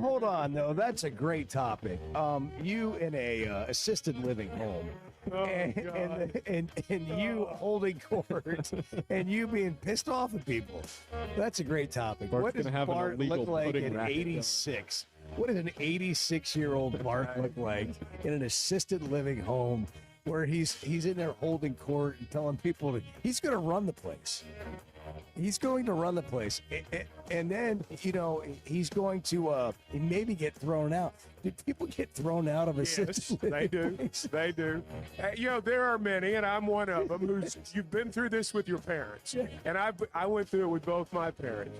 hold on, though. That's a great topic. You in a assisted living home. And you holding court and you being pissed off at people. That's a great topic. Bart's what does gonna have an Bart illegal look like pudding at racket. 86? What does an 86-year-old Bart look like in an assisted living home where he's in there holding court and telling people he's going to run the place? He's going to run the place, and then he's going to maybe get thrown out. Do people get thrown out of assisted living? They do. There are many, and I'm one of them. You've been through this with your parents, and I went through it with both my parents.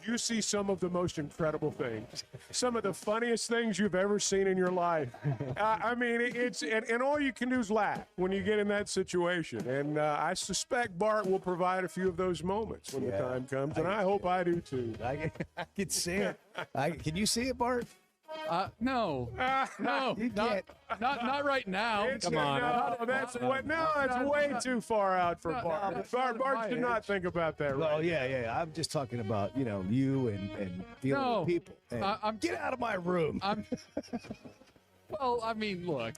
You see some of the most incredible things, some of the funniest things you've ever seen in your life. I mean, and all you can do is laugh when you get in that situation. And I suspect Bart will provide a few of those moments when the time comes, and I hope I do too. I can see it. Can you see it, Bart? No, not right now. Come on. No, that's way too far out for Bart. Bart did not think about that. Well, yeah. I'm just talking about you and dealing with people. And get out of my room. Well, I mean, look,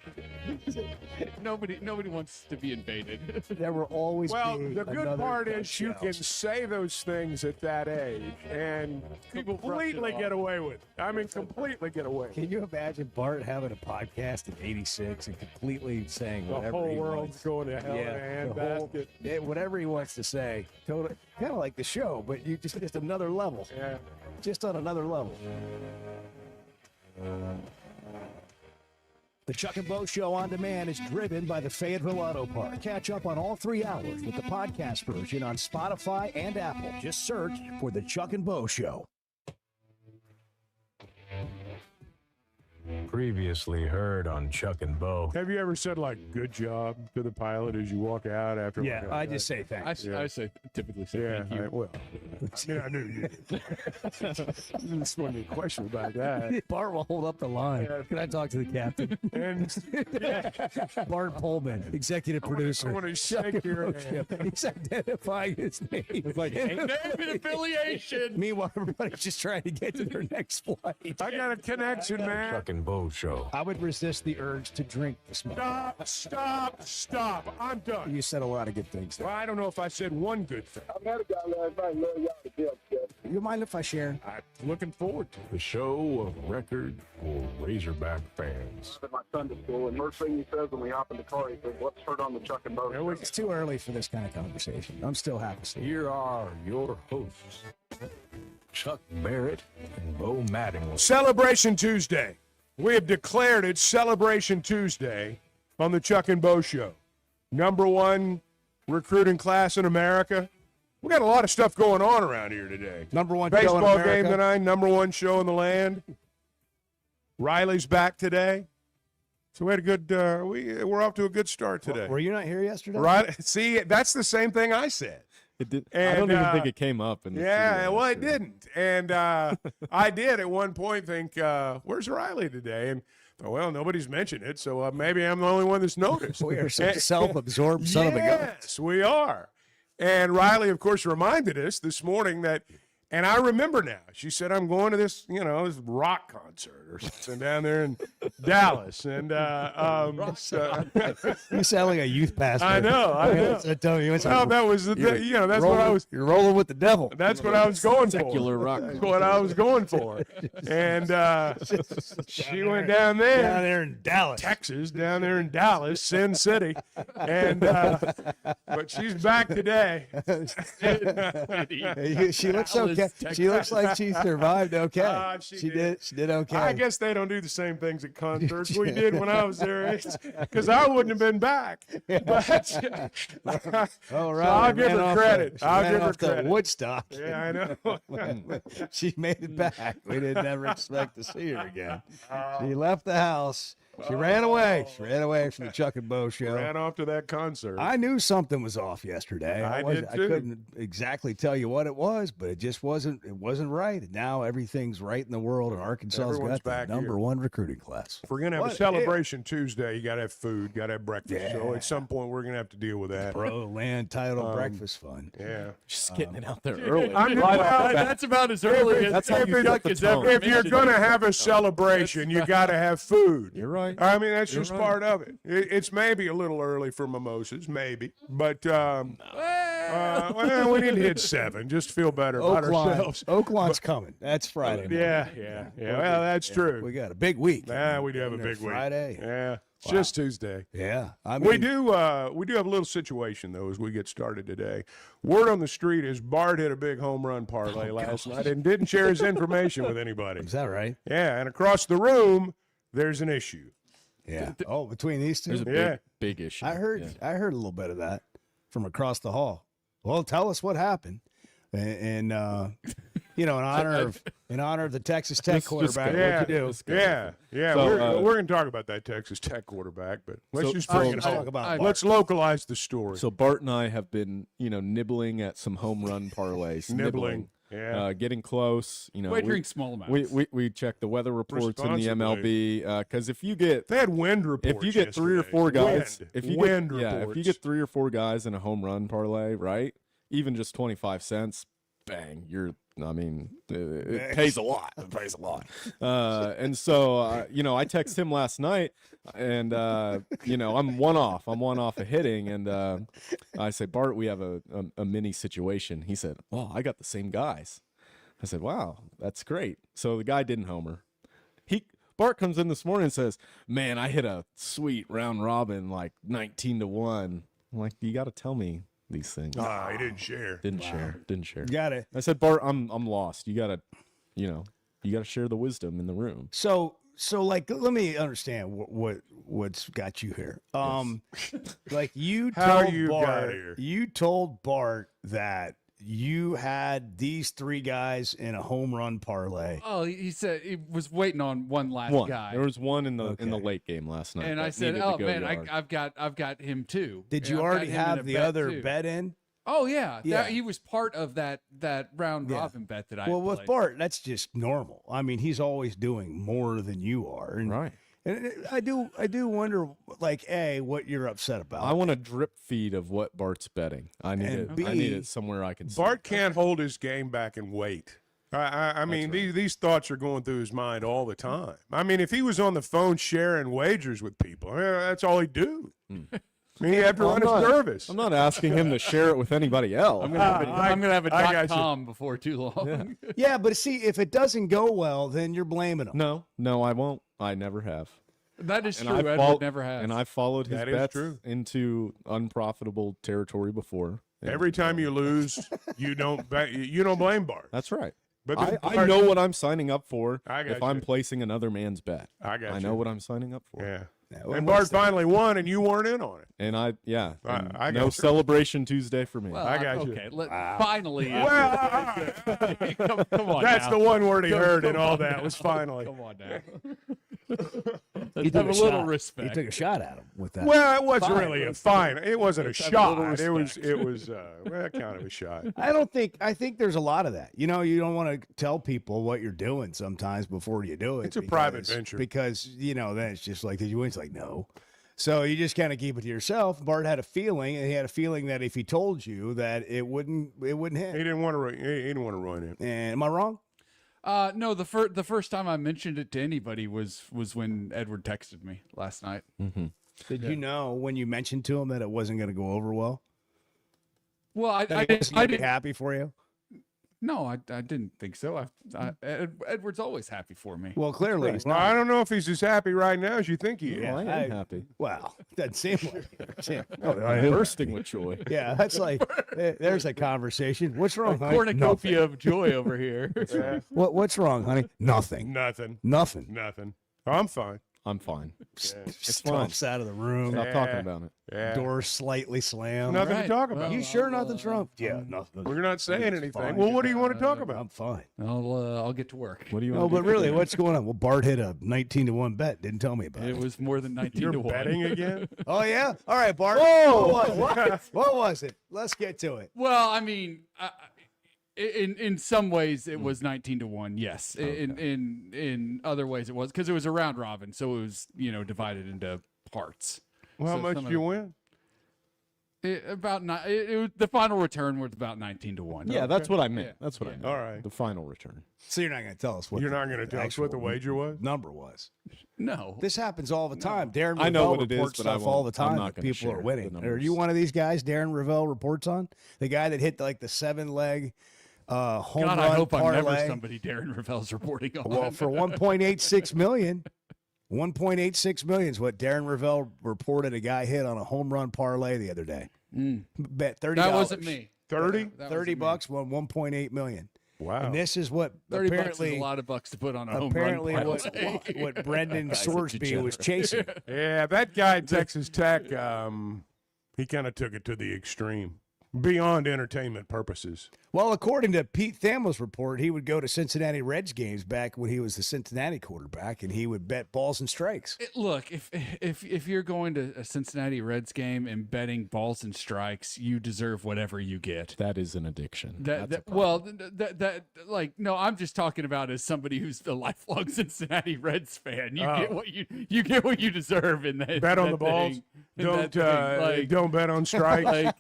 nobody wants to be invaded. There will always be. The good part is you can say those things at that age and completely get away with it. I mean, completely get away with it. Can you imagine Bart having a podcast at 86 and completely saying whatever the whole he world's wants? going to hell in a handbasket. Whatever he wants to say. Totally, kind of like the show, but you just another level. Yeah. Just on another level. The Chuck and Bo Show on demand is driven by the Fayetteville Auto Park. Catch up on all 3 hours with the podcast version on Spotify and Apple. Just search for the Chuck and Bo Show. Previously heard on Chuck and Bo. Have you ever said, good job to the pilot as you walk out after? Yeah, I just say thanks. I typically say thank you. I knew you did. This wasn't a question about that. Bart will hold up the line. Can I talk to the captain? Bart Pullman, executive producer. I want to shake your hand. He's identifying his name. It's like name and affiliation. Meanwhile, everybody's just trying to get to their next flight. I got a connection, man. Chuck and Bo Show. I would resist the urge to drink this morning. Stop. I'm done. You said a lot of good things there. Well, I don't know if I said one good thing. I met a guy last night, man, y'all to deal with. You mind if I share? I'm looking forward to it. The show of record for Razorback fans. At my Sunday school, and first thing he says when we hop in the car, he says, "Let's turn on the Chuck and Bo Show." It's too early for this kind of conversation. I'm still happy to see you. Here are your hosts, Chuck Barrett and Bo Mattingly. Celebration Tuesday. We have declared it Celebration Tuesday on the Chuck and Bo Show. #1 recruiting class in America. We got a lot of stuff going on around here today. #1 show in baseball America. game tonight. #1 show in the land. Riley's back today, so we had a good. We're off to a good start today. Were you not here yesterday? Right? See, that's the same thing I said. It did. And, I don't even think it came up. In the studio, it didn't. And I did at one point think, where's Riley today? And well, nobody's mentioned it, so maybe I'm the only one that's noticed. We are some self-absorbed son of a gun. Yes, we are. And Riley, of course, reminded us this morning that, and I remember now, she said, I'm going to this, this rock concert or something down there in Dallas. And you sound like a youth pastor. I know. So tell me, that was the thing. That's what I was. You're rolling with the devil. That's what I was going for. Secular rock. That's what I was going for. And she went down there. Down there in Dallas. Texas, down there in Dallas, Sin City. And but she's back today. She looks okay. She looks like she survived okay. She did okay. I guess they don't do the same things at concerts we did when I was their age, because I wouldn't have been back. But All right. so I'll give her credit. I'll give her credit. Woodstock. Yeah, I know. She made it back. We didn't ever expect to see her again. She left the house She ran away. She ran away from the Chuck and Bo show. Ran off to that concert. I knew something was off yesterday. I did too. I couldn't exactly tell you what it was, but it just wasn't. It wasn't right. And now everything's right in the world, and Arkansas's Everyone's got the back number one recruiting class. If we're gonna have a celebration Tuesday, you gotta have food, gotta have breakfast. Yeah. So at some point, we're gonna have to deal with that. Bro, land title breakfast fund. Yeah. Just getting it out there early. That's about as early as That's how you Chuck set the has ever tone. If you're gonna have a celebration, you gotta have food. You're right. I mean, that's You're just right. part of it. It's maybe a little early for mimosas, maybe, but well, we need to hit 7. Just feel better about ourselves. Oaklawn's coming. That's Friday. morning. Yeah. Well, that's true. We got a big week. Yeah, we do have a big week. Friday. Yeah, it's just Tuesday. Yeah, I mean, We do have a little situation though as we get started today. Word on the street is Bart hit a big home run parlay last night and didn't share his information with anybody. Is that right? Yeah, and across the room there's an issue. Yeah. Oh, between these two. There's a big issue. I heard. Yeah. I heard a little bit of that from across the hall. Well, tell us what happened, and in honor of the Texas Tech This is just quarterback. good. What you do? Yeah. So, we're going to talk about that Texas Tech quarterback, but let's just bring it Let's talk home. about Let's localize the story. So Bart and I have been, nibbling at some home run parlays. Nibbling. Yeah. Getting close. wagering small amounts. We check the weather reports in the Responsibly. MLB because if you get They had wind reports. if you get 3 or yesterday. 4 guys, Wind. if you wind get reports. if you get 3 or 4 guys in a home run parlay, right? Even just 25 cents, bang! It pays a lot. It pays a lot. And so I text him last night, and I'm one off. I'm one off of hitting, and I say, Bart, we have a mini situation. He said, well, I got the same guys. I said, wow, that's great. So the guy didn't homer. Bart comes in this morning and says, man, I hit a sweet round robin, like 19-1. I'm like, you got to tell me these things. He didn't share. Didn't share. Got it. I said, Bart, I'm lost. You gotta share the wisdom in the room. So like, let me understand what's got you here. Like you How told you got Bart, here. you told Bart that you had these 3 guys in a home run parlay. Oh, he said he was waiting on one last guy. There was one in the late game last night. And that I said, needed to "Oh go man, yard. I've got him too." Did Yeah, you I've got already him in have a the bet, other too. bet in? Oh yeah, Yeah. He was part of that round Yeah. robin bet that I. Well, had with played. Bart, that's just normal. I mean, he's always doing more than you are. And, Right. And I do wonder, like, A, what you're upset about. I want a drip feed of what Bart's betting. I need And it. B, I need it somewhere I can see. Bart can't hold his game back and wait. I mean, these thoughts are going through his mind all the time. I mean, if he was on the phone sharing wagers with people, that's all he'd do. I mean, he'd have to run his service. I'm not asking him to share it with anybody else. I'm gonna have a I got you. .com before too long. Yeah, but see, if it doesn't go well, then you're blaming him. No, I won't. I never have. That is And true. I've Edward never has. And I followed his That is bets true. into unprofitable territory before. And Every time you lose, you don't blame Bart. That's right. But I know what I'm signing up for I got if I'm you. placing another man's bet. I got I you. know what I'm signing up for. Yeah. well, And what's Bart finally won, and you weren't in on it. And and I no got you. celebration Tuesday for me. well, I got you. okay. Finally. Well, come on. that's now. the one word he heard in all that was finally. Come on now. He Have took a a little shot. respect. He took a shot at him with that. Well, it wasn't really a fine. It wasn't a Let's have a little shot. It was respect. kind of a shot. I think there's a lot of that. You don't want to tell people what you're doing sometimes before you do it. It's a private venture. Because, then it's just like, did you win? It's like, no. So you just kind of keep it to yourself. Bart had a feeling, and he had a feeling that if he told you that it wouldn't He hit. didn't want to. He didn't want to ruin it. And am I wrong? No, the first time I mentioned it to anybody was when Edward texted me last night. Did you know when you mentioned to him that it wasn't going to go over well? Well, I That he didn't. wasn't I gonna be didn't. happy for you? No, I didn't think so. Edward's always happy for me. Well, clearly he's Well, not. I don't know if he's as happy right now as you think he is. Well, I am I- happy. Well, doesn't seem like it. Bursting with joy. Yeah, that's like, there's a conversation. What's wrong, honey? Nothing. Cornucopia of joy over here. Yeah. What's wrong, honey? Nothing. Nothing. Nothing. Nothing. I'm fine. I'm fine. Stomps out of the room. Stop talking about it. Yeah. Door slightly slammed. Nothing Right. to talk about. You sure nothing, Trump? Yeah, nothing. We're not saying It's anything. fine. Well, what do you want to talk about? I'm fine. I'll get to work. What do you No, want? but really, what's going on? Well, Bart hit a 19-1 bet. Didn't tell me about It it. was more than 19 You're to 1. betting again? Oh yeah. All right, Bart. What was it? Let's get to it. Well, I mean, in some ways it was 19 to 1. Yes. In other ways it was because it was a round robin, so it was divided into parts. Well, how So much some do of you it- win? The final return was about 19 to 1. Yeah, that's what I meant. Yeah. That's what I meant. All right. The final return. So you're not going to tell us what You're not going to tell us what the wager was? number was. No. This happens all the time. Darren I know Ravel what it is, reports but I stuff all the won't- I'm time not that gonna people are share winning. the Are numbers. you one of these guys Darren Ravel reports on? The guy that hit like the 7-leg home God, run I hope I'm never parlay? somebody Darren Ravel's reporting on. Well, for 1.86 million, 1.86 million is what Darren Ravel reported a guy hit on a home run parlay the other day. Bet $30. That wasn't me. 30? That wasn't 30 me. bucks won 1.8 million. Wow. And this is what 30 bucks apparently is a lot of bucks to put on a home apparently run what, parlay. what Brendan Sorsby was chasing. Yeah, that guy at Texas Tech, he kind of took it to the extreme, beyond entertainment purposes. Well, according to Pete Thamel's report, he would go to Cincinnati Reds games back when he was the Cincinnati quarterback, and he would bet balls and strikes. Look, if you're going to a Cincinnati Reds game and betting balls and strikes, you deserve whatever you get. That is an addiction. No, I'm just talking about as somebody who's a lifelong Cincinnati Reds fan. You get what you get what you deserve in that. Bet on that the balls. thing. In that thing. Don't bet on strikes. Like,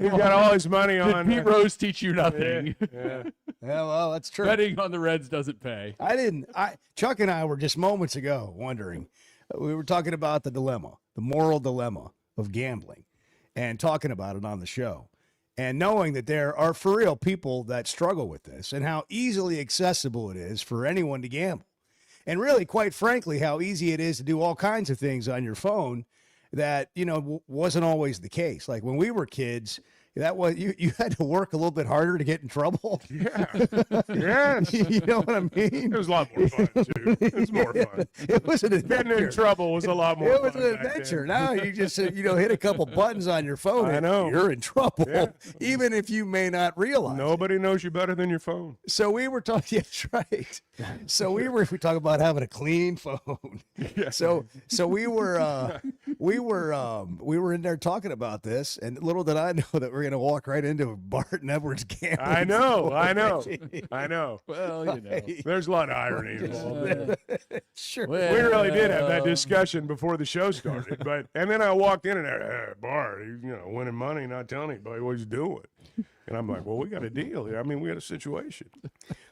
He's got all his money did on. Pete Rose teach you nothing? Yeah. Yeah, well, that's true. Betting on the Reds doesn't pay. Chuck and I were just moments ago wondering. We were talking about the dilemma, the moral dilemma of gambling, and talking about it on the show. And knowing that there are for real people that struggle with this and how easily accessible it is for anyone to gamble. And really, quite frankly, how easy it is to do all kinds of things on your phone that, wasn't always the case. Like when we were kids, that was you had to work a little bit harder to get in trouble. Yeah. Yes. You know what I mean? It was a lot more fun, too. It was more fun. It was an Getting adventure. in trouble was a lot more It fun. was an back adventure. then. Now you just hit a couple buttons on your phone. I and know. you're in trouble, Yeah. even if you may not realize. Nobody knows you better than your phone. So we were talking. That's right. So we talk about having a clean phone. Yeah. So we were in there talking about this, and little did I know that we're gonna walk right into Bart and Edwards gambling. I know. Well, There's a lot of irony involved. Sure. We really did have that discussion before the show started, and then I walked in and Bart, he's winning money, not telling anybody what he's doing, and I'm like, well, we got a deal here. I mean, we got a situation.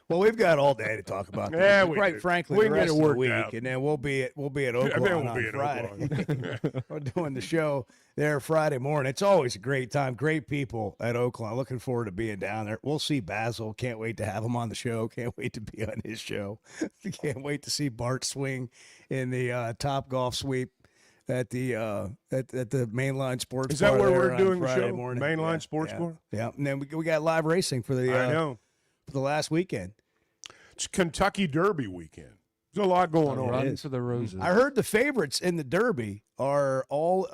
Well, we've got all day to talk about this. Yeah, we quite do. frankly, We the can get rest it of the worked week, out. and then we'll be at then Oakland we'll on be at Friday. We're doing the show there Friday morning. It's always a great time. Great people at Oakland. Looking forward to being down there. We'll see Basil. Can't wait to have him on the show. Can't wait to be on his show. Can't wait to see Bart swing in the Top Golf Sweep at the at the Mainline Sports Is that Bar where there we're on doing the Friday show? morning. Mainline Yeah, Sports yeah, Bar? Yeah, and then we got live racing for the I know. for the last weekend. It's Kentucky Derby weekend. There's a lot going on. Run for the roses. I heard the favorites in the Derby are all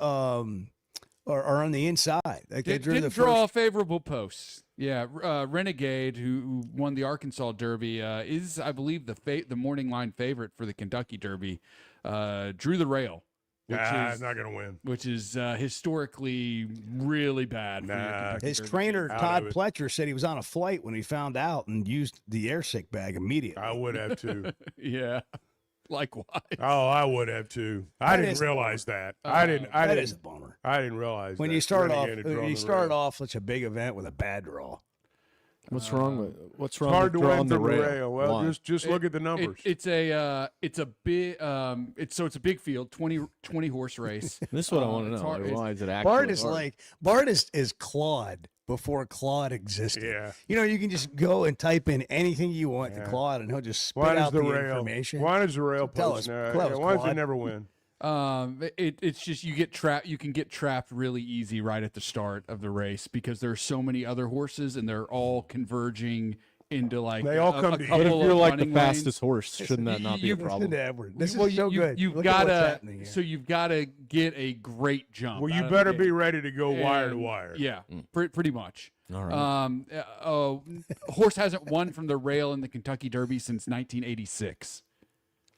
are on the inside. Like they drew Didn't the draw first. favorable posts. Yeah, Renegade, who won the Arkansas Derby, is, I believe, the morning line favorite for the Kentucky Derby. Drew the rail, which is not going to win. which is historically really bad. For the Nah. Kentucky His Derby. trainer Out Todd of it. Pletcher said he was on a flight when he found out and used the airsick bag immediately. I would have too. Yeah, likewise. Oh, I would have too. I That didn't is- realize that. I didn't That is a bummer. realize When that you start off, Renegade had drawn you the start rail. off such a big event with a bad draw. What's wrong with It's hard to with win drawing the from the rail? rail. Well, Why? just look at the numbers. It's a big it's a big field, 20 horse race. This is what I want to it's know. hard- Like, why is it actually Bart is hard? like Bart is Claude before Claude existed. Yeah. You can just go and type in anything you want to Yeah. Claude, and he'll just spit Why does out the the rail? information. Why does the rail Tell post? us, Why does Claude. it never win? It's just you get trapped. You can get trapped really easy right at the start of the race because there are so many other horses and they're all converging into like They all come a to you. couple But if of you're like the running lanes. fastest horse, shouldn't that not be a Listen problem? to Edward. This Well, is so good. You've Look at what's gotta happening here. so you've gotta get a great jump. Well, out you of the better gate. be ready to go wire to And, wire. Yeah, pretty much. All right. Horse hasn't won from the rail in the Kentucky Derby since 1986.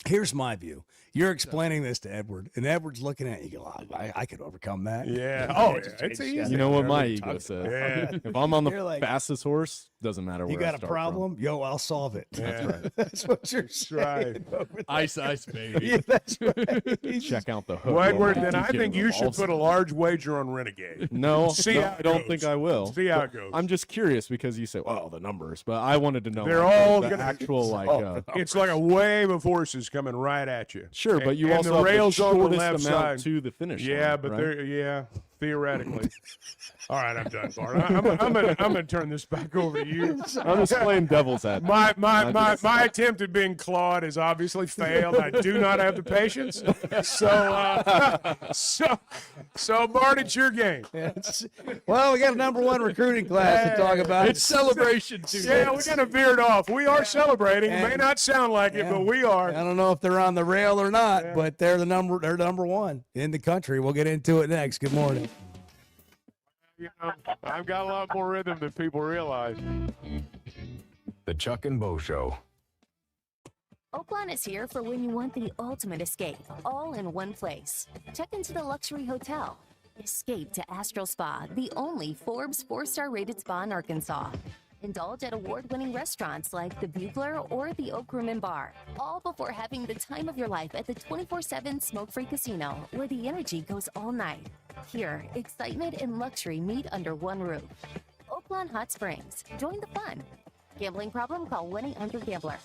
Here's my view. You're explaining this to Edward, and Edward's looking at you. You go, I could overcome that. Yeah. Oh, yeah. It's easy. You know what my Everybody ego talks says? Yeah. If I'm on the You're like, fastest horse, doesn't matter where You got I a start problem? Yo, I'll solve it. Yeah. That's what you're saying. right. over there. Ice, baby. Yeah, that's right. from. Check out the hook. Well, Edward, while then I DK think you should revolves. put a large wager on Renegade. No, See no, how it I don't goes. think I will. See how it goes. I'm just curious because you say, well, the numbers, but I wanted to know They're like, all the gonna- actual like. It's like a wave of horses coming right at you. Sure, but you and also the have rails the on the shortest left amount side. to the finish. Yeah, line, but right? they're theoretically. All right, I'm done, Bart. I'm gonna turn this back over to you. I'm just playing devil's advocate. My attempt at being Claude has obviously failed. I do not have the patience. So Bart, it's your game. Well, we got a #1 recruiting class to talk about. It's celebration too. Yeah, we're gonna veer it off. We are celebrating. It may not sound like it, but we are. I don't know if they're on the rail or not, but they're #1 in the country. We'll get into it next. Good morning. You know, I've got a lot more rhythm than people realize. The Chuck and Bo Show. Oakland is here for when you want the ultimate escape, all in one place. Check into the luxury hotel. Escape to Astral Spa, the only Forbes 4-star rated spa in Arkansas. Indulge at award-winning restaurants like the Bugler or the Oak Room and Bar, all before having the time of your life at the 24/7 smoke-free casino, where the energy goes all night. Here, excitement and luxury meet under one roof. Oakland Hot Springs. Join the fun. Gambling problem? Call 1-800-GAMBLER.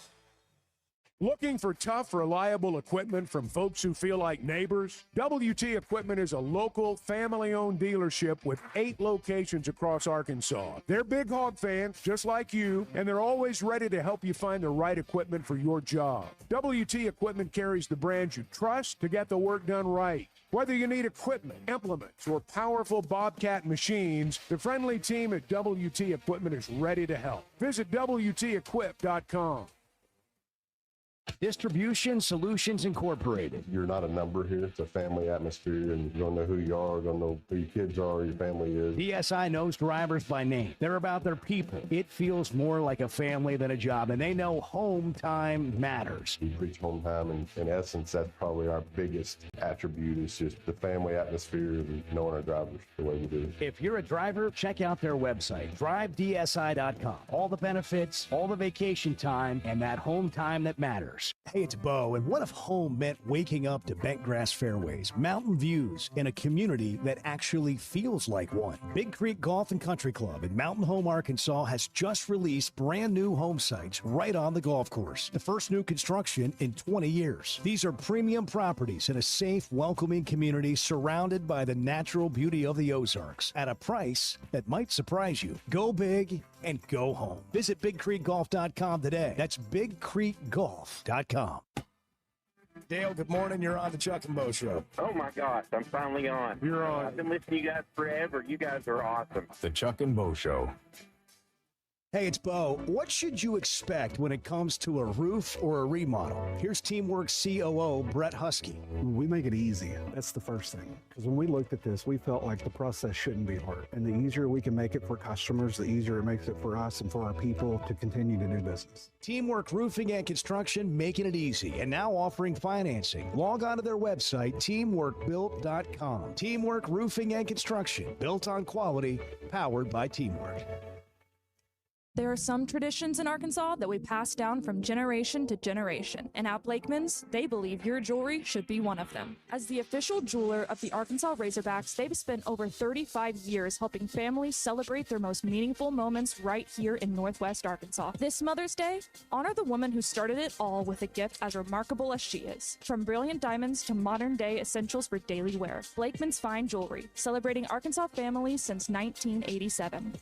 Looking for tough, reliable equipment from folks who feel like neighbors? WT Equipment is a local, family-owned dealership with 8 locations across Arkansas. They're Big Hog fans, just like you, and they're always ready to help you find the right equipment for your job. WT Equipment carries the brands you trust to get the work done right. Whether you need equipment, implements, or powerful Bobcat machines, the friendly team at WT Equipment is ready to help. Visit WTEquip.com. Distribution Solutions Incorporated. You're not a number here. It's a family atmosphere, and you're going to know who you are, going to know who your kids are, your family is. DSI knows drivers by name. They're about their people. It feels more like a family than a job, and they know home time matters. We preach home time, and in essence, that's probably our biggest attribute is just the family atmosphere and knowing our drivers the way we do. If you're a driver, check out their website, drivedsi.com. All the benefits, all the vacation time, and that home time that matters. Hey, it's Bo, and what if home meant waking up to bent grass fairways, mountain views, in a community that actually feels like one? Big Creek Golf and Country Club in Mountain Home, Arkansas has just released brand new home sites right on the golf course. The first new construction in 20 years. These are premium properties in a safe, welcoming community surrounded by the natural beauty of the Ozarks at a price that might surprise you. Go big and go home. Visit BigCreekGolf.com today. That's BigCreekGolf.com. Dale, good morning. You're on the Chuck and Bo Show. Oh my gosh, I'm finally on. You're on. I've been listening to you guys forever. You guys are awesome. The Chuck and Bo Show. Hey, it's Bo. What should you expect when it comes to a roof or a remodel? Here's Teamwork COO Brett Husky. We make it easy. That's the first thing. Because when we looked at this, we felt like the process shouldn't be hard. And the easier we can make it for customers, the easier it makes it for us and for our people to continue to do business. Teamwork Roofing and Construction, making it easy, and now offering financing. Log on to their website, teamworkbuilt.com. Teamwork Roofing and Construction, built on quality, powered by Teamwork. There are some traditions in Arkansas that we pass down from generation to generation, and at Blakeman's, they believe your jewelry should be one of them. As the official jeweler of the Arkansas Razorbacks, they've spent over 35 years helping families celebrate their most meaningful moments right here in Northwest Arkansas. This Mother's Day, honor the woman who started it all with a gift as remarkable as she is. From brilliant diamonds to modern-day essentials for daily wear, Blakeman's Fine Jewelry, celebrating Arkansas families since 1987.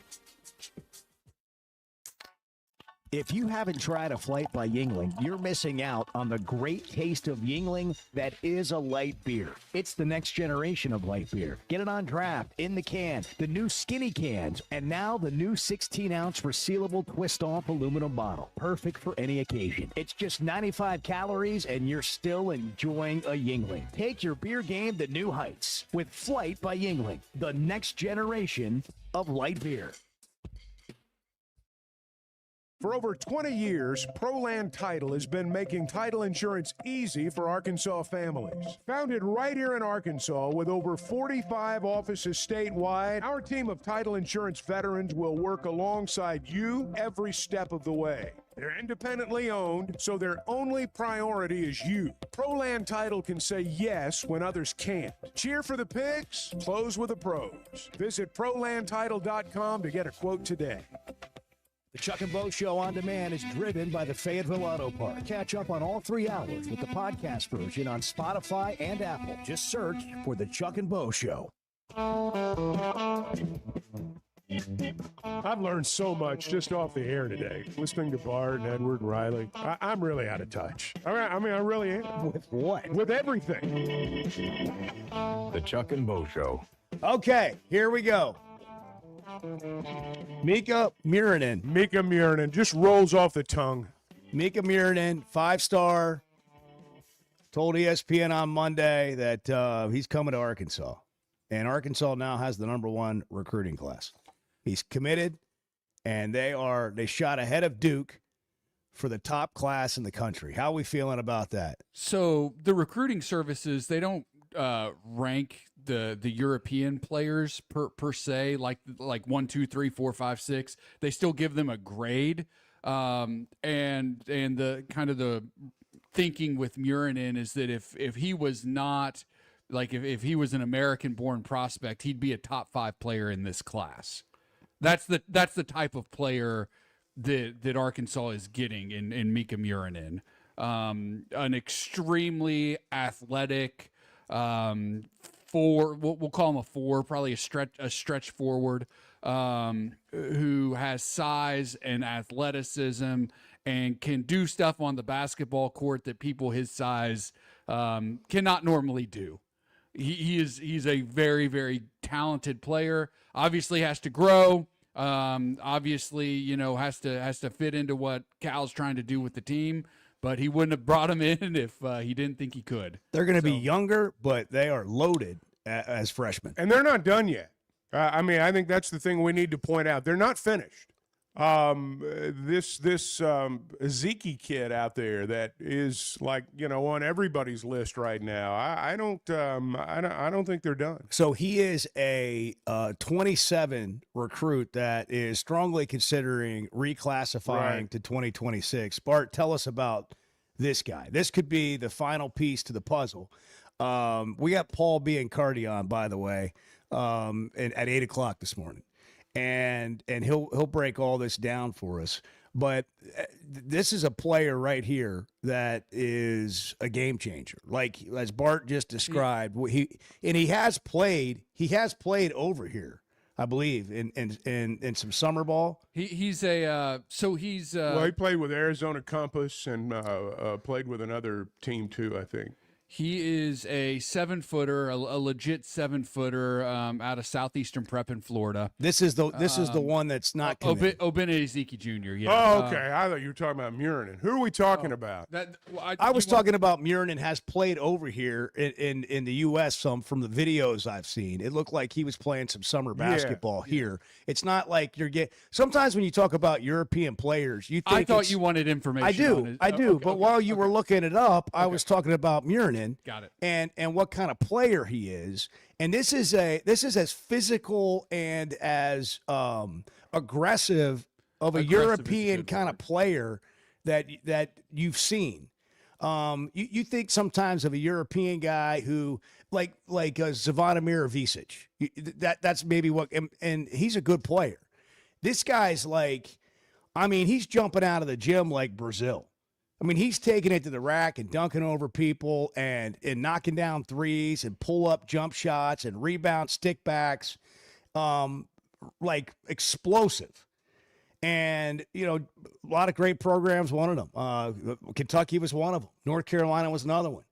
If you haven't tried a flight by Yingling, you're missing out on the great taste of Yingling that is a light beer. It's the next generation of light beer. Get it on draft, in the can, the new skinny cans, and now the new 16-ounce resealable twist-off aluminum bottle. Perfect for any occasion. It's just 95 calories, and you're still enjoying a Yingling. Take your beer game to new heights with Flight by Yingling, the next generation of light beer. For over 20 years, ProLand Title has been making title insurance easy for Arkansas families. Founded right here in Arkansas with over 45 offices statewide, our team of title insurance veterans will work alongside you every step of the way. They're independently owned, so their only priority is you. ProLand Title can say yes when others can't. Cheer for the pigs, close with the pros. Visit ProLandTitle.com to get a quote today. The Chuck and Bo Show on demand is driven by the Fayetteville Auto Park. Catch up on all 3 hours with the podcast version on Spotify and Apple. Just search for the Chuck and Bo Show. I've learned so much just off the air today, listening to Bart and Edward and Riley. I'm really out of touch. I mean, I really am. With what? With everything. The Chuck and Bo Show. Okay, here we go. Miikka Muurinen just rolls off the tongue. Miikka Muurinen, 5-star, told ESPN on Monday that he's coming to Arkansas. And Arkansas now has the #1 recruiting class. He's committed, and they shot ahead of Duke for the top class in the country. How are we feeling about that? So the recruiting services, they don't rank the European players per se, like 1, 2, 3, 4, 5, 6. They still give them a grade. And the kind of the thinking with Muurinen is that if he was not if he was an American-born prospect, he'd be a top 5 player in this class. That's the type of player that Arkansas is getting in Miikka Muurinen. An extremely athletic, we'll call him a 4, probably a stretch forward, who has size and athleticism and can do stuff on the basketball court that people his size cannot normally do. He's a very, very talented player. Obviously has to grow. Obviously, has to fit into what Cal's trying to do with the team. But he wouldn't have brought him in if he didn't think he could. They're going to be younger, but they are loaded as freshmen. And they're not done yet. I think that's the thing we need to point out. They're not finished. This Ezekiel kid out there that is on everybody's list right now. I don't think they're done. So he is a 27 recruit that is strongly considering reclassifying to 2026. Bart, tell us about this guy. This could be the final piece to the puzzle. We got Paul Biancardi on, by the way, at 8 o'clock this morning. And he'll break all this down for us. But this is a player right here that is a game changer. Like as Bart just described, he has played over here, I believe, in some summer ball. He played with Arizona Compass and played with another team too, I think. He is a 7-footer, a legit 7-footer out of Southeastern Prep in Florida. This is the one that's not committed. Obene Ezekiel Jr. Yeah. Oh, okay. I thought you were talking about Muurinen. Who are we talking about? I was talking about Muurinen has played over here in the U.S. some from the videos I've seen. It looked like he was playing some summer basketball here. It's not like you're getting. Sometimes when you talk about European players, you think I thought you wanted information. I do. But while you were looking it up, I was talking about Muurinen. Got it. And what kind of player he is. And this is as physical and as aggressive of a European kind of player that you've seen. You think sometimes of a European guy who like Zvonimir Visic. That's maybe what and he's a good player. This guy's he's jumping out of the gym like Brazil. I mean, he's taking it to the rack and dunking over people and knocking down threes and pull-up jump shots and rebound stickbacks, explosive. And, a lot of great programs wanted him. Kentucky was one of them. North Carolina was another one.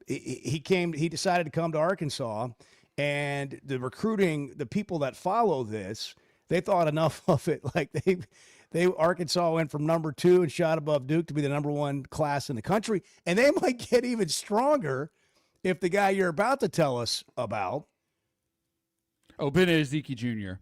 He decided to come to Arkansas, and the people that follow this, they thought enough of it. Like Arkansas went from number 2 and shot above Duke to be the number 1 class in the country. And they might get even stronger if the guy you're about to tell us about. Obinna Ezeki Jr.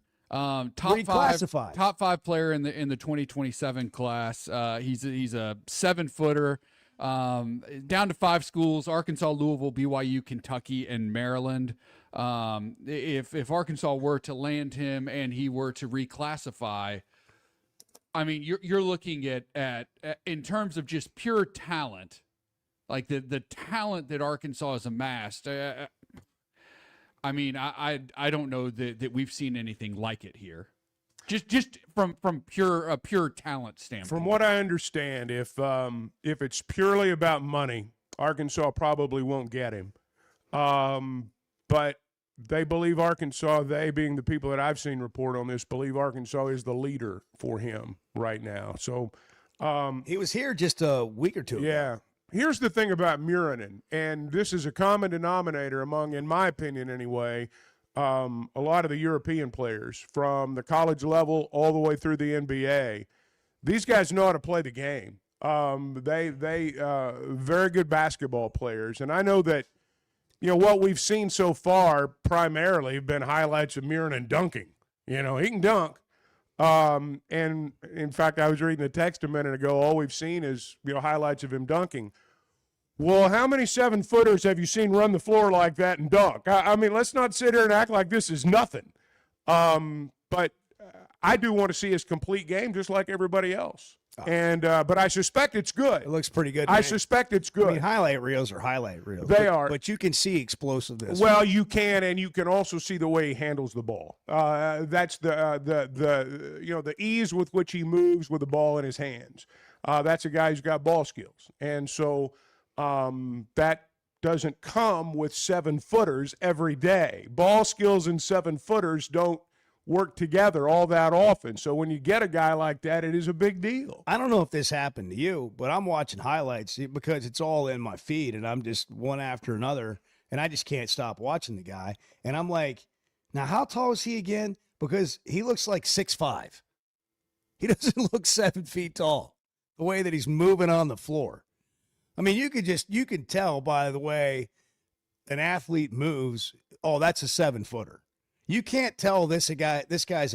Top five player in the 2027 class. He's a 7-footer. Down to 5 schools: Arkansas, Louisville, BYU, Kentucky, and Maryland. If Arkansas were to land him and he were to reclassify, I mean, you're looking at in terms of just pure talent, like the talent that Arkansas has amassed. I mean, I don't know that we've seen anything like it here. Just from pure talent standpoint. From what I understand, if it's purely about money, Arkansas probably won't get him. But they believe Arkansas, they being the people that I've seen report on this, believe Arkansas is the leader for him right now. So he was here just a week or two ago. Yeah. Here's the thing about Muurinen, and this is a common denominator among, in my opinion anyway, a lot of the European players from the college level all the way through the NBA. These guys know how to play the game. They very good basketball players, and I know that what we've seen so far primarily have been highlights of Muurinen dunking. He can dunk. And in fact, I was reading the text a minute ago. All we've seen is highlights of him dunking. Well, how many 7-footers have you seen run the floor like that and dunk? I mean, let's not sit here and act like this is nothing. But I do want to see his complete game, just like everybody else. And but I suspect it's good. It looks pretty good. I suspect it's good. I mean, highlight reels are highlight reels. They are. But you can see explosiveness. Well, you can, and you can also see the way he handles the ball. That's the ease with which he moves with the ball in his hands. That's a guy who's got ball skills, and so that doesn't come with 7-footers every day. Ball skills and 7-footers don't work together all that often. So when you get a guy like that, it is a big deal. I don't know if this happened to you, but I'm watching highlights because it's all in my feed, and I'm just one after another, and I just can't stop watching the guy. And I'm like, now how tall is he again? Because he looks like 6'5". He doesn't look 7 feet tall, the way that he's moving on the floor. I mean, you can tell by the way an athlete moves, oh, that's a 7-footer. You can't tell this guy's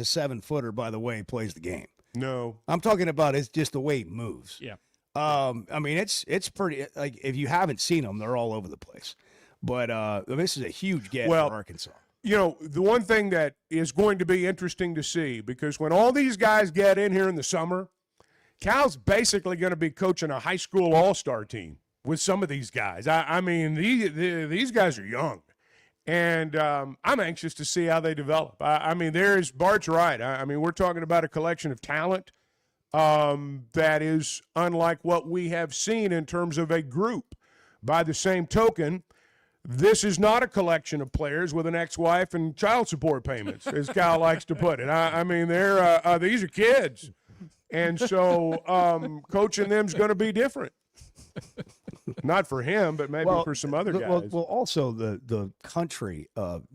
a 7-footer by the way he plays the game. No. I'm talking about it's just the way he moves. Yeah. I mean, it's pretty, like, if you haven't seen them, they're all over the place. But this is a huge get for Arkansas. The one thing that is going to be interesting to see, because when all these guys get in here in the summer, Cal's basically going to be coaching a high school all-star team with some of these guys. I mean, these guys are young. And I'm anxious to see how they develop. I mean, Bart's right. I mean, we're talking about a collection of talent that is unlike what we have seen in terms of a group. By the same token, this is not a collection of players with an ex-wife and child support payments, as Cal likes to put it. I mean, these are kids. And so coaching them is going to be different. Not for him, but maybe for some other guys. Well, also the country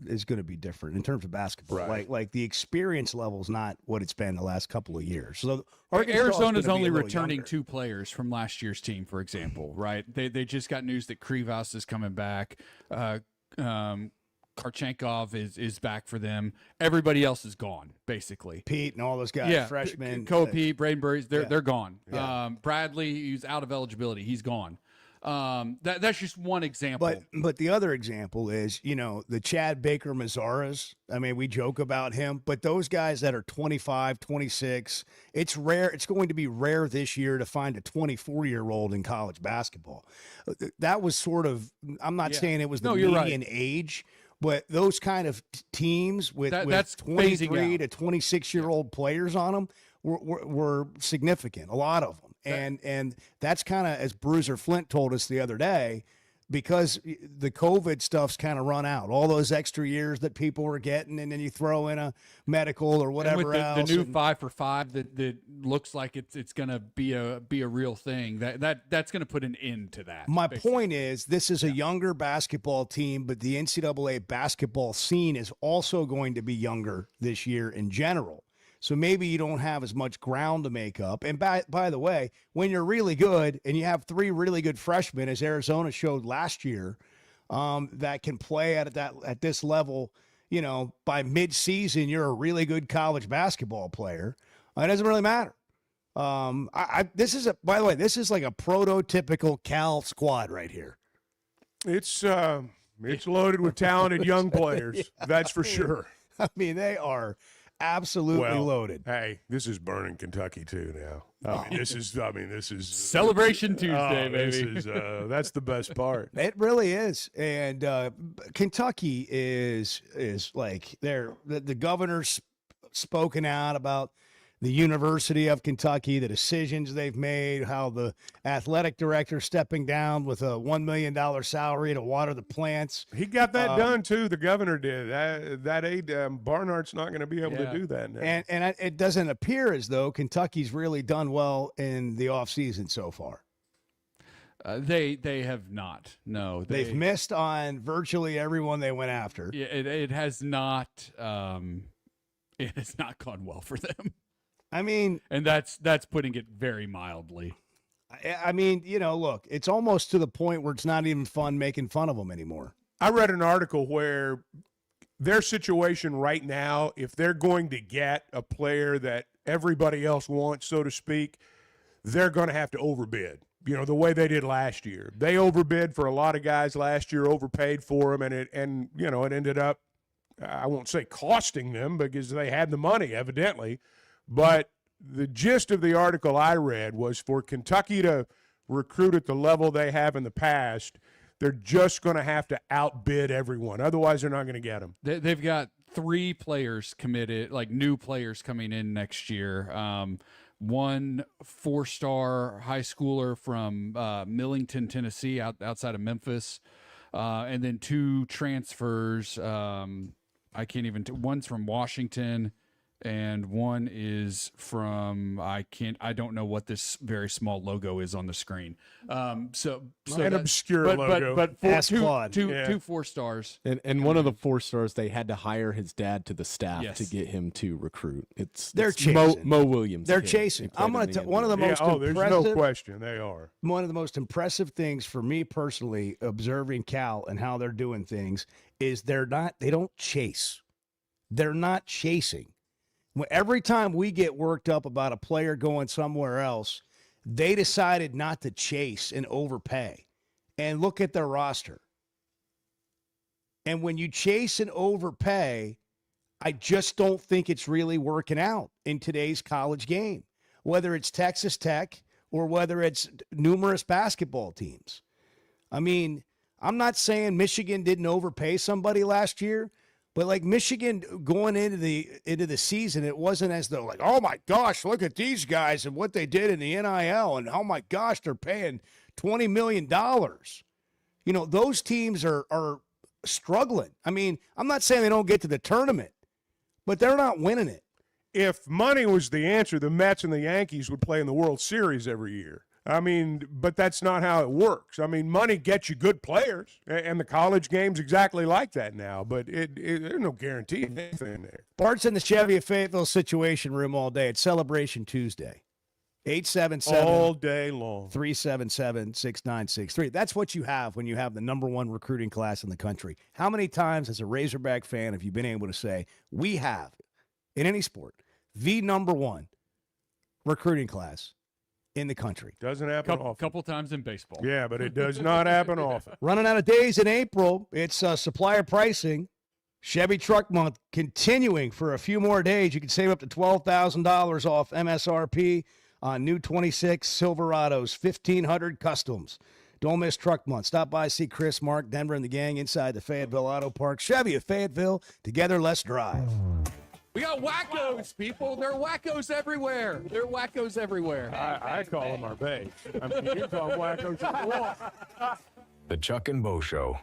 is going to be different in terms of basketball. Right. Like the experience level is not what it's been the last couple of years. So Arizona's only returning 2 players from last year's team, for example. Right? They just got news that Krivas is coming back. Karchenkov is back for them. Everybody else is gone, basically. Pete and all those guys, freshmen. Pete, Braden Burries, they're gone. Yeah. Bradley, who's out of eligibility, he's gone. That's just one example. But the other example is, the Chad Baker Mazzaras. I mean, we joke about him, but those guys that are 25, 26, it's rare. It's going to be rare this year to find a 24-year-old in college basketball. That was sort of, I'm not saying it was the median age, but those kind of teams with 23 to 26-year-old players on them were significant, a lot of them. And that's kind of, as Bruiser Flint told us the other day, because the COVID stuff's kind of run out. All those extra years that people were getting, and then you throw in a medical or whatever and with else. The new 5 for 5 that looks like it's going to be a real thing. That's going to put an end to that. My point is, this is a younger basketball team, but the NCAA basketball scene is also going to be younger this year in general. So maybe you don't have as much ground to make up. And by the way, when you're really good and you have 3 really good freshmen, as Arizona showed last year, that can play at this level, by mid-season, you're a really good college basketball player. It doesn't really matter. This is like a prototypical Cal squad right here. It's loaded with talented young players. That's for sure. I mean, they are absolutely loaded. Hey, this is burning Kentucky too now. This is Celebration Tuesday, baby. That's the best part. It really is. And Kentucky is like the governor's spoken out about the University of Kentucky, the decisions they've made, how the athletic director stepping down with a $1 million salary to water the plants. He got that done too. The governor did. That aide Barnhart's not going to be able to do that now. And it doesn't appear as though Kentucky's really done well in the offseason so far. They have not. No, they've missed on virtually everyone they went after. Yeah, it has not. It has not gone well for them. I mean, and that's putting it very mildly. I mean, look, it's almost to the point where it's not even fun making fun of them anymore. I read an article where their situation right now, if they're going to get a player that everybody else wants, so to speak, they're going to have to overbid. The way they did last year. They overbid for a lot of guys last year, overpaid for them, and it ended up, I won't say costing them because they had the money, evidently. But the gist of the article I read was for Kentucky to recruit at the level they have in the past, they're just going to have to outbid everyone. Otherwise, they're not going to get them. They've got 3 players committed, like new players coming in next year. 1 4-star high schooler from Millington, Tennessee, outside of Memphis, and then 2 transfers. I can't even. One's from Washington. And one is from I don't know what this very small logo is on the screen. So an obscure logo. But two 4-stars. And one of the 4-stars, they had to hire his dad to the staff to get him to recruit. They're chasing Mo Williams. They're chasing. I'm going to tell one of the most impressive. There's no question they are. One of the most impressive things for me personally, observing Cal and how they're doing things, is they don't chase. They're not chasing. Every time we get worked up about a player going somewhere else, they decided not to chase and overpay. And look at their roster. And when you chase and overpay, I just don't think it's really working out in today's college game, whether it's Texas Tech or whether it's numerous basketball teams. I mean, I'm not saying Michigan didn't overpay somebody last year, but like Michigan going into the season, it wasn't as though like, oh my gosh, look at these guys and what they did in the NIL, and oh my gosh, they're paying $20 million. Those teams are struggling. I mean, I'm not saying they don't get to the tournament, but they're not winning it. If money was the answer, the Mets and the Yankees would play in the World Series every year. I mean, but that's not how it works. I mean, money gets you good players, and the college game's exactly like that now, but there's no guarantee of anything there. Bart's in the Chevy of Fayetteville Situation Room all day. It's Celebration Tuesday. 877 all day long. 377-6963. That's what you have when you have the number 1 recruiting class in the country. How many times as a Razorback fan have you been able to say, we have, in any sport, the number 1 recruiting class in the country? Doesn't happen often. Couple times in baseball. Yeah, but it does not happen often. Running out of days in April. It's supplier pricing. Chevy Truck Month continuing for a few more days. You can save up to $12,000 off MSRP on new 26 Silverados, 1,500 customs. Don't miss Truck Month. Stop by, see Chris, Mark, Denver, and the gang inside the Fayetteville Auto Park. Chevy of Fayetteville. Together, let's drive. We got wackos, people. There are wackos everywhere. I call them our base. I mean, you call them wackos if you want. The Chuck and Bo Show.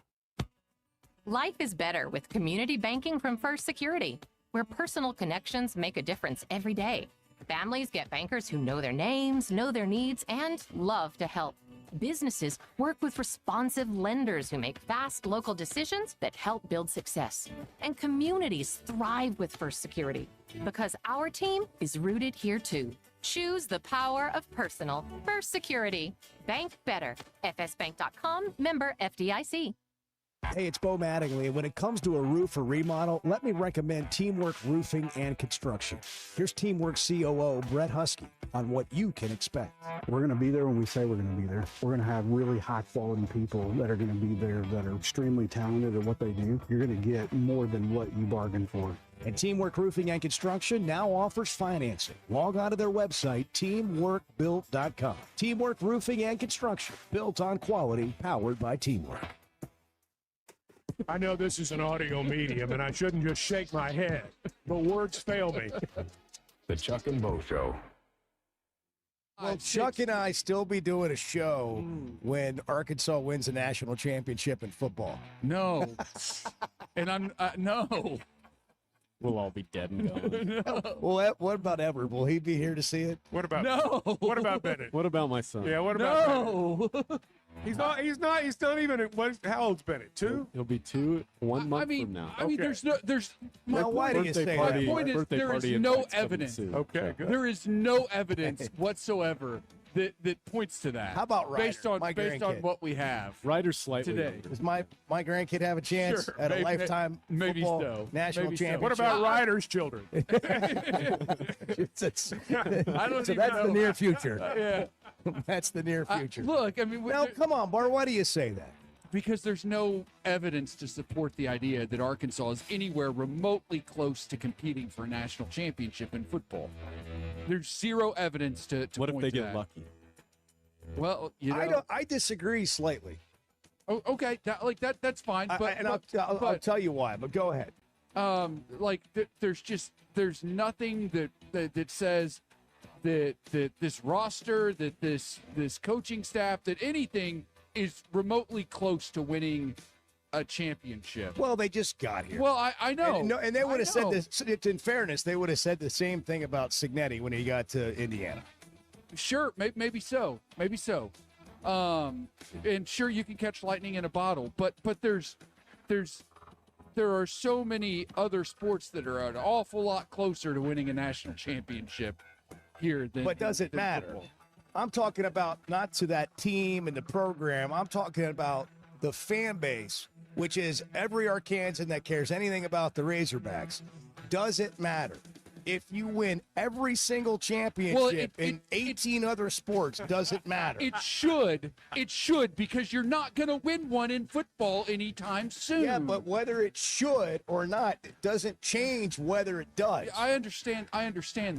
Life is better with community banking from First Security, where personal connections make a difference every day. Families get bankers who know their names, know their needs, and love to help. Businesses work with responsive lenders who make fast local decisions that help build success. And communities thrive with First Security because our team is rooted here too. Choose the power of personal. First Security. Bank better. fsbank.com, member FDIC. Hey, it's Bo Mattingly, and when it comes to a roof or remodel, let me recommend Teamwork Roofing and Construction. Here's Teamwork COO Brett Husky on what you can expect. We're going to be there when we say we're going to be there. We're going to have really high-quality people that are going to be there that are extremely talented at what they do. You're going to get more than what you bargained for. And Teamwork Roofing and Construction now offers financing. Log on to their website, teamworkbuilt.com. Teamwork Roofing and Construction, built on quality, powered by teamwork. I know this is an audio medium, and I shouldn't just shake my head, but words fail me. The Chuck and Bo Show. Will Chuck and I still be doing a show when Arkansas wins a national championship in football? No. And I'm no. We'll all be dead and gone. No. Well, what about Everett? Will he be here to see it? What about No. What about Bennett? What about my son? Yeah, what about No. Bennett? He's not even, how old's Bennett? 2? He'll be 2 1 month from now. I mean, there's Now, why do you say my that? point is there is no evidence. Okay, good. There is no evidence whatsoever that points to that. How about Ryder, based on my grandkid? what we have Ryder's slightly today? younger. Does my grandkid have a chance Sure, at a maybe- lifetime maybe football so. national Maybe so. championship? What about Ryder's children? I don't So even that's know. the near future. Yeah. That's the near future. Look, I mean, Now, come on, Bart. Why do you say that? because there's no evidence to support the idea that Arkansas is anywhere remotely close to competing for a national championship in football. There's zero evidence to What if point they to get that. lucky? Well, you know, I disagree slightly. Oh, okay, that's fine. But I'll tell you why. But go ahead. There's nothing that says that this roster, that this coaching staff, that anything is remotely close to winning a championship. Well, they just got here. Well, I know. And they would have said know. this. In fairness, they would have said the same thing about Signetti when he got to Indiana. Sure, maybe so. And sure, you can catch lightning in a bottle, but there are so many other sports that are an awful lot closer to winning a national championship here than. But does it than matter? football. I'm talking about not to that team and the program. I'm talking about the fan base, which is every Arkansan that cares anything about the Razorbacks. Does it matter? If you win every single championship in 18 other sports, does it matter? It should, because you're not going to win one in football anytime soon. Yeah, but whether it should or not, it doesn't change whether it does. I understand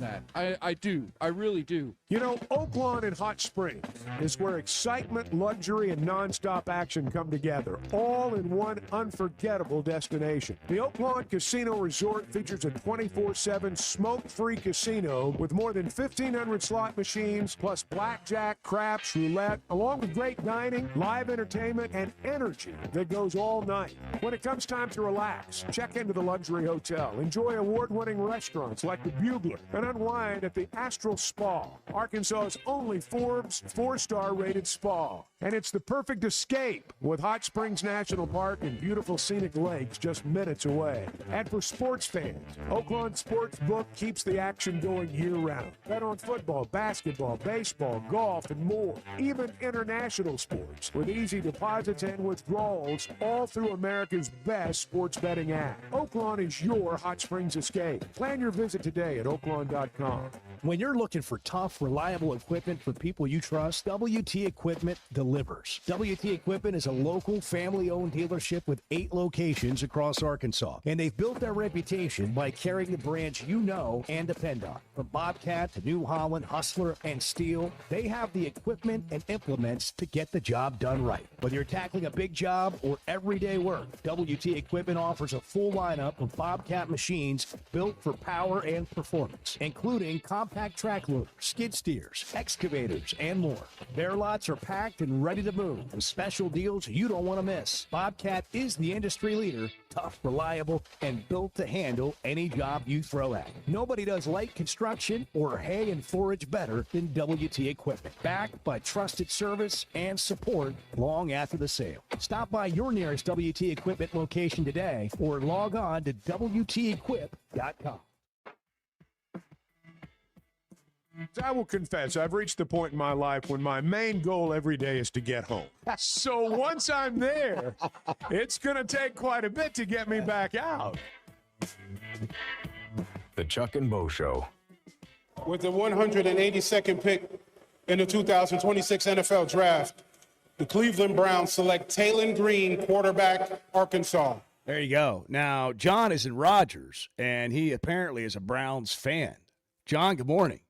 that. I do. I really do. You know, Oaklawn and Hot Springs is where excitement, luxury, and nonstop action come together, all in one unforgettable destination. The Oaklawn Casino Resort features a 24/7 smoke-free casino with more than 1,500 slot machines, plus blackjack, craps, roulette, along with great dining, live entertainment, and energy that goes all night. When it comes time to relax, check into the luxury hotel, enjoy award-winning restaurants like the Bugler, and unwind at the Astral Spa, Arkansas's only Forbes 4-star rated spa. And it's the perfect escape with Hot Springs National Park and beautiful scenic lakes just minutes away. And for sports fans, Oaklawn Sportsbook keeps the action going year-round. Bet on football, basketball, baseball, golf, and more. Even international sports with easy deposits and withdrawals, all through America's best sports betting app. Oaklawn is your Hot Springs escape. Plan your visit today at oaklawn.com. When you're looking for tough, reliable equipment for people you trust, WT Equipment delivers. WT Equipment is a local, family-owned dealership with 8 locations across Arkansas. And they've built their reputation by carrying the brands you know and depend on. From Bobcat to New Holland, Hustler, and Steel, they have the equipment and implements to get the job done right. Whether you're tackling a big job or everyday work, WT Equipment offers a full lineup of Bobcat machines built for power and performance, including compact compact track loaders, skid steers, excavators, and more. Their lots are packed and ready to move with special deals you don't want to miss. Bobcat is the industry leader, tough, reliable, and built to handle any job you throw at. Nobody does light construction or hay and forage better than WT Equipment. Backed by trusted service and support long after the sale. Stop by your nearest WT Equipment location today or log on to WTEquip.com. I will confess, I've reached the point in my life when my main goal every day is to get home. So once I'm there, it's going to take quite a bit to get me back out. The Chuck and Bo Show. With the 182nd pick in the 2026 NFL Draft, the Cleveland Browns select Talon Green, quarterback, Arkansas. There you go. Now, John is in Rogers, and he apparently is a Browns fan. John, good morning.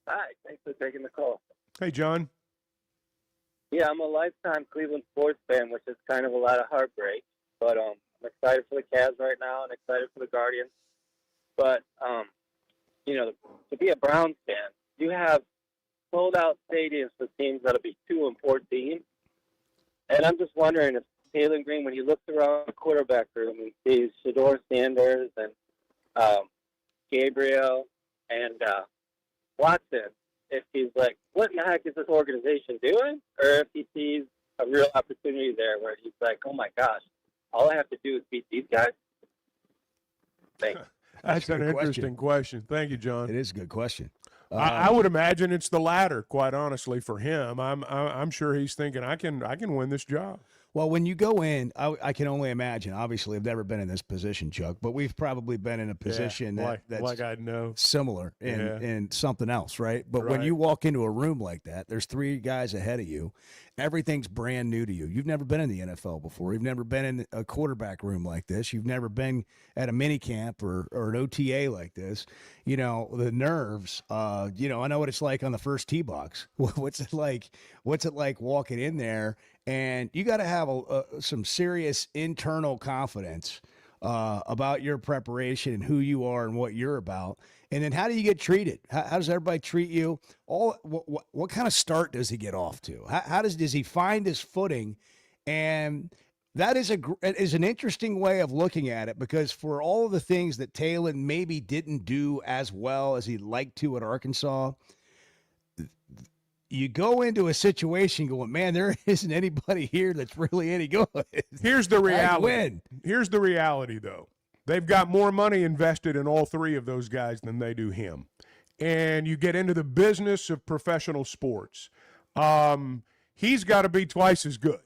Hi, thanks for taking the call. Hey, John. Yeah, I'm a lifetime Cleveland sports fan, which is kind of a lot of heartbreak. But I'm excited for the Cavs right now and excited for the Guardians. But, to be a Browns fan, you have sold-out stadiums for teams that'll be 2-4 teams. And I'm just wondering if Talon Green, when he looks around the quarterback room and sees Shador Sanders and Gabriel and Watson, if he's like, what in the heck is this organization doing? Or if he sees a real opportunity there where he's like, oh my gosh, all I have to do is beat these guys. Thanks. That's an interesting question. Thank you, John. It is a good question. I would imagine it's the latter, quite honestly, for him. I'm sure he's thinking, I can win this job. Well, when you go in, I can only imagine. Obviously, I've never been in this position, Chuck, but we've probably been in a position that's I know similar in something else, right? But when you walk into a room like that, there's three guys ahead of you. Everything's brand new to you. You've never been in the NFL before. You've never been in a quarterback room like this. You've never been at a mini camp or an OTA like this. You know, the nerves, I know what it's like on the first tee box. What's it like? What's it like walking in there? And you got to have some serious internal confidence about your preparation and who you are and what you're about. And then how do you get treated? How does everybody treat you? What kind of start does he get off to? How does he find his footing? And that is an interesting way of looking at it, because for all of the things that Talon maybe didn't do as well as he'd like to at Arkansas, you go into a situation going, man, there isn't anybody here that's really any good. Here's the reality. Here's the reality, though. They've got more money invested in all three of those guys than they do him. And you get into the business of professional sports. He's got to be twice as good.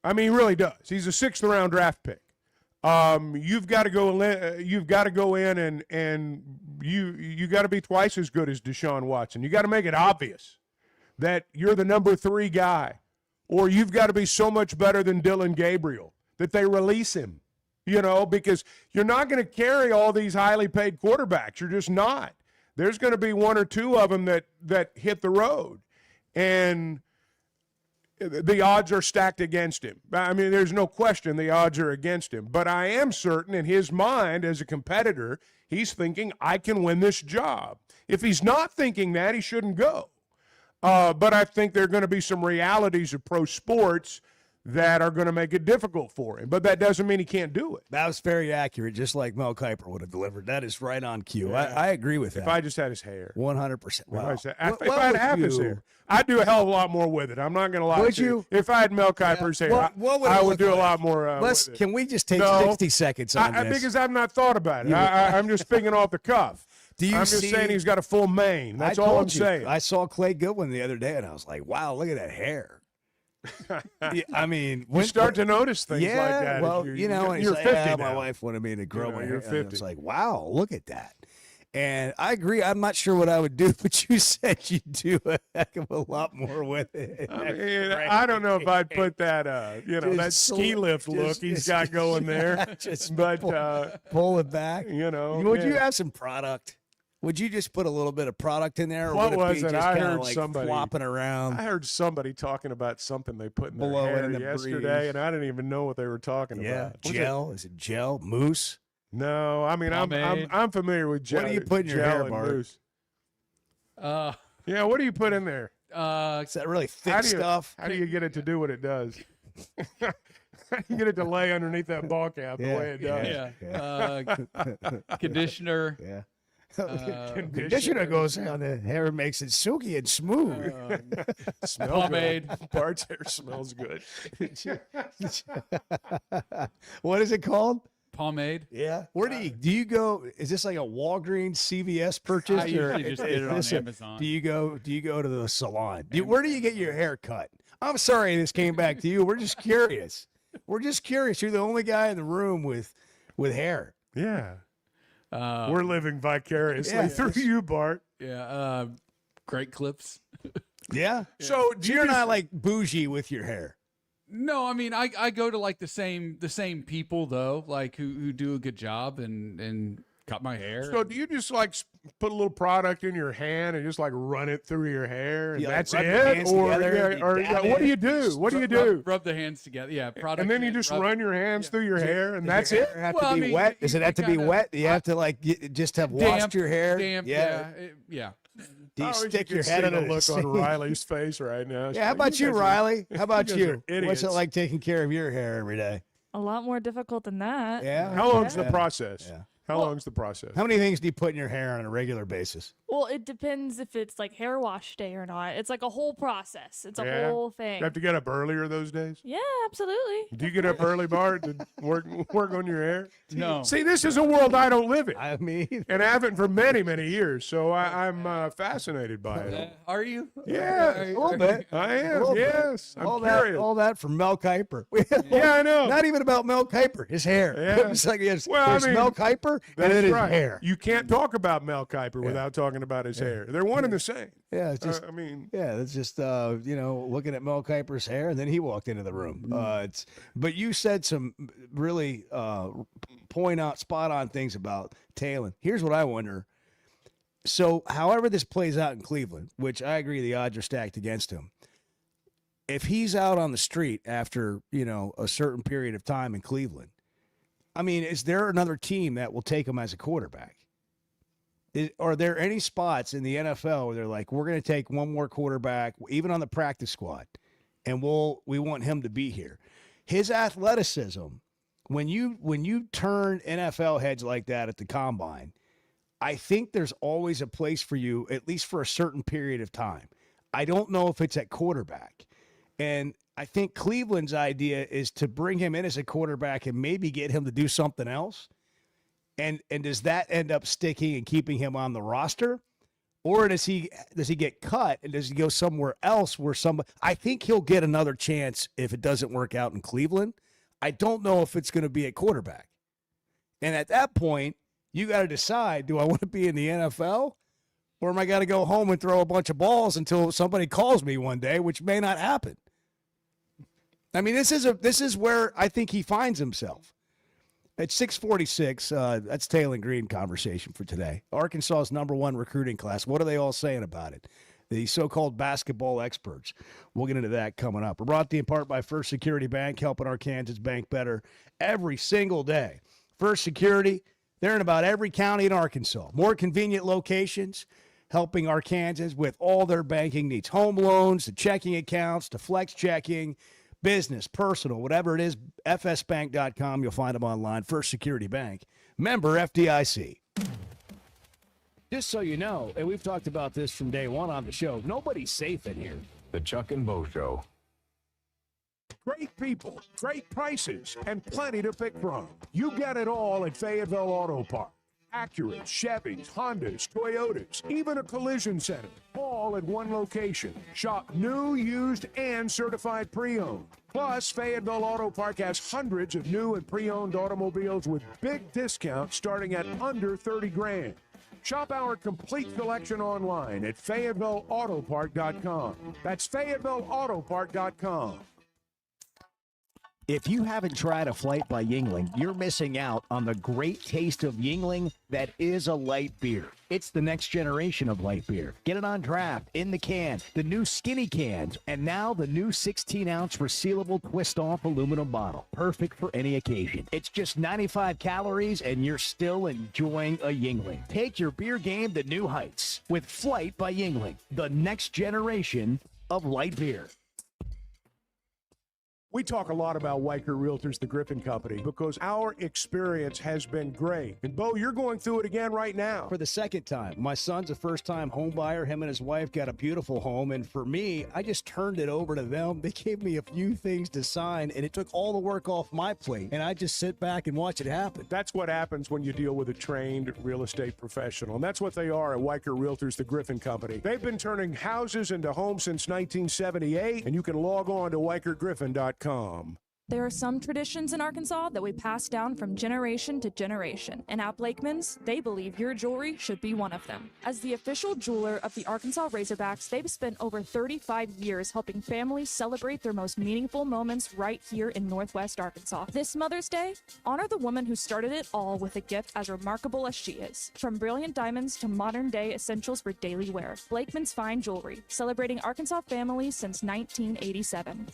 I mean, he really does. He's a 6th-round draft pick. You've got to go in and you got to be twice as good as Deshaun Watson. You got to make it obvious that you're the number 3 guy, or you've got to be so much better than Dylan Gabriel that they release him, because you're not going to carry all these highly paid quarterbacks. You're just not. There's going to be 1 or 2 of them that hit the road, and the odds are stacked against him. I mean, there's no question the odds are against him, but I am certain in his mind as a competitor, he's thinking, I can win this job. If he's not thinking that, he shouldn't go. But I think there are going to be some realities of pro sports that are going to make it difficult for him. But that doesn't mean he can't do it. That was very accurate, just like Mel Kiper would have delivered. That is right on cue. Yeah. I agree with that. If I just had his hair. 100%. Wow. If I had half his hair, I'd do a hell of a lot more with it. I'm not going to lie to you. If I had Mel Kiper's hair, I would do a lot more with it. Can we just take 60 seconds on this? Because I've not thought about it. I'm just thinking off the cuff. I'm just saying he's got a full mane. That's all I'm saying. I saw Clay Goodwin the other day, and I was like, wow, look at that hair. I mean, you start to notice things like that. Well, you're 50 now. My wife wanted me to grow my hair. You're 50. It's like, wow, look at that. And I agree. I'm not sure what I would do, but you said you'd do a heck of a lot more with it. I mean, I don't know if I'd put that, that ski lift look he's got going there. Pull it back. Would you have some product? Would you just put a little bit of product in there? Or what would it was be it? Just I kinda heard like somebody flopping around. I heard somebody talking about something they put in their hair yesterday, and I didn't even know what they were talking about. Gel? Is it gel? Mousse? No, I mean I'm familiar with gel. What do you put in your hair, and Bart? mousse. Yeah, what do you put in there? It's that really thick stuff. How do you get it to do what it does? How do you get it to lay underneath that ball cap the way it does? Conditioner. Yeah. Conditioner goes on the hair, makes it silky and smooth. Pomade. Bart's hair smells good. What is it called? Pomade. Yeah. Where do you go? Is this like a Walgreens CVS purchase? I usually just get it on Amazon. Do you go to the salon? Where do you get your hair cut? I'm sorry this came back to you. We're just curious. You're the only guy in the room with hair. Yeah. We're living vicariously through you, Bart. Yeah. Great clips. Yeah. So you're not like bougie with your hair. No, I mean I go to like the same people though, like who do a good job and cut my hair. So do you just like put a little product in your hand and just like run it through your hair and You, that's like, rub it? your hands together, you What do you dab do? it, What do you do? Rub the hands together. Yeah, product. And then you just run your hands through your hair and that's Does it? your hair have Well, to I be mean, wet? Does you it have to be kinda- wet? Do you have to like just have washed your hair? Damp. Yeah. Do you Oh, stick can your see head the under the look on sink? Riley's face right now. Yeah, how about you, guys are- Riley? How about guys you? are idiots. What's it like taking care of your hair every day? A lot more difficult than that. Yeah. How long's the Yeah. process? Yeah. How long's the process? How many things do you put in your hair on a regular basis? Well, it depends if it's like hair wash day or not. It's like a whole process. It's a Yeah? whole thing. You have to get up earlier those days? Yeah, absolutely. Do you get up early, Bart, to work on your hair? No. See, this is a world I don't live in. I mean, and I haven't for many, many years, so I'm fascinated by it. Are you? Yeah, a little bit. I A am. little bit. Yes, I'm all curious. that from Mel Kiper. Yeah, I know. Not even about Mel Kiper, his hair. Yeah. It's like there's Well, I mean, Mel Kiper and That's then his right. hair. You can't talk about Mel Kiper without talking about his hair. They're one and the same. Yeah, it's just. I mean, yeah, it's just looking at Mel Kiper's hair, and then he walked into the room. But you said some really spot on things about Talon. Here's what I wonder. So, however this plays out in Cleveland, which I agree the odds are stacked against him, if he's out on the street after a certain period of time in Cleveland, I mean, is there another team that will take him as a quarterback? Are there any spots in the NFL where they're like, we're going to take one more quarterback, even on the practice squad, and we want him to be here? His athleticism, when you turn NFL heads like that at the combine, I think there's always a place for you, at least for a certain period of time. I don't know if it's at quarterback. And I think Cleveland's idea is to bring him in as a quarterback and maybe get him to do something else. And does that end up sticking and keeping him on the roster? Or does he get cut and does he go somewhere else where I think he'll get another chance if it doesn't work out in Cleveland. I don't know if it's going to be at quarterback. And at that point, you got to decide, do I want to be in the NFL or am I got to go home and throw a bunch of balls until somebody calls me one day, which may not happen. I mean, this is where I think he finds himself. At 646, that's Talon Green conversation for today. Arkansas's #1 recruiting class. What are they all saying about it? The so-called basketball experts. We'll get into that coming up. We're brought to you in part by First Security Bank, helping Arkansas bank better every single day. First Security, they're in about every county in Arkansas. More convenient locations, helping Arkansans with all their banking needs. Home loans, to checking accounts, to flex checking, business, personal, whatever it is, fsbank.com. You'll find them online. First Security Bank. Member FDIC. Just so you know, and we've talked about this from day one on the show, nobody's safe in here. The Chuck and Bo Show. great people, great prices, and plenty to pick from. You get it all at Fayetteville Auto Park. Acuras, Chevys, Hondas, Toyotas, even a collision center, all at one location. Shop new, used, and certified pre-owned. Plus, Fayetteville Auto Park has hundreds of new and pre-owned automobiles with big discounts starting at under $30,000. Shop our complete selection online at FayettevilleAutopark.com. That's FayettevilleAutopark.com. If you haven't tried a flight by Yingling, you're missing out on the great taste of Yingling that is a light beer. It's the next generation of light beer. Get it on draft, in the can, the new skinny cans, and now the new 16-ounce resealable twist-off aluminum bottle. Perfect for any occasion. It's just 95 calories, and you're still enjoying a Yingling. Take your beer game to new heights with Flight by Yingling, the next generation of light beer. We talk a lot about Weicker Realtors, the Griffin Company, because our experience has been great. And Bo, you're going through it again right now. For the second time. My son's a first-time home buyer. Him and his wife got a beautiful home. And for me, I just turned it over to them. They gave me a few things to sign, and it took all the work off my plate. And I just sit back and watch it happen. That's what happens when you deal with a trained real estate professional. And that's what they are at Weicker Realtors, the Griffin Company. They've been turning houses into homes since 1978, and you can log on to WeicherGriffin.com. There are some traditions in Arkansas that we pass down from generation to generation, and at Blakeman's, they believe your jewelry should be one of them. As the official jeweler of the Arkansas Razorbacks, they've spent over 35 years helping families celebrate their most meaningful moments right here in Northwest Arkansas. This Mother's Day, honor the woman who started it all with a gift as remarkable as she is. From brilliant diamonds to modern-day essentials for daily wear, Blakeman's Fine Jewelry, celebrating Arkansas families since 1987.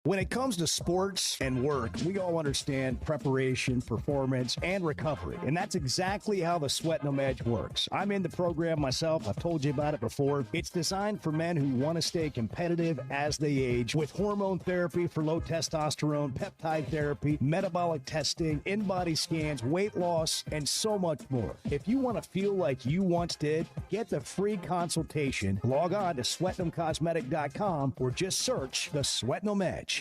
When it comes to sports and work, we all understand preparation, performance, and recovery. And that's exactly how the Sweat No Edge works. I'm in the program myself. I've told you about it before. It's designed for men who want to stay competitive as they age, with hormone therapy for low testosterone, peptide therapy, metabolic testing, in-body scans, weight loss, and so much more. If you want to feel like you once did, get the free consultation. Log on to sweatnomcosmetic.com or just search the Sweat No Edge.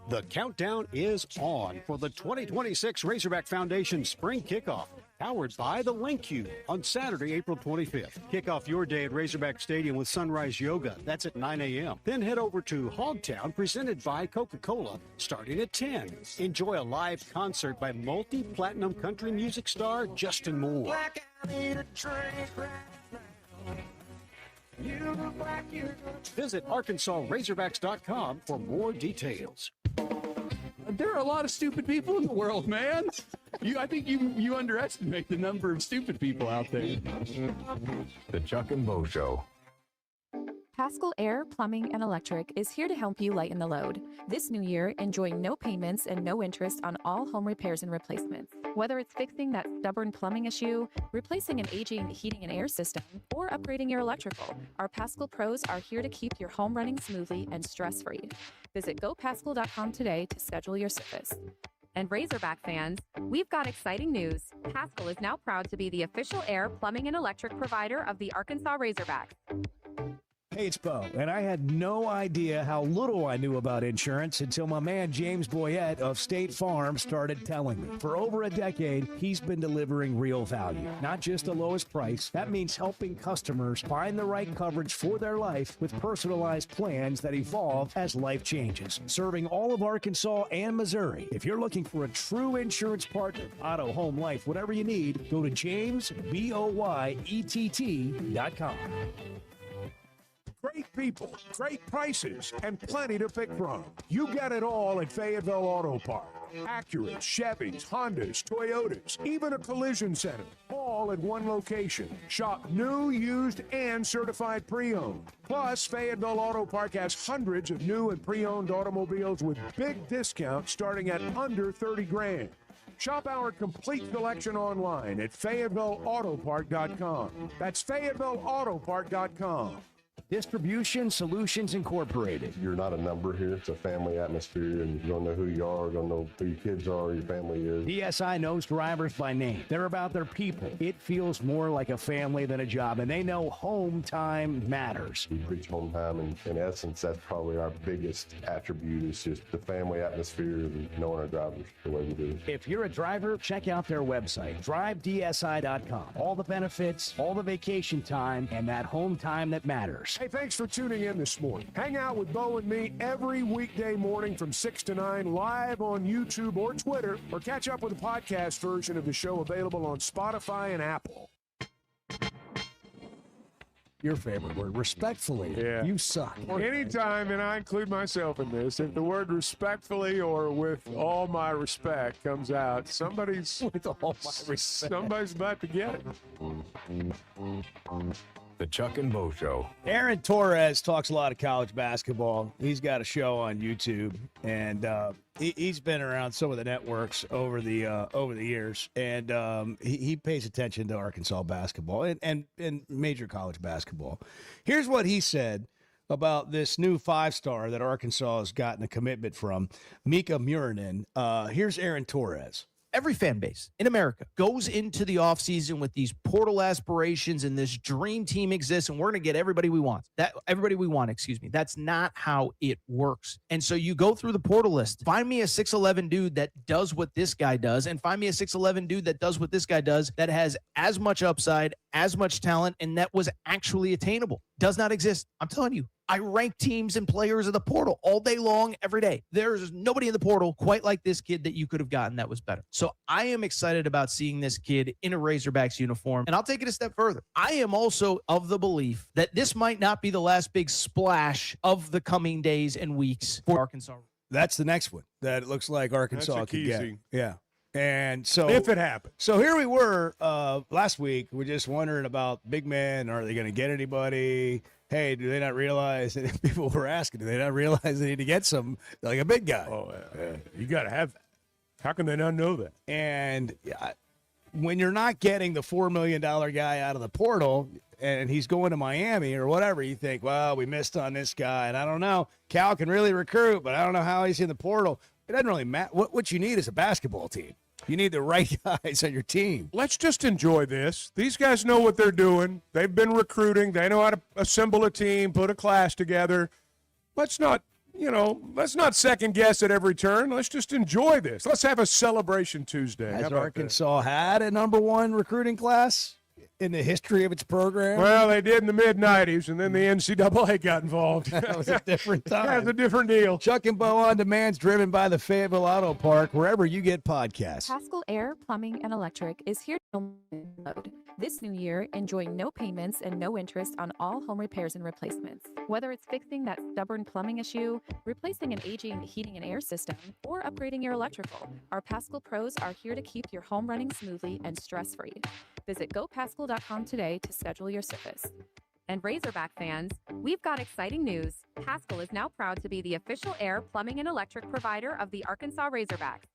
The countdown is on for the 2026 Razorback Foundation Spring Kickoff, powered by the Link Cube on Saturday, April 25th. Kick off your day at Razorback Stadium with Sunrise Yoga. That's at 9 a.m. Then head over to Hogtown, presented by Coca-Cola, starting at 10. Enjoy a live concert by multi-platinum country music star Justin Moore. Visit ArkansasRazorbacks.com for more details. There are a lot of stupid people in the world, man. I think you underestimate the number of stupid people out there. The Chuck and Bo Show. Paschal Air, Plumbing, and Electric is here to help you lighten the load. This new year, enjoy no payments and no interest on all home repairs and replacements. Whether it's fixing that stubborn plumbing issue, replacing an aging heating and air system, or upgrading your electrical, our Paschal pros are here to keep your home running smoothly and stress-free. Visit gopaschal.com today to schedule your service. And Razorback fans, we've got exciting news. Paschal is now proud to be the official air, plumbing, and electric provider of the Arkansas Razorbacks. Hey, it's Bo, and I had no idea how little I knew about insurance until my man James Boyette of State Farm started telling me. For over a decade, he's been delivering real value, not just the lowest price. That means helping customers find the right coverage for their life with personalized plans that evolve as life changes. Serving all of Arkansas and Missouri. If you're looking for a true insurance partner, auto, home, life, whatever you need, go to JamesBoyett.com. Great people, great prices, and plenty to pick from. You get it all at Fayetteville Auto Park. Acuras, Chevys, Hondas, Toyotas, even a collision center, all at one location. Shop new, used, and certified pre-owned. Plus, Fayetteville Auto Park has hundreds of new and pre-owned automobiles with big discounts starting at under $30,000. Shop our complete selection online at FayettevilleAutopark.com. That's FayettevilleAutopark.com. Distribution Solutions Incorporated. You're not a number here. It's a family atmosphere, and you don't know who you are, don't know who your kids are, your family is. DSI knows drivers by name. They're about their people. It feels more like a family than a job, and they know home time matters. We preach home time, and in essence, that's probably our biggest attribute is just the family atmosphere and knowing our drivers the way we do. If you're a driver, check out their website, drivedsi.com. All the benefits, all the vacation time, and that home time that matters. Hey, thanks for tuning in this morning. Hang out with Bo and me every weekday morning from 6 to 9 live on YouTube or Twitter, or catch up with the podcast version of the show available on Spotify and Apple. your favorite word, respectfully. Yeah. You suck. Anytime, and I include myself in this, if the word respectfully or with all my respect comes out, somebody's with all my respect. Somebody's about to get it. The Chuck and Bo Show. Aaron Torres talks a lot of college basketball. He's got a show on YouTube, and he's been around some of the networks over the years, and he pays attention to Arkansas basketball and major college basketball. Here's what he said about this new 5-star that Arkansas has gotten a commitment from, Miikka Muurinen. Here's Aaron Torres. Every fan base in America goes into the offseason with these portal aspirations and this dream team exists, and we're going to get everybody we want. That's not how it works. And so you go through the portal list. Find me a 6'11 dude that does what this guy does, and find me a 6'11 dude that does what this guy does, that has as much upside, as much talent, and that was actually attainable. Does not exist. I'm telling you. I rank teams and players in the portal all day long, every day. There's nobody in the portal quite like this kid that you could have gotten that was better. So I am excited about seeing this kid in a Razorbacks uniform. And I'll take it a step further. I am also of the belief that this might not be the last big splash of the coming days and weeks for Arkansas. That's the next one that it looks like Arkansas could get. Yeah. And so if it happens. So here we were last week. We're just wondering about big men. Are they going to get anybody? Hey, do they not realize? And people were asking, do they not realize they need to get some like a big guy? Oh, yeah. You got to have that. How can they not know that? And when you're not getting the $4 million guy out of the portal and he's going to Miami or whatever, you think, well, we missed on this guy. And I don't know. Cal can really recruit, but I don't know how he's in the portal. It doesn't really matter. What you need is a basketball team. You need the right guys on your team. Let's just enjoy this. These guys know what they're doing. They've been recruiting. They know how to assemble a team, put a class together. Let's not second guess at every turn. Let's just enjoy this. Let's have a celebration Tuesday. Has Arkansas had a number one recruiting class in the history of its program? Well, they did in the mid-'90s, and then the NCAA got involved. That was a different time. That was a different deal. Chuck and Bo on Demand's driven by the Fayetteville Auto Park, wherever you get podcasts. Haskell Air, Plumbing, and Electric is here to load. This new year, enjoy no payments and no interest on all home repairs and replacements. Whether it's fixing that stubborn plumbing issue, replacing an aging heating and air system, or upgrading your electrical, our Paschal pros are here to keep your home running smoothly and stress-free. Visit gopaschal.com today to schedule your service. And Razorback fans, we've got exciting news. Paschal is now proud to be the official air, plumbing, and electric provider of the Arkansas Razorbacks.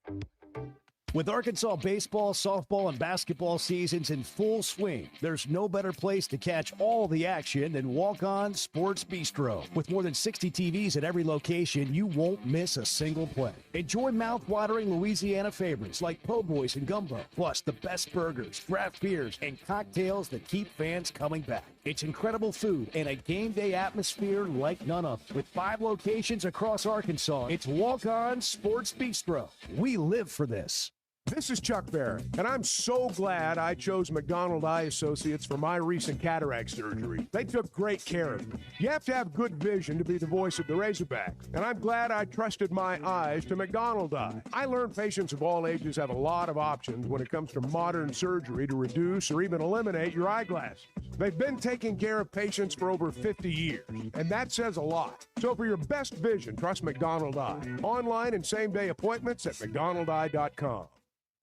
With Arkansas baseball, softball, and basketball seasons in full swing, there's no better place to catch all the action than Walk On Sports Bistro. With more than 60 TVs at every location, you won't miss a single play. Enjoy mouth-watering Louisiana favorites like po' boys and gumbo, plus the best burgers, craft beers, and cocktails that keep fans coming back. It's incredible food and a game day atmosphere like none other. With 5 locations across Arkansas, it's Walk On Sports Bistro. We live for this. This is Chuck Barrett, and I'm so glad I chose McDonald Eye Associates for my recent cataract surgery. They took great care of me. You have to have good vision to be the voice of the Razorbacks, and I'm glad I trusted my eyes to McDonald Eye. I learned patients of all ages have a lot of options when it comes to modern surgery to reduce or even eliminate your eyeglasses. They've been taking care of patients for over 50 years, and that says a lot. So for your best vision, trust McDonald Eye. Online and same-day appointments at mcdonaldeye.com.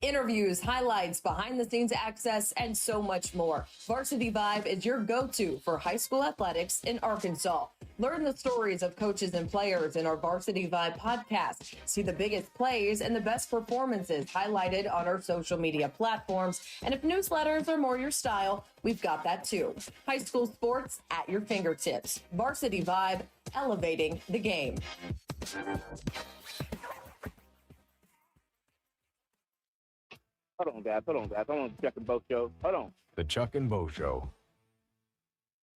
Interviews, highlights, behind-the-scenes access, and so much more. Varsity Vibe is your go-to for high school athletics in Arkansas. Learn the stories of coaches and players in our Varsity Vibe podcast. See the biggest plays and the best performances highlighted on our social media platforms. And if newsletters are more your style, we've got that too. High school sports at your fingertips. Varsity Vibe, elevating the game. Hold on, guys. I'm on the Chuck and Bo Show. Hold on. The Chuck and Bo Show.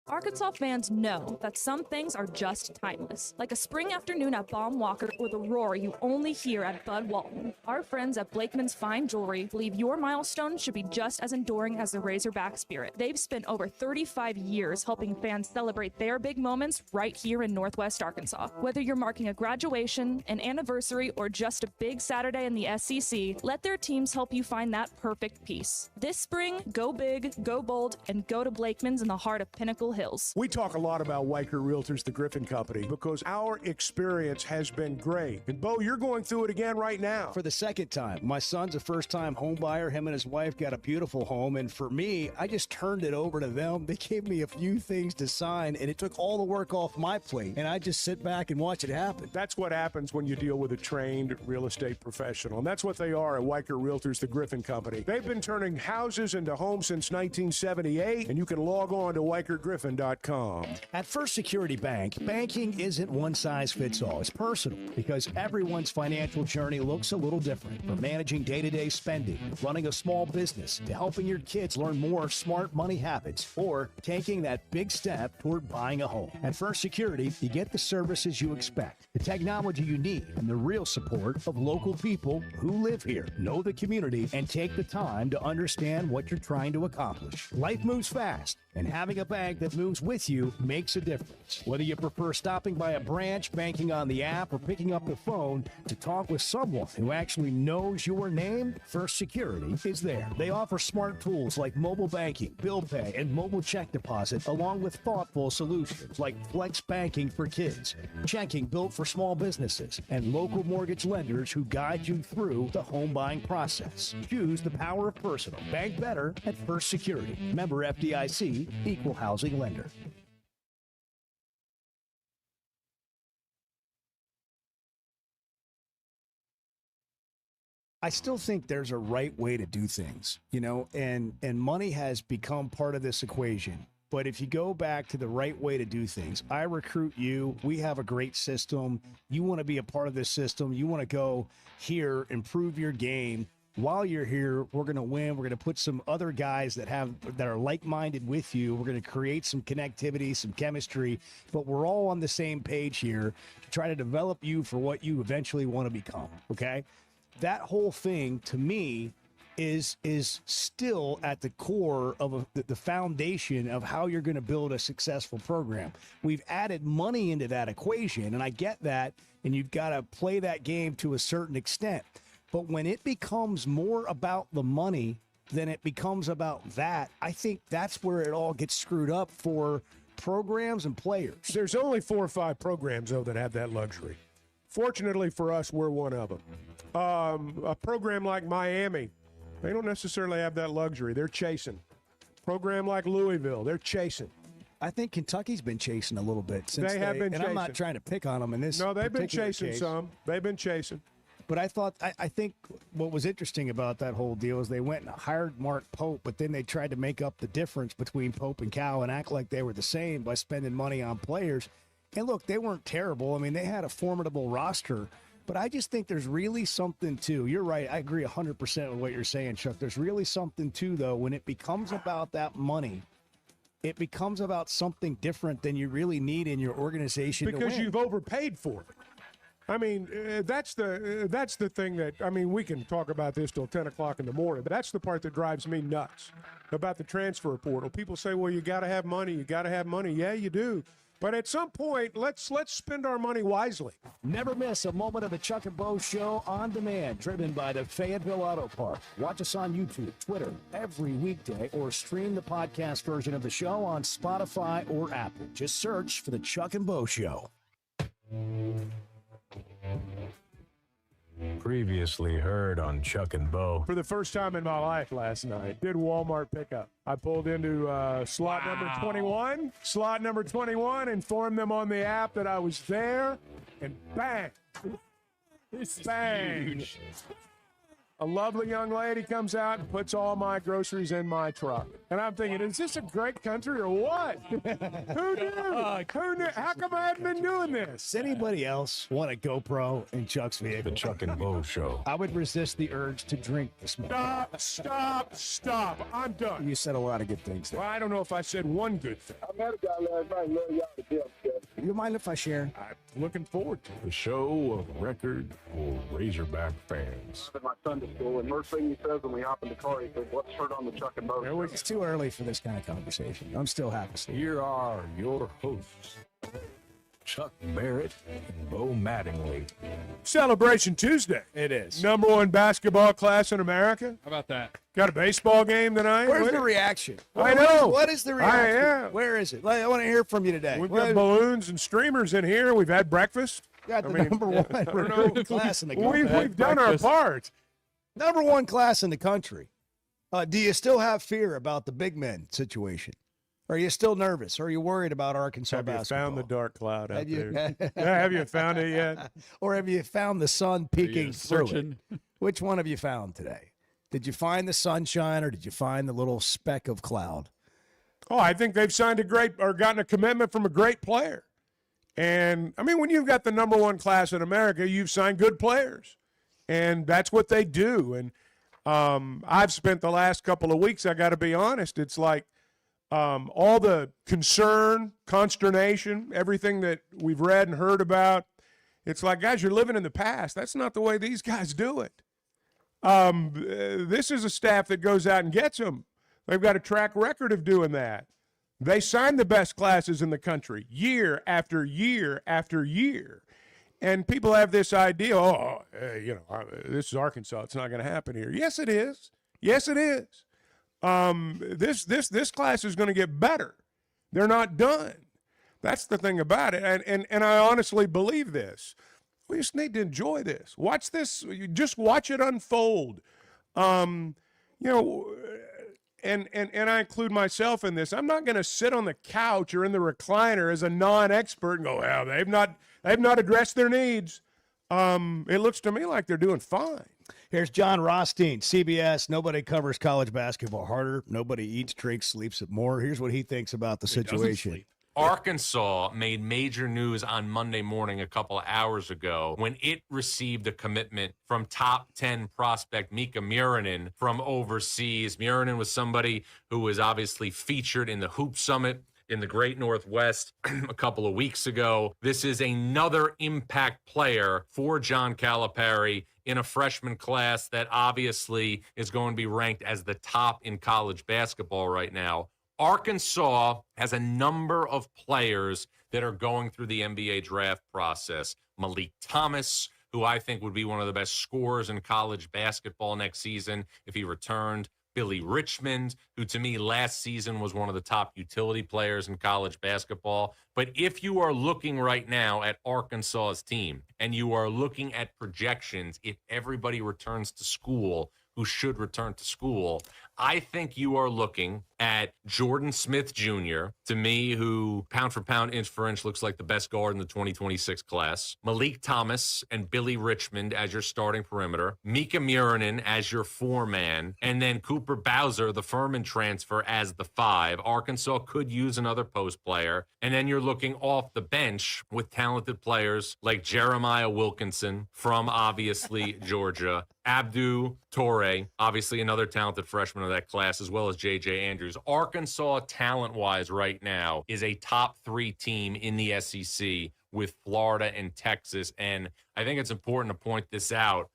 Arkansas fans know that some things are just timeless, like a spring afternoon at Baum Walker or the roar you only hear at Bud Walton. Our friends at Blakeman's Fine Jewelry believe your milestone should be just as enduring as the Razorback spirit. They've spent over 35 years helping fans celebrate their big moments right here in Northwest Arkansas. Whether you're marking a graduation, an anniversary, or just a big Saturday in the SEC, let their teams help you find that perfect piece. This spring, go big, go bold, and go to Blakeman's in the heart of Pinnacle Hills. We talk a lot about Weicker Realtors, the Griffin Company, because our experience has been great. And Bo, you're going through it again right now. For the second time. My son's a first-time home buyer. Him and his wife got a beautiful home. And for me, I just turned it over to them. They gave me a few things to sign, and it took all the work off my plate. And I just sit back and watch it happen. That's what happens when you deal with a trained real estate professional. And that's what they are at Weicker Realtors, the Griffin Company. They've been turning houses into homes since 1978, and you can log on to WeicherGriffin.com. At First Security Bank, banking isn't one size fits all. It's personal because everyone's financial journey looks a little different. From managing day-to-day spending, running a small business, to helping your kids learn more smart money habits, or taking that big step toward buying a home. At First Security, you get the services you expect, the technology you need, and the real support of local people who live here, know the community, and take the time to understand what you're trying to accomplish. Life moves fast, and having a bank that moves with you makes a difference. Whether you prefer stopping by a branch, banking on the app, or picking up the phone to talk with someone who actually knows your name, First Security is there. They offer smart tools like mobile banking, bill pay, and mobile check deposit, along with thoughtful solutions like flex banking for kids, checking built for small businesses, and local mortgage lenders who guide you through the home buying process. Choose the power of personal. Bank better at First Security. Member FDIC, Equal Housing Lender. I still think there's a right way to do things, you know, and money has become part of this equation. But if you go back to the right way to do things, I recruit you. We have a great system. You want to be a part of this system. You want to go here, improve your game. While you're here, we're going to win. We're going to put some other guys that are like-minded with you. We're going to create some connectivity, some chemistry, but we're all on the same page here to try to develop you for what you eventually want to become, okay? That whole thing, to me, is still at the core of the foundation of how you're going to build a successful program. We've added money into that equation, and I get that, and you've got to play that game to a certain extent. But when it becomes more about the money than it becomes about that, I think that's where it all gets screwed up for programs and players. There's only 4 or 5 programs, though, that have that luxury. Fortunately for us, we're one of them. A program like Miami, they don't necessarily have that luxury. They're chasing. Program like Louisville, they're chasing. I think Kentucky's been chasing a little bit. Since they have been chasing. I'm not trying to pick on them in this. No, they've been chasing case. some. They've been chasing. But I think what was interesting about that whole deal is they went and hired Mark Pope, but then they tried to make up the difference between Pope and Cal and act like they were the same by spending money on players. And look, they weren't terrible. I mean, they had a formidable roster. But I just think there's really something to, you're right, I agree 100% with what you're saying, Chuck. There's really something to, though, when it becomes about that money, it becomes about something different than you really need in your organization to win. Because you've overpaid for it. I mean, that's the thing that, I mean, we can talk about this till 10 o'clock in the morning, but that's the part that drives me nuts about the transfer portal. People say, well, you got to have money. You got to have money. Yeah, you do. But at some point, let's spend our money wisely. Never miss a moment of the Chuck and Bo Show on demand, driven by the Fayetteville Auto Park. Watch us on YouTube, Twitter, every weekday, or stream the podcast version of the show on Spotify or Apple. Just search for the Chuck and Bo Show. Previously heard on Chuck and Bo. For the first time in my life last night, did Walmart pickup. I pulled into slot number 21, informed them on the app that I was there, and bang, bang. Huge. A lovely young lady comes out and puts all my groceries in my truck. And I'm thinking, is this a great country or what? Who knew? Who knew? How come I haven't been doing this? Does anybody else want a GoPro in Chuck's vehicle? The Chuck and Bo Show. I would resist the urge to drink this morning. Stop. I'm done. You said a lot of good things there. Well, I don't know if I said one good thing. I met a guy last night. Love y'all to death, Jeff. You mind if I share? I'm looking forward to it. The show of record for Razorback fans. I'm at my Sunday school, and first thing he says when we hop in the car, he says, "What's heard on the Chuck and Bo Show?" It's too early for this kind of conversation. I'm still half asleep. Here are your hosts, Chuck Barrett, and Bo Mattingly. Celebration Tuesday. It is. Number one basketball class in America. How about that? Got a baseball game tonight. Where's the reaction? I know. What is the reaction? Yeah. Where is it? I want to hear from you today. We've got balloons and streamers in here. We've had breakfast. Got the number one recruiting class in the country. We've done our part. Number one class in the country. Do you still have fear about the big men situation? Are you still nervous? Are you worried about Arkansas Have basketball? you found the dark cloud out Have you- there? Yeah, have you found it yet? Or have you found the sun peeking through it? searching? Which one have you found today? Did you find the sunshine or did you find the little speck of cloud? Oh, I think they've signed gotten a commitment from a great player. And, I mean, when you've got the number one class in America, you've signed good players. And that's what they do. And I've spent the last couple of weeks, I got to be honest, it's like all the concern, consternation, everything that we've read and heard about, it's like, guys, you're living in the past. That's not the way these guys do it. This is a staff that goes out and gets them. They've got a track record of doing that. They sign the best classes in the country year after year after year. And people have this idea, this is Arkansas. It's not going to happen here. Yes, it is. Yes, it is. This class is going to get better. They're not done. That's the thing about it. And I honestly believe this. We just need to enjoy this. Watch this. You just watch it unfold. And I include myself in this. I'm not going to sit on the couch or in the recliner as a non-expert and go, well, they've not addressed their needs. It looks to me like they're doing fine. Here's John Rothstein, CBS. Nobody covers college basketball harder. Nobody eats, drinks, sleeps it more. Here's what he thinks about the situation. Arkansas made major news on Monday morning a couple of hours ago when it received a commitment from top 10 prospect Miikka Muurinen from overseas. Muurinen was somebody who was obviously featured in the Hoop Summit in the Great Northwest a couple of weeks ago. This is another impact player for John Calipari in a freshman class that obviously is going to be ranked as the top in college basketball right now. Arkansas has a number of players that are going through the NBA draft process. Malik Thomas, who I think would be one of the best scorers in college basketball next season if he returned. Billy Richmond, who to me last season was one of the top utility players in college basketball. But if you are looking right now at Arkansas's team and you are looking at projections, if everybody returns to school who should return to school, I think you are looking at Jordan Smith Jr., to me, who pound for pound, inch for inch, looks like the best guard in the 2026 class. Malik Thomas and Billy Richmond as your starting perimeter. Miikka Muurinen as your four-man. And then Cooper Bowser, the Furman transfer, as the five. Arkansas could use another post player. And then you're looking off the bench with talented players like Jeremiah Wilkinson from, obviously, Georgia. Abdu Torre, obviously another talented freshman of that class, as well as J.J. Andrews. Arkansas, talent-wise right now, is a top 3 team in the SEC with Florida and Texas. And I think it's important to point this out.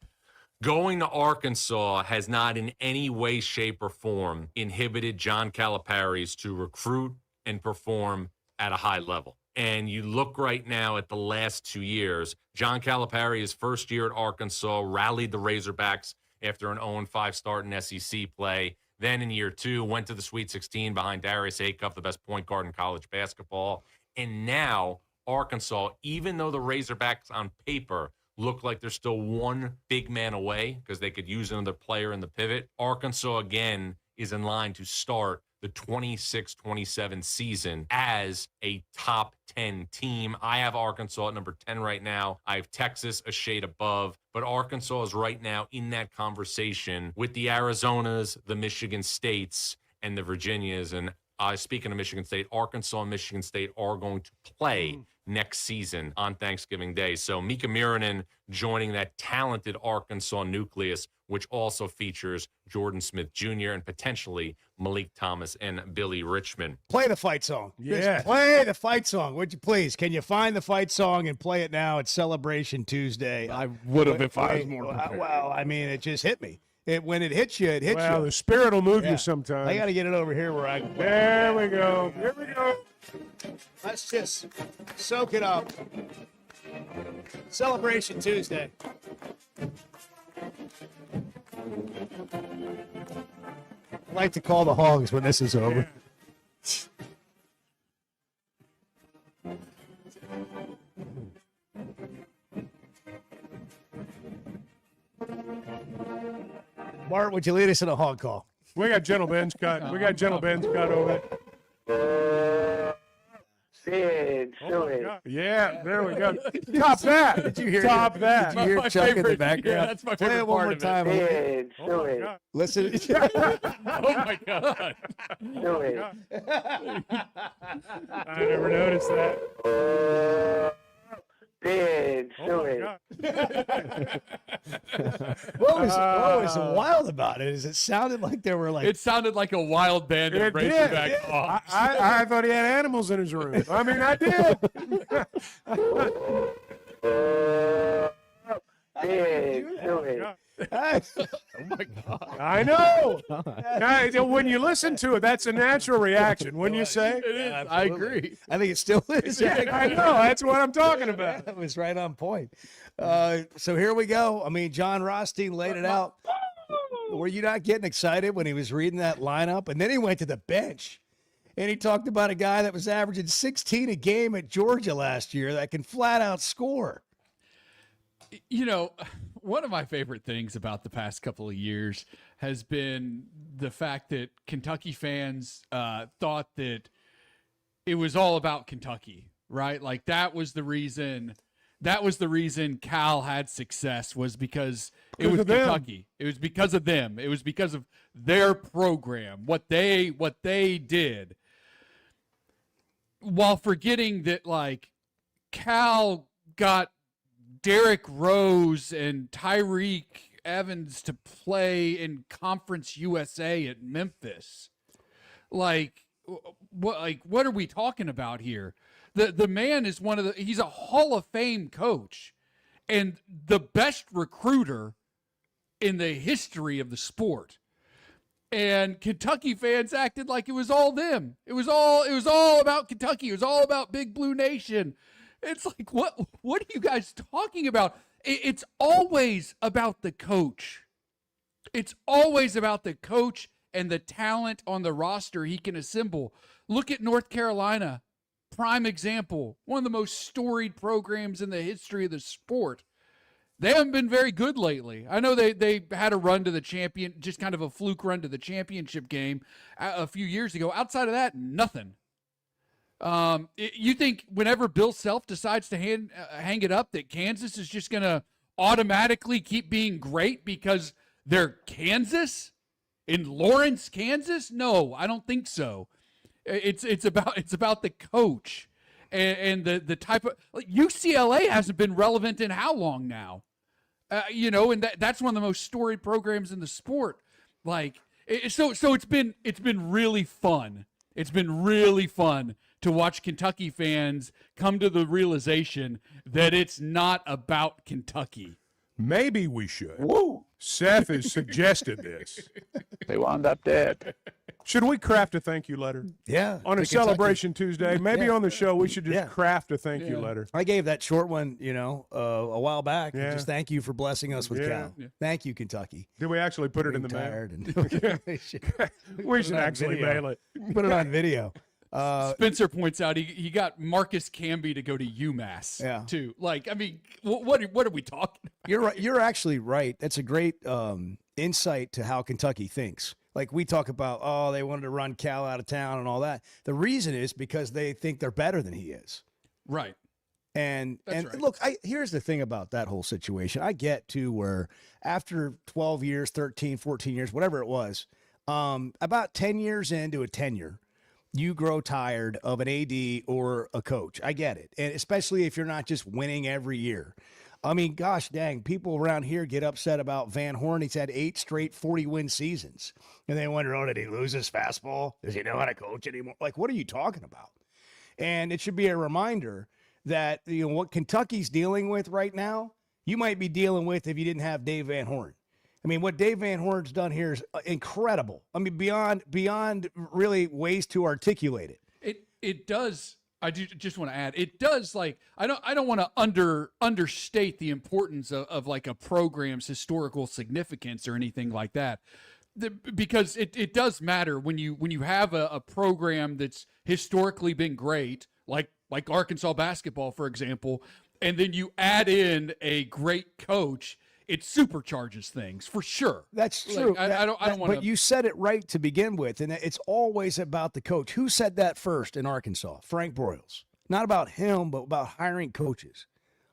Going to Arkansas has not in any way, shape, or form inhibited John Calipari's to recruit and perform at a high level. And you look right now at the last 2 years, John Calipari, his first year at Arkansas, rallied the Razorbacks after an 0-5 start in SEC play. Then in year 2, went to the Sweet 16 behind Darius Acuff, the best point guard in college basketball. And now Arkansas, even though the Razorbacks on paper look like they're still one big man away because they could use another player in the pivot, Arkansas again is in line to start the 26-27 season as a top 10 team. I have Arkansas at number 10 right now. I have Texas a shade above, but Arkansas is right now in that conversation with the Arizonas, the Michigan States, and the Virginias. And speaking of Michigan State, Arkansas and Michigan State are going to play next season on Thanksgiving Day. So Miikka Muurinen joining that talented Arkansas nucleus, which also features Jordan Smith Jr. and potentially Malik Thomas and Billy Richmond. Play the fight song. Yeah. Just play the fight song, would you please? Can you find the fight song and play it now? It's Celebration Tuesday. I would have if I was more prepared. Well, I mean, it just hit me. when it hits you, it hits Well, you. the spirit will move you sometimes. I got to get it over here where I. There we go. Here we go. Let's just soak it up. Celebration Tuesday. I like to call the hogs when this is over. Bart, would you lead us in a hog call? We got Gentle Ben's cut. We got Gentle Ben's cut over it. Big, silly. Yeah, there we go. Top that. Did you hear? Top that. Did you hear Chuck in the background? Yeah, that's my Play favorite it one part more of time. Big, silly. Listen. Oh my god. Silly. I never noticed that. Big, silly. What was wild about it is it sounded like there were like It sounded like a wild band of It did. Razorback hogs. I thought he had animals in his room. I mean, I did. Big, silly. oh my god. I know. Now, when you listen to it, that's a natural reaction, wouldn't you say? It is. I agree. I think it still is. Yeah, I know. That's what I'm talking about. That was right on point. So here we go. I mean, John Rothstein laid it out. Were you not getting excited when he was reading that lineup? And then he went to the bench and he talked about a guy that was averaging 16 a game at Georgia last year that can flat out score. You know, one of my favorite things about the past couple of years has been the fact that Kentucky fans thought that it was all about Kentucky, right? Like that was the reason Cal had success was because it was Kentucky. It was because of them. It was because of their program, what they did. While forgetting that like Cal got Derrick Rose and Tyreek Evans to play in Conference USA at Memphis. Like what are we talking about here? The man is he's a Hall of Fame coach and the best recruiter in the history of the sport. And Kentucky fans acted like it was all them. It was all about Kentucky. It was all about Big Blue Nation. It's like, what are you guys talking about? It's always about the coach. It's always about the coach and the talent on the roster he can assemble. Look at North Carolina, prime example, one of the most storied programs in the history of the sport. They haven't been very good lately. I know they had a run to the champion, just kind of a fluke run to the championship game a few years ago. Outside of that, nothing. You think whenever Bill Self decides to hang it up that Kansas is just going to automatically keep being great because they're Kansas in Lawrence, Kansas? No, I don't think so. It's about the coach and the type of UCLA hasn't been relevant in how long now? And that's one of the most storied programs in the sport. Like so it's been really fun. It's been really fun to watch Kentucky fans come to the realization that it's not about Kentucky. Maybe we should. Woo! Seth has suggested this. They wound up dead. Should we craft a thank you letter? Yeah. On a Celebration Tuesday, maybe on the show we should just craft a thank you letter. I gave that short one, a while back. Yeah. Just thank you for blessing us with Cal. Yeah. Thank you, Kentucky. Did we actually put it in the mail? We should actually mail it. Put it on video. Spencer points out he got Marcus Camby to go to UMass too. Like, I mean, what are we talking about? You're right. You're actually right. That's a great insight to how Kentucky thinks. Like we talk about, they wanted to run Cal out of town and all that. The reason is because they think they're better than he is. Right. And right. Look, here's the thing about that whole situation. I get to where after 12 years, 13, 14 years, whatever it was, about 10 years into a tenure, you grow tired of an AD or a coach. I get it. And especially if you're not just winning every year. I mean, gosh dang, people around here get upset about Van Horn. He's had 8 straight 40-win seasons. And they wonder, did he lose his fastball? Does he know how to coach anymore? Like, what are you talking about? And it should be a reminder that, what Kentucky's dealing with right now, you might be dealing with if you didn't have Dave Van Horn. I mean, what Dave Van Horn's done here is incredible. I mean, beyond really ways to articulate it. It does. I just want to add, it does, like, I don't want to understate the importance of like a program's historical significance or anything like that. Because it does matter when you have a program that's historically been great, like Arkansas basketball, for example, and then you add in a great coach, it supercharges things for sure. That's true. Like, I don't want to. But you said it right to begin with, and it's always about the coach. Who said that first in Arkansas? Frank Broyles. Not about him, but about hiring coaches.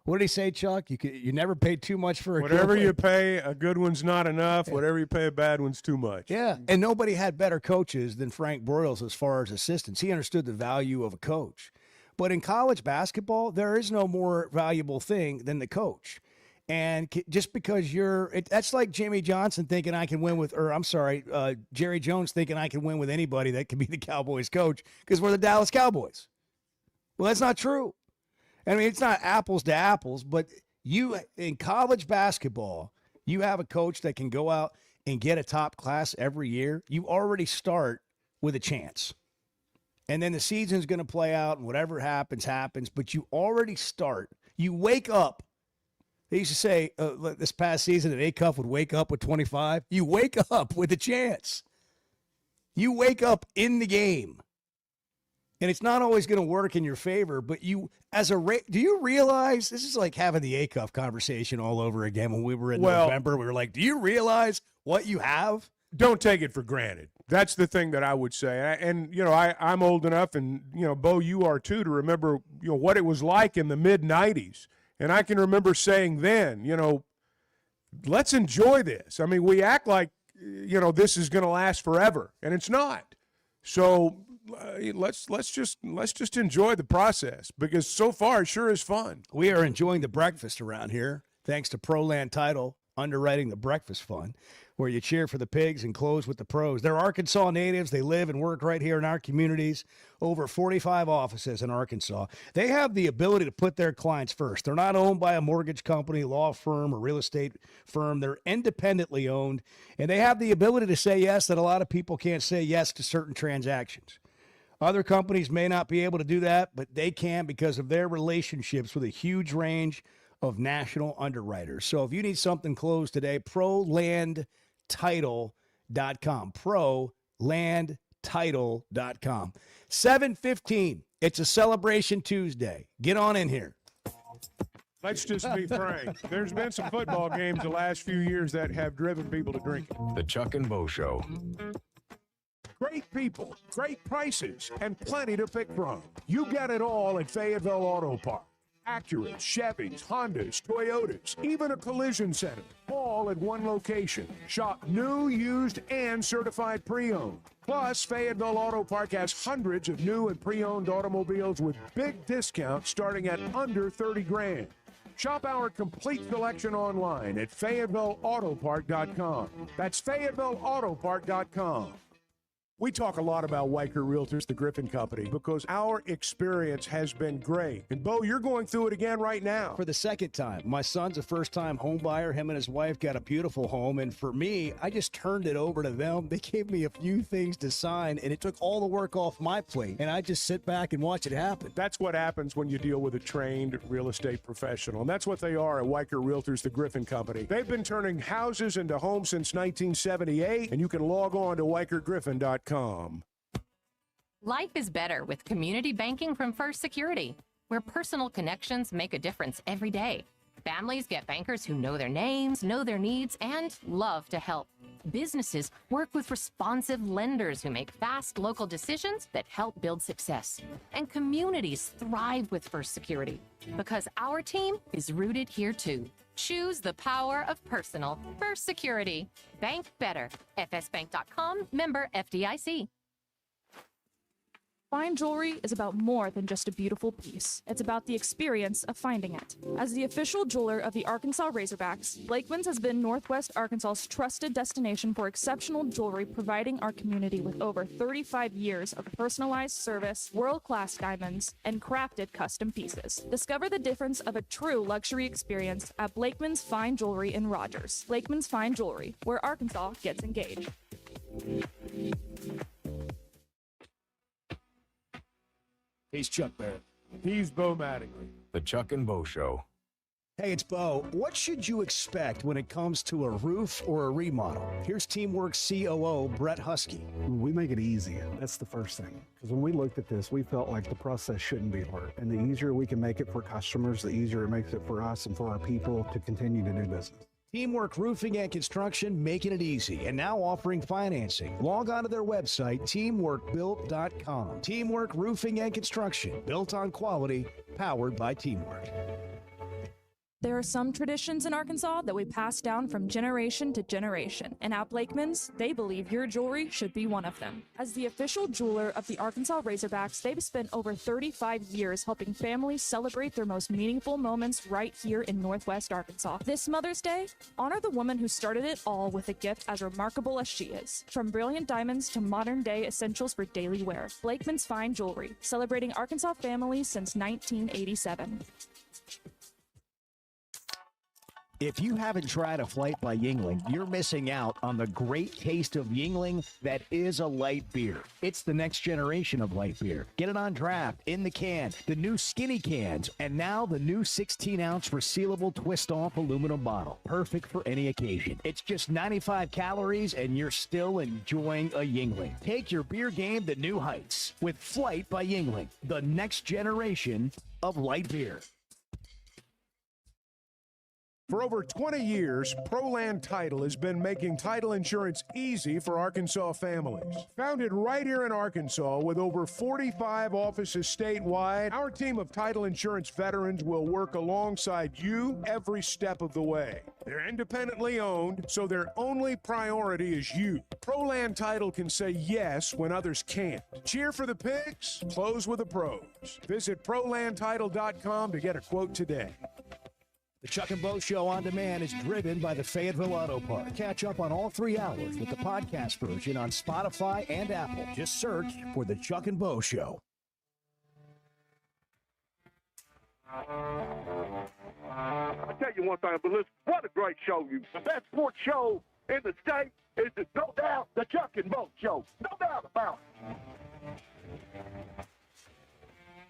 What did he say, Chuck? You never pay too much for a Whatever good you pay, a good one's not enough. Whatever you pay, a bad one's too much. Yeah, and nobody had better coaches than Frank Broyles as far as assistants. He understood the value of a coach. But in college basketball, there is no more valuable thing than the coach. And just because that's like Jimmy Johnson thinking I can win with, or I'm sorry, Jerry Jones thinking I can win with anybody that can be the Cowboys coach because we're the Dallas Cowboys. Well, that's not true. I mean, it's not apples to apples, but in college basketball, you have a coach that can go out and get a top class every year. You already start with a chance. And then the season's going to play out and whatever happens, but you already start. You wake up. They used to say this past season that Acuff would wake up with 25. You wake up with a chance. You wake up in the game. And it's not always going to work in your favor, but do you realize, this is like having the Acuff conversation all over again when we were in November. We were like, do you realize what you have? Don't take it for granted. That's the thing that I would say. And, I'm old enough, and, Bo, you are too, to remember, what it was like in the mid-'90s. And I can remember saying then, let's enjoy this. I mean, we act like, this is going to last forever, and it's not. So let's just enjoy the process, because so far it sure is fun. We are enjoying the breakfast around here, thanks to ProLand Title, underwriting the breakfast fund, where you cheer for the pigs and close with the pros. They're Arkansas natives. They live and work right here in our communities. Over 45 offices in Arkansas. They have the ability to put their clients first. They're not owned by a mortgage company, law firm, or real estate firm. They're independently owned, and they have the ability to say yes that a lot of people can't say yes to certain transactions. Other companies may not be able to do that, but they can because of their relationships with a huge range of national underwriters. So if you need something closed today, ProLandTitle.com. ProLandTitle.com. 7:15. It's a celebration Tuesday. Get on in here. Let's just be frank. There's been some football games the last few years that have driven people to drinking. The Chuck and Bo Show. Great people, great prices, and plenty to pick from. You get it all at Fayetteville Auto Park. Acuras, Chevys, Hondas, Toyotas, even a collision center, all at one location. Shop new, used, and certified pre-owned. Plus, Fayetteville Auto Park has hundreds of new and pre-owned automobiles with big discounts starting at under $30,000. Shop our complete selection online at FayettevilleAutopark.com. That's FayettevilleAutopark.com. We talk a lot about Weicker Realtors, the Griffin Company, because our experience has been great. And, Bo, you're going through it again right now. For the second time. My son's a first-time home buyer. Him and his wife got a beautiful home. And for me, I just turned it over to them. They gave me a few things to sign, and it took all the work off my plate. And I just sit back and watch it happen. That's what happens when you deal with a trained real estate professional. And that's what they are at Weicker Realtors, the Griffin Company. They've been turning houses into homes since 1978, and you can log on to WeickerGriffin.com. Life is better with community banking from First Security, where personal connections make a difference every day. Families get bankers who know their names, know their needs, and love to help. Businesses work with responsive lenders who make fast local decisions that help build success. And communities thrive with First Security because our team is rooted here too. Choose the power of personal. First Security. Bank better. FSbank.com. Member FDIC. Fine jewelry is about more than just a beautiful piece. It's about the experience of finding it. As the official jeweler of the Arkansas Razorbacks, Blakeman's has been Northwest Arkansas's trusted destination for exceptional jewelry, providing our community with over 35 years of personalized service, world-class diamonds, and crafted custom pieces. Discover the difference of a true luxury experience at Blakeman's Fine Jewelry in Rogers. Blakeman's Fine Jewelry, where Arkansas gets engaged. He's Chuck Barrett. He's Bo Mattingly. The Chuck and Bo Show. Hey, it's Bo. What should you expect when it comes to a roof or a remodel? Here's Teamwork's COO, Brett Husky. We make it easy. That's the first thing. Because when we looked at this, we felt like the process shouldn't be hard. And the easier we can make it for customers, the easier it makes it for us and for our people to continue to do business. Teamwork Roofing and Construction, making it easy, and now offering financing. Log on to their website, teamworkbuilt.com. Teamwork Roofing and Construction, built on quality, powered by Teamwork. There are some traditions in Arkansas that we pass down from generation to generation, and at Blakeman's, they believe your jewelry should be one of them. As the official jeweler of the Arkansas Razorbacks, they've spent over 35 years helping families celebrate their most meaningful moments right here in Northwest Arkansas. This Mother's Day, honor the woman who started it all with a gift as remarkable as she is. From brilliant diamonds to modern-day essentials for daily wear, Blakeman's Fine Jewelry, celebrating Arkansas families since 1987. If you haven't tried a flight by Yuengling, you're missing out on the great taste of Yuengling that is a light beer. It's the next generation of light beer. Get it on draft, in the can, the new skinny cans, and now the new 16-ounce resealable twist-off aluminum bottle. Perfect for any occasion. It's just 95 calories, and you're still enjoying a Yuengling. Take your beer game to new heights with Flight by Yuengling, the next generation of light beer. For over 20 years, ProLand Title has been making title insurance easy for Arkansas families. Founded right here in Arkansas with over 45 offices statewide, our team of title insurance veterans will work alongside you every step of the way. They're independently owned, so their only priority is you. ProLand Title can say yes when others can't. Cheer for the pigs, close with the pros. Visit ProLandTitle.com to get a quote today. The Chuck and Bo Show on demand is driven by the Fayetteville Auto Park. Catch up on all 3 hours with the podcast version on Spotify and Apple. Just search for The Chuck and Bo Show. I'll tell you one thing, but listen, what a great show. The best sports show in the state is no doubt the Chuck and Bo Show. No doubt about it.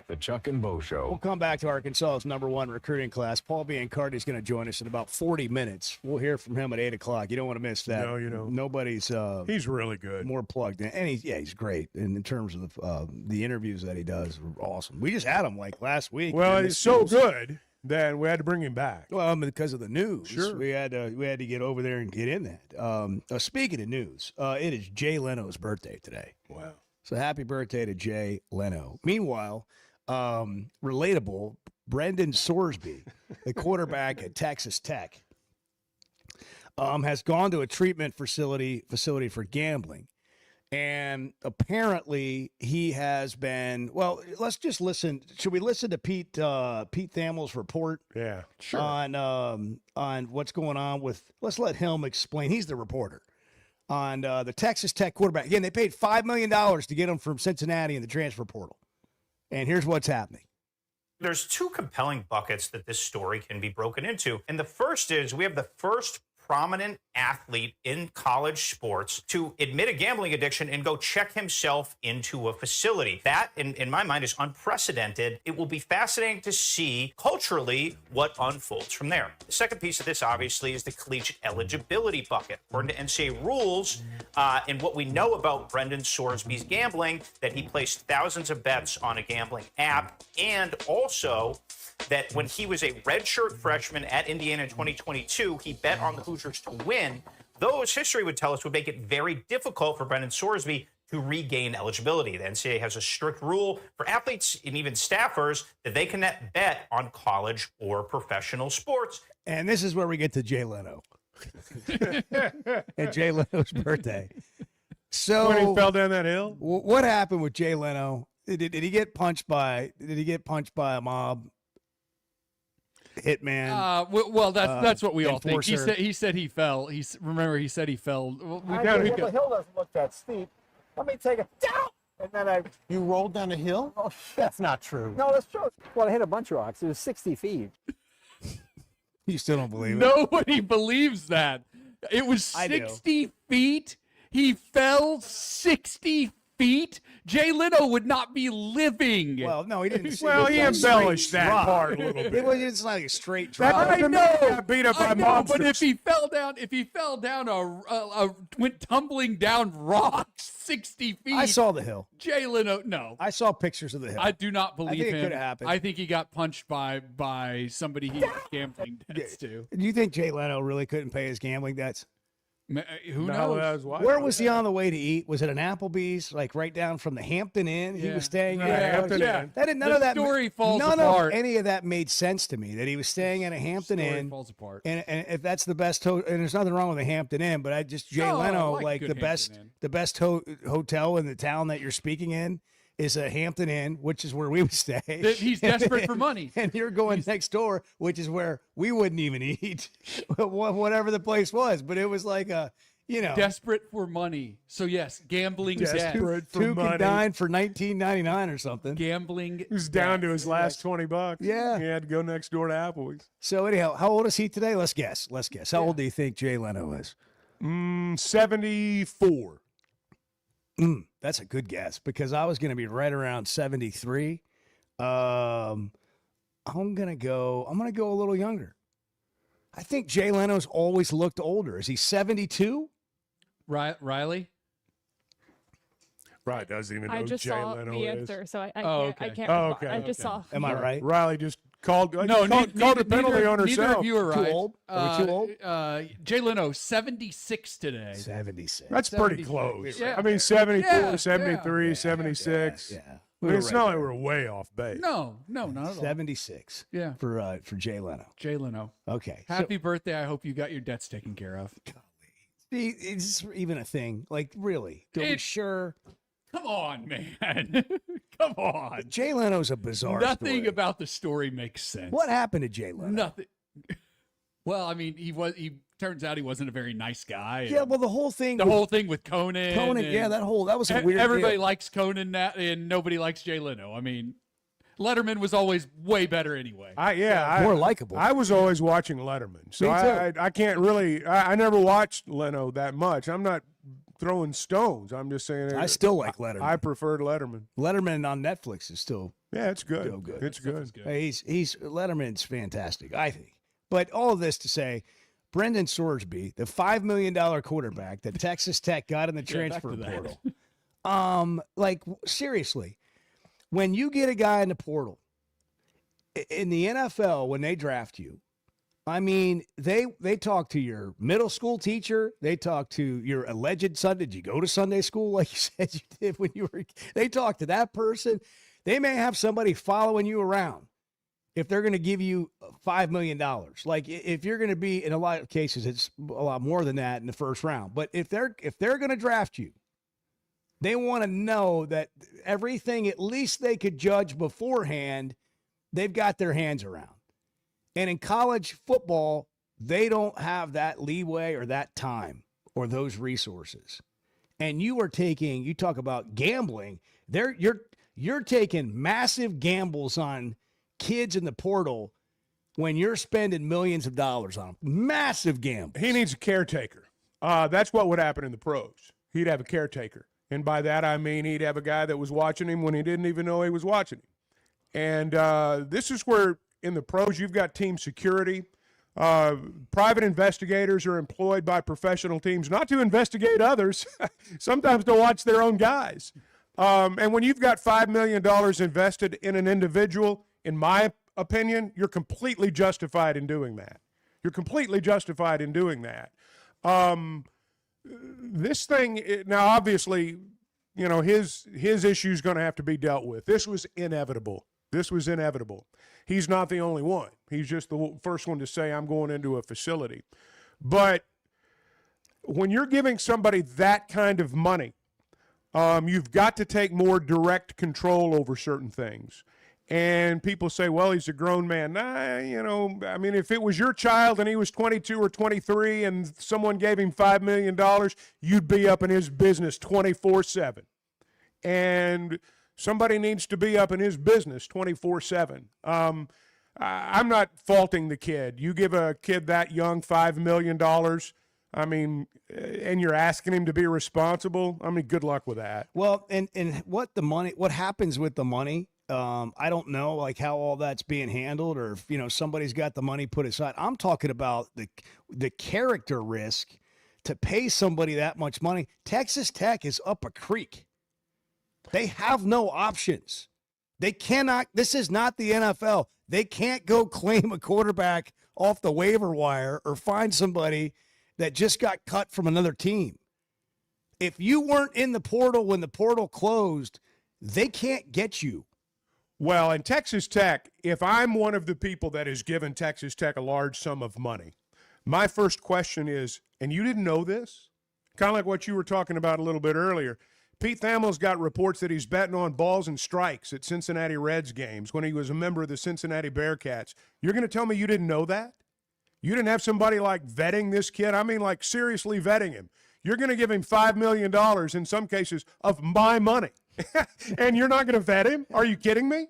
The Chuck and Bo Show. We'll come back to Arkansas's #1 recruiting class. Paul Biancardi is going to join us in about 40 minutes. We'll hear from him at 8 o'clock. You don't want to miss that. No, you don't. Nobody's he's really good. More plugged in. And he's great. And in terms of the interviews that he does are awesome. We just had him like last week. Well, he's so good that we had to bring him back. Well, because of the news. Sure. We had to get over there and get in that. Speaking of news, it is Jay Leno's birthday today. Wow. So happy birthday to Jay Leno. Meanwhile, relatable, Brendan Sorsby, the quarterback at Texas Tech, has gone to a treatment facility for gambling. And apparently he has been, well, let's just listen. Should we listen to Pete Thamel's report? Yeah, sure. On what's going on with, let's let him explain. He's the reporter on the Texas Tech quarterback. Again, they paid $5 million to get him from Cincinnati in the transfer portal. And here's what's happening. There's 2 compelling buckets that this story can be broken into. And the first is we have the first prominent athlete in college sports to admit a gambling addiction and go check himself into a facility. That, in my mind, is unprecedented. It will be fascinating to see culturally what unfolds from there. The second piece of this, obviously, is the collegiate eligibility bucket. According to NCAA rules, and what we know about Brendan Sorsby's gambling, that he placed thousands of bets on a gambling app, and also that when he was a redshirt freshman at Indiana in 2022, he bet on the Hoosiers to win. Those, history would tell us, would make it very difficult for Brendan Sorsby to regain eligibility. The NCAA has a strict rule for athletes and even staffers that they cannot bet on college or professional sports. And this is where we get to Jay Leno. And Jay Leno's birthday. So when he fell down that hill? What happened with Jay Leno? Did he get punched by? Did he get punched by a mob hitman? Well, that's what we all think. enforcer? He said he fell. Remember he said he fell. The hill doesn't look that steep. Let me take it down. And then You rolled down a hill? Oh, That's not true. no, that's true. Well, I hit a bunch of rocks. It was 60 feet. You still don't believe it? Nobody believes that. It was I do. 60 feet. He fell 60 feet. Jay Leno would not be living. Well, no, he didn't. Well, he embellished that drop. part a little bit. It was just like a straight That drop. doesn't mean he got beat up by but monsters. if he fell down, went tumbling down rocks 60 feet. I saw the hill. Jay Leno, no. I saw pictures of the hill. I do not believe think it him. could have happened. I think he got punched by somebody he was gambling debts to. Do you think Jay Leno really couldn't pay his gambling debts? Who knows? Where was he on the way to eat? Was it an Applebee's, like right down from the Hampton Inn? He Yeah. was staying in. Yeah, Hampton yeah. Inn. That didn't, none The of that. story falls none apart. of any of that made sense to me. That he was staying in a Hampton Story Inn. falls apart. And if that's the best, and there's nothing wrong with a Hampton Inn, but I just Jay No, I Leno, like like good the best, Hampton Inn. the best hotel in the town that you're speaking in is a Hampton Inn, which is where we would stay. He's desperate for money. And you're going next door, which is where we wouldn't even eat, whatever the place was. But it was like a, Desperate for money. So yes, gambling debt. Desperate for two money. could dine for $19.99 or something. Gambling. He was down to his last $20. Yeah. He had to go next door to Applebee's. So anyhow, how old is he today? Let's guess. How old do you think Jay Leno is? 74. That's a good guess because I was going to be right around 73. I'm going to go a little younger. I think Jay Leno's always looked older. Is he 72? Riley? Right, doesn't even know I who just Jay saw Leno the is. answer, so I Oh, can't. I okay. can't. Oh, respond. okay. I just saw. Am I right? Riley just called. No, called a penalty on neither herself. of you are right. Too old? Are we too old? Jay Leno, 76 today. 76. That's pretty 76. close. Yeah. I mean, 74, Yeah, 73, yeah. 76. Yeah. I mean, it's not like we're way off base. No, not at all. 76. Yeah. For Jay Leno. Jay Leno. Okay. Happy birthday. I hope you got your debts taken care of. See, is this even a thing? Like, really? To be sure. Come on, man. Come on. Jay Leno's a bizarre Nothing story. about the story makes sense. What happened to Jay Leno? Nothing. Well, I mean, he turns out he wasn't a very nice guy. Yeah, well, the whole thing. The whole thing with Conan. Conan, yeah, that was a weird Everybody deal. likes Conan now, and nobody likes Jay Leno. I mean, Letterman was always way better anyway. More likable. I was always watching Letterman, so Me too. I can't really. I never watched Leno that much. I'm not throwing stones. I'm just saying. I still like Letterman. I preferred Letterman. Letterman on Netflix is still it's good. Still good. It's good. Hey, he's Letterman's fantastic, I think. But all of this to say, Brendan Sorsby, the $5 million quarterback that Texas Tech got in the transfer portal. Like seriously, when you get a guy in the portal in the NFL, when they draft you, I mean, they talk to your middle school teacher. They talk to your alleged son. Did you go to Sunday school like you said you did when you were? They talk to that person. They may have somebody following you around if they're going to give you $5 million. Like if you're going to be, in a lot of cases, it's a lot more than that in the first round. But if they're going to draft you, they want to know that everything, at least they could judge beforehand, they've got their hands around. And in college football, they don't have that leeway or that time or those resources. And you talk about gambling, you're taking massive gambles on kids in the portal when you're spending millions of dollars on them. Massive gambles. He needs a caretaker. That's what would happen in the pros. He'd have a caretaker. And by that, I mean he'd have a guy that was watching him when he didn't even know he was watching him. And this is where, in the pros, you've got team security. Private investigators are employed by professional teams not to investigate others, sometimes to watch their own guys. And when you've got $5 million invested in an individual, in my opinion, you're completely justified in doing that. You're completely justified in doing that. This thing, now obviously, his issue is going to have to be dealt with. This was inevitable. He's not the only one. He's just the first one to say, I'm going into a facility. But when you're giving somebody that kind of money, You've got to take more direct control over certain things. And people say, well, he's a grown man. Nah, I mean, if it was your child and he was 22 or 23 and someone gave him $5 million, you'd be up in his business 24/7. And somebody needs to be up in his business 24/7. I'm not faulting the kid. You give a kid that young $5 million, I mean, and you're asking him to be responsible. I mean, good luck with that. Well, and what happens with the money? I don't know, like how all that's being handled, or if somebody's got the money put aside. I'm talking about the character risk to pay somebody that much money. Texas Tech is up a creek. They have no options. They cannot. This is not the NFL. They can't go claim a quarterback off the waiver wire or find somebody that just got cut from another team. If you weren't in the portal when the portal closed, they can't get you. Well, in Texas Tech, if I'm one of the people that has given Texas Tech a large sum of money, my first question is, and you didn't know this? Kind of like what you were talking about a little bit earlier. Pete Thamel's got reports that he's betting on balls and strikes at Cincinnati Reds games when he was a member of the Cincinnati Bearcats. You're going to tell me you didn't know that? You didn't have somebody like vetting this kid? I mean, like seriously vetting him. You're going to give him $5 million in some cases of my money, and you're not going to vet him? Are you kidding me?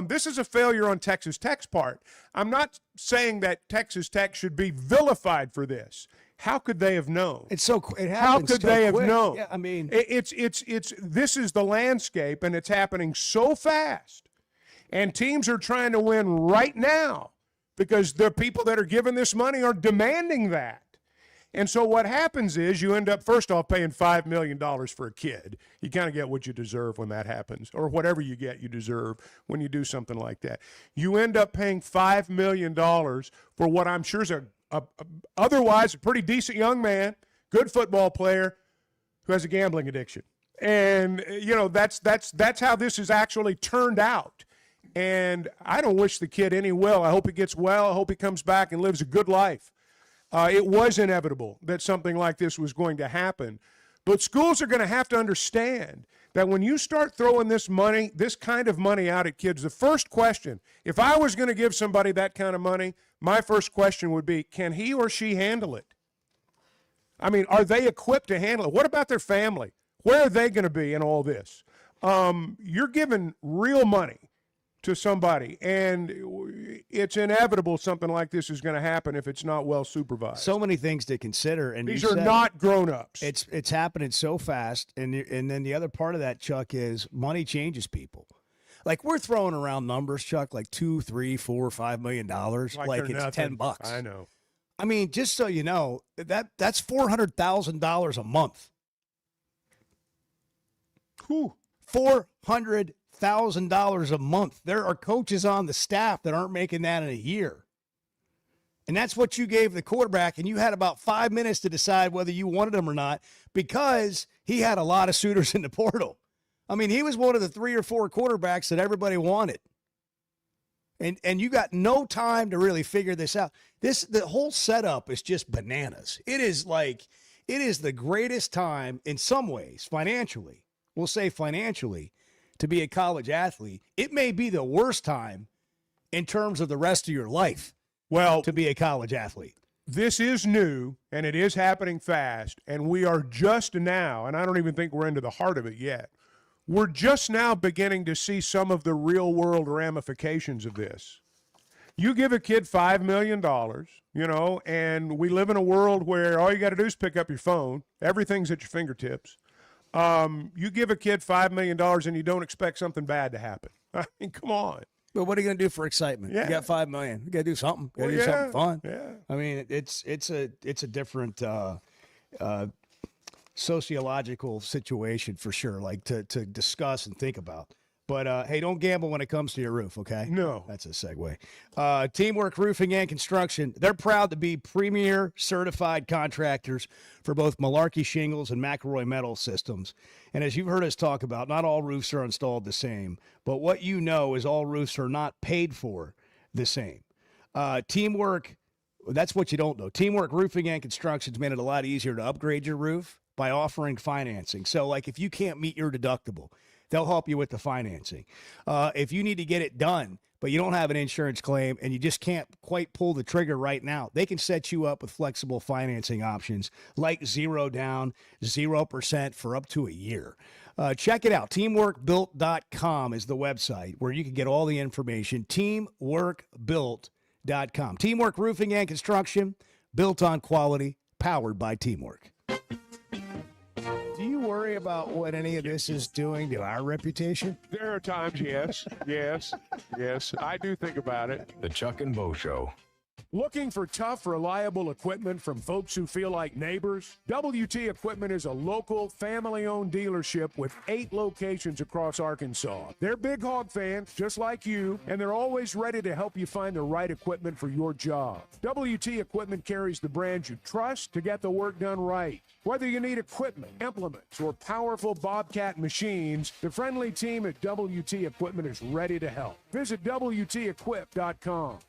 This is a failure on Texas Tech's part. I'm not saying that Texas Tech should be vilified for this. How could they have known? It happens. How could so they quick. have known? Yeah, I mean, it's this is the landscape, and it's happening so fast. And teams are trying to win right now because the people that are giving this money are demanding that. And so what happens is you end up, first off, paying $5 million for a kid. You kind of get what you deserve when that happens, or whatever you get, you deserve when you do something like that. You end up paying $5 million for what I'm sure is otherwise a pretty decent young man, good football player who has a gambling addiction. And, that's how this has actually turned out. And I don't wish the kid any well. I hope he gets well. I hope he comes back and lives a good life. It was inevitable that something like this was going to happen. But schools are going to have to understand that when you start throwing this kind of money out at kids, the first question, if I was going to give somebody that kind of money, my first question would be, can he or she handle it? I mean, are they equipped to handle it? What about their family? Where are they going to be in all this? You're giving real money to somebody, and it's inevitable something like this is going to happen if it's not well supervised. So many things to consider, and these are not grown-ups. It's happening so fast, and then the other part of that, Chuck, is money changes people. Like we're throwing around numbers, Chuck, like $2, $3, $4, $5 million, like it's $10. I know. I mean, just so you know, that's $400,000 a month. Whew. $400,000 a month. There are coaches on the staff that aren't making that in a year. And that's what you gave the quarterback, and you had about 5 minutes to decide whether you wanted him or not because he had a lot of suitors in the portal. I mean, he was one of the 3 or 4 quarterbacks that everybody wanted. And you got no time to really figure this out. The whole setup is just bananas. It is the greatest time in some ways, financially. We'll say financially, to be a college athlete. It may be the worst time in terms of the rest of your life, to be a college athlete. This is new, and it is happening fast, and we are just now, and I don't even think we're into the heart of it yet, we're just now beginning to see some of the real-world ramifications of this. You give a kid $5 million, and we live in a world where all you got to do is pick up your phone. Everything's at your fingertips. You give a kid $5 million and you don't expect something bad to happen. I mean, come on. But what are you going to do for excitement? Yeah. You got $5 million. You got to do something. You got to do something fun. Yeah. I mean, it's a different sociological situation for sure, like to discuss and think about. But, hey, don't gamble when it comes to your roof, okay? No. That's a segue. Teamwork Roofing and Construction, they're proud to be premier certified contractors for both Malarkey Shingles and McElroy Metal Systems. And as you've heard us talk about, not all roofs are installed the same. But what you know is all roofs are not paid for the same. Teamwork, that's what you don't know. Teamwork Roofing and Construction's made it a lot easier to upgrade your roof. by offering financing. So, like, if you can't meet your deductible, they'll help you with the financing. If you need to get it done, but you don't have an insurance claim and you just can't quite pull the trigger right now, they can set you up with flexible financing options like 0 down, 0% for up to a year. Check it out. Teamworkbuilt.com is the website where you can get all the information. Teamworkbuilt.com. Teamwork Roofing and Construction, built on quality, powered by Teamwork. Do you worry about what any of this is doing to our reputation? There are times, yes. I do think about it. The Chuck and Bo Show. Looking for tough, reliable equipment from folks who feel like neighbors? WT Equipment is a local, family-owned dealership with 8 locations across Arkansas. They're big hog fans, just like you, and they're always ready to help you find the right equipment for your job. WT Equipment carries the brands you trust to get the work done right. Whether you need equipment, implements, or powerful Bobcat machines, the friendly team at WT Equipment is ready to help. Visit WTEquip.com.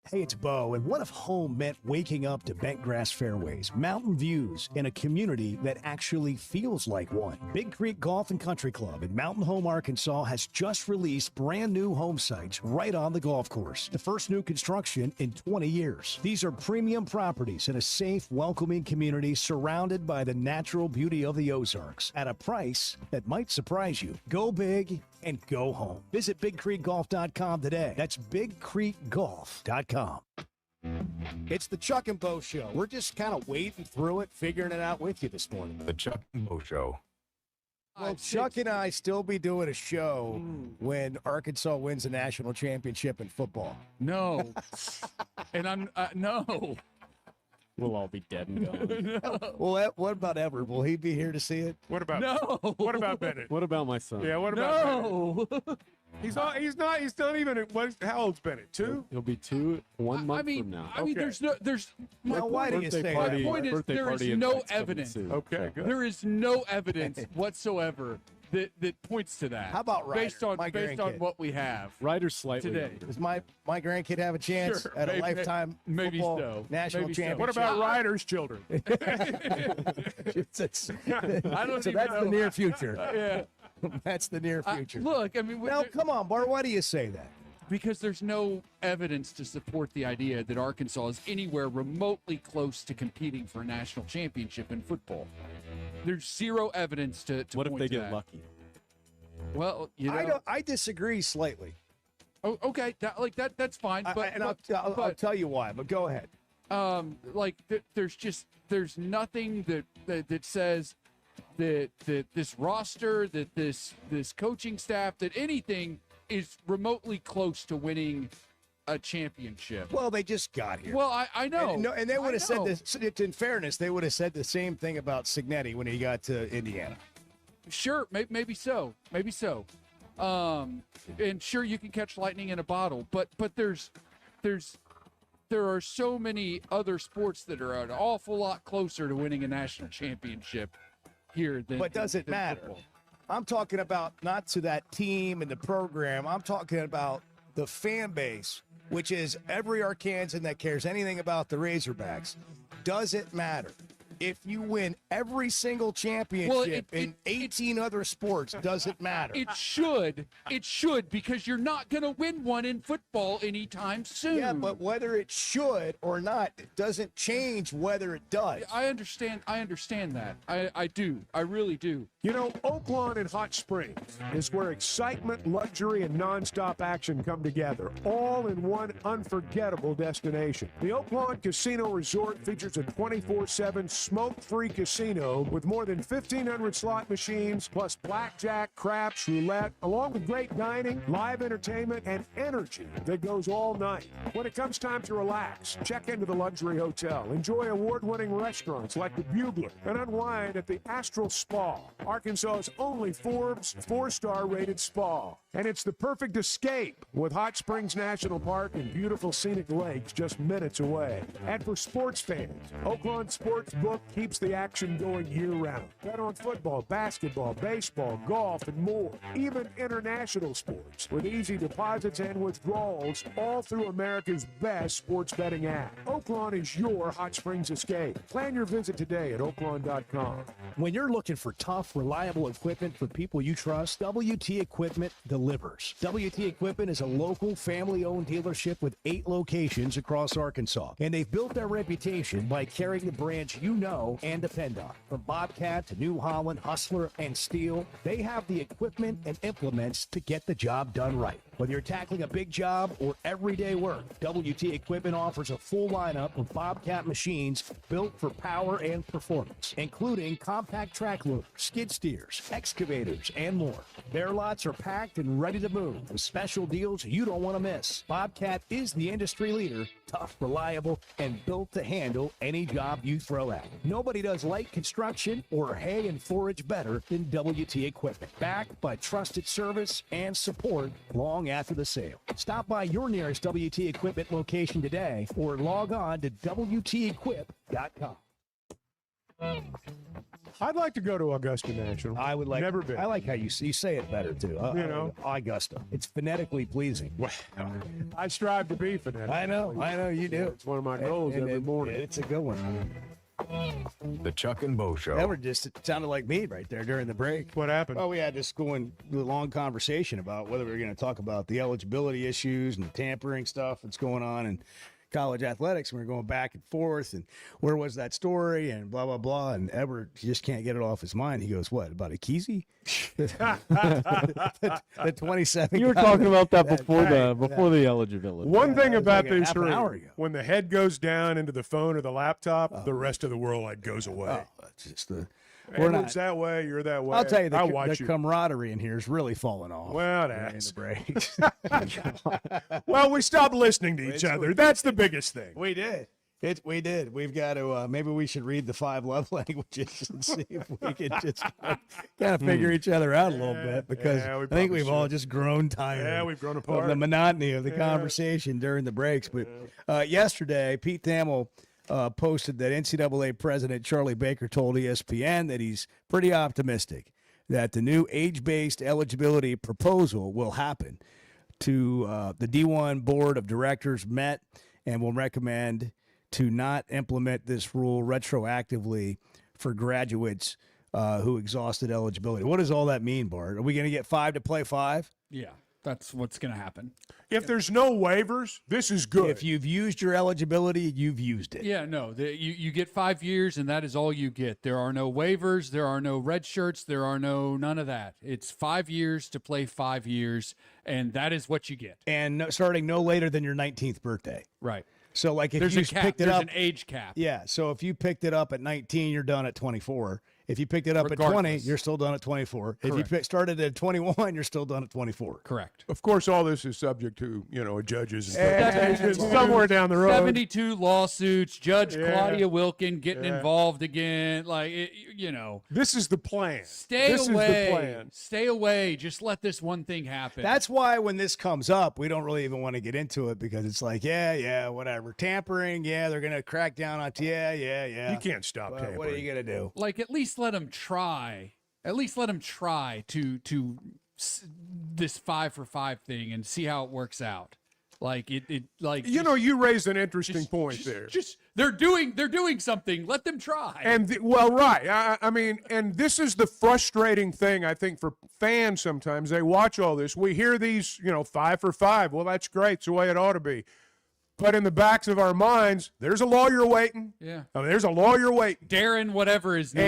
Hey, it's Bo, and what if home meant waking up to bent grass fairways, mountain views, and a community that actually feels like one? Big Creek Golf and Country Club in Mountain Home, Arkansas has just released brand new home sites right on the golf course. The first new construction in 20 years. These are premium properties in a safe, welcoming community surrounded by the natural beauty of the Ozarks at a price that might surprise you. Go big and go home. Visit BigCreekGolf.com today. That's BigCreekGolf.com. It's the Chuck and Bo Show. We're just kind of wading through it, figuring it out with you this morning. The Chuck and Bo Show. Well, Chuck and I still be doing a show when Arkansas wins a national championship in football. No. And I'm, no. We'll all be dead and gone. No. Well, what about Everett? Will he be here to see it? What about No. What about Bennett? What about my son? Yeah, what about No. Bennett? He's not even, how old's Bennett? 2? He'll be 2 1 month from now. I mean, there's Now, why do you say my that? point is there is no evidence. Okay, good. There is no evidence whatsoever that points to that. How about Ryder, based on my based on what we have Ryder's slightly today? younger. Does my grandkid have a chance Sure, at a maybe- lifetime maybe football so. national Maybe so. championship? What about Ryder's children? I don't So even that's know. the near future. Yeah. That's the near future. Look, I mean, Now, come on, Bart. Why do you say that? because there's no evidence to support the idea that Arkansas is anywhere remotely close to competing for a national championship in football. There's zero evidence to What if point they to get that. lucky? Well, you know, I disagree slightly. Oh, okay, that's fine. But I'll tell you why. But go ahead. There's nothing that says that this roster, that this coaching staff, that anything is remotely close to winning a championship. Well, they just got here. Well, I know. And they would have said know. this. In fairness, they would have said the same thing about Signetti when he got to Indiana. Sure, maybe so. And sure, you can catch lightning in a bottle, but there are so many other sports that are an awful lot closer to winning a national championship here than. But does it than matter? football. I'm talking about not to that team and the program. I'm talking about the fan base, which is every Arkansan that cares anything about the Razorbacks. Does it matter? If you win every single championship in 18 other sports, does it matter? It should, because you're not going to win one in football anytime soon. Yeah, but whether it should or not, it doesn't change whether it does. I understand that. I do. I really do. You know, Oaklawn and Hot Springs is where excitement, luxury, and nonstop action come together, all in one unforgettable destination. The Oaklawn Casino Resort features a 24/7 smoke-free casino with more than 1,500 slot machines, plus blackjack, craps, roulette, along with great dining, live entertainment, and energy that goes all night. When it comes time to relax, check into the luxury hotel, enjoy award-winning restaurants like the Bugler, and unwind at the Astral Spa, Arkansas's only Forbes 4-star rated spa. And it's the perfect escape with Hot Springs National Park and beautiful scenic lakes just minutes away. And for sports fans, Oaklawn Sportsbook keeps the action going year-round. Bet on football, basketball, baseball, golf, and more. Even international sports with easy deposits and withdrawals, all through America's best sports betting app. Oaklawn is your Hot Springs escape. Plan your visit today at oaklawn.com. When you're looking for tough, reliable equipment for people you trust, WT Equipment delivers. WT Equipment is a local, family-owned dealership with 8 locations across Arkansas, and they've built their reputation by carrying the brands you know and depend on. From Bobcat to New Holland, Hustler, and Steel, they have the equipment and implements to get the job done right. Whether you're tackling a big job or everyday work, WT Equipment offers a full lineup of Bobcat machines built for power and performance, including compact track loaders, skid steers, excavators, and more. Their lots are packed and ready to move with special deals you don't want to miss. Bobcat is the industry leader, tough, reliable, and built to handle any job you throw at. Nobody does light construction or hay and forage better than WT Equipment. Backed by trusted service and support long after the sale. Stop by your nearest WT Equipment location today or log on to WTEquip.com. I'd like to go to Augusta National. I would like. Never been. I like how you say it better too. Augusta. It's phonetically pleasing. I strive to be phonetic. I know you do. It's one of my goals every morning. It's a good one. The Chuck and Bo Show. It sounded like me right there during the break. What happened? Well, we had this long conversation about whether we were going to talk about the eligibility issues and the tampering stuff that's going on in college athletics. And we were going back and forth and where was that story and blah, blah, blah. And Edward just can't get it off his mind. He goes, what, about Akese? the 27. You were talking about that before the eligibility. One thing about like this half an room, hour ago. when the head goes down into the phone or the laptop, the rest of the world goes away. That's just the. Edward's that way, you're that way. I'll tell you, I'll watch the you. camaraderie in here is really falling off. Well, during the breaks. Well, we stopped listening to each other. That's the biggest thing. We did. We did. We've got to. Maybe we should read the 5 love languages and see if we can just kind of figure each other out a little bit because I think we've all just grown tired. Yeah, we've grown of apart. the monotony of the conversation during the breaks. But yesterday, Pete Thamel posted that NCAA President Charlie Baker told ESPN that he's pretty optimistic that the new age-based eligibility proposal will happen. The D1 Board of Directors met and will recommend to not implement this rule retroactively for graduates who exhausted eligibility. What does all that mean, Bart? Are we going to get 5 to play 5? Yeah, that's what's going to happen. If there's no waivers, this is good. If you've used your eligibility, you've used it. Yeah, no, you get 5 years, and that is all you get. There are no waivers. There are no red shirts. There are none of that. It's 5 years to play 5 years, and that is what you get. And starting no later than your 19th birthday. Right. So, like, if there's you a cap, picked it there's up, an age cap. Yeah. So if you picked it up at 19, you're done at 24. If you picked it up at 20, you're still done at 24. Correct. If you started at 21, you're still done at 24. Correct. Of course, all this is subject to, a judge's interpretation somewhere down the road. 72 lawsuits, Judge Claudia Wilkin getting involved again. This is the plan. Stay This away. is the plan. Stay away. Just let this one thing happen. That's why when this comes up, we don't really even want to get into it because it's like, whatever. Tampering, they're going to crack down on You can't stop tampering. What are you going to do? Like, at least let them try. At least let them try to this 5 for 5 thing and see how it works out. You raised an interesting point there. They're doing something. Let them try. And right. I mean, and this is the frustrating thing I think for fans. Sometimes they watch all this. We hear these, 5 for 5. Well, that's great. It's the way it ought to be. But in the backs of our minds, there's a lawyer waiting. Yeah. There's a lawyer waiting. Darren, whatever his name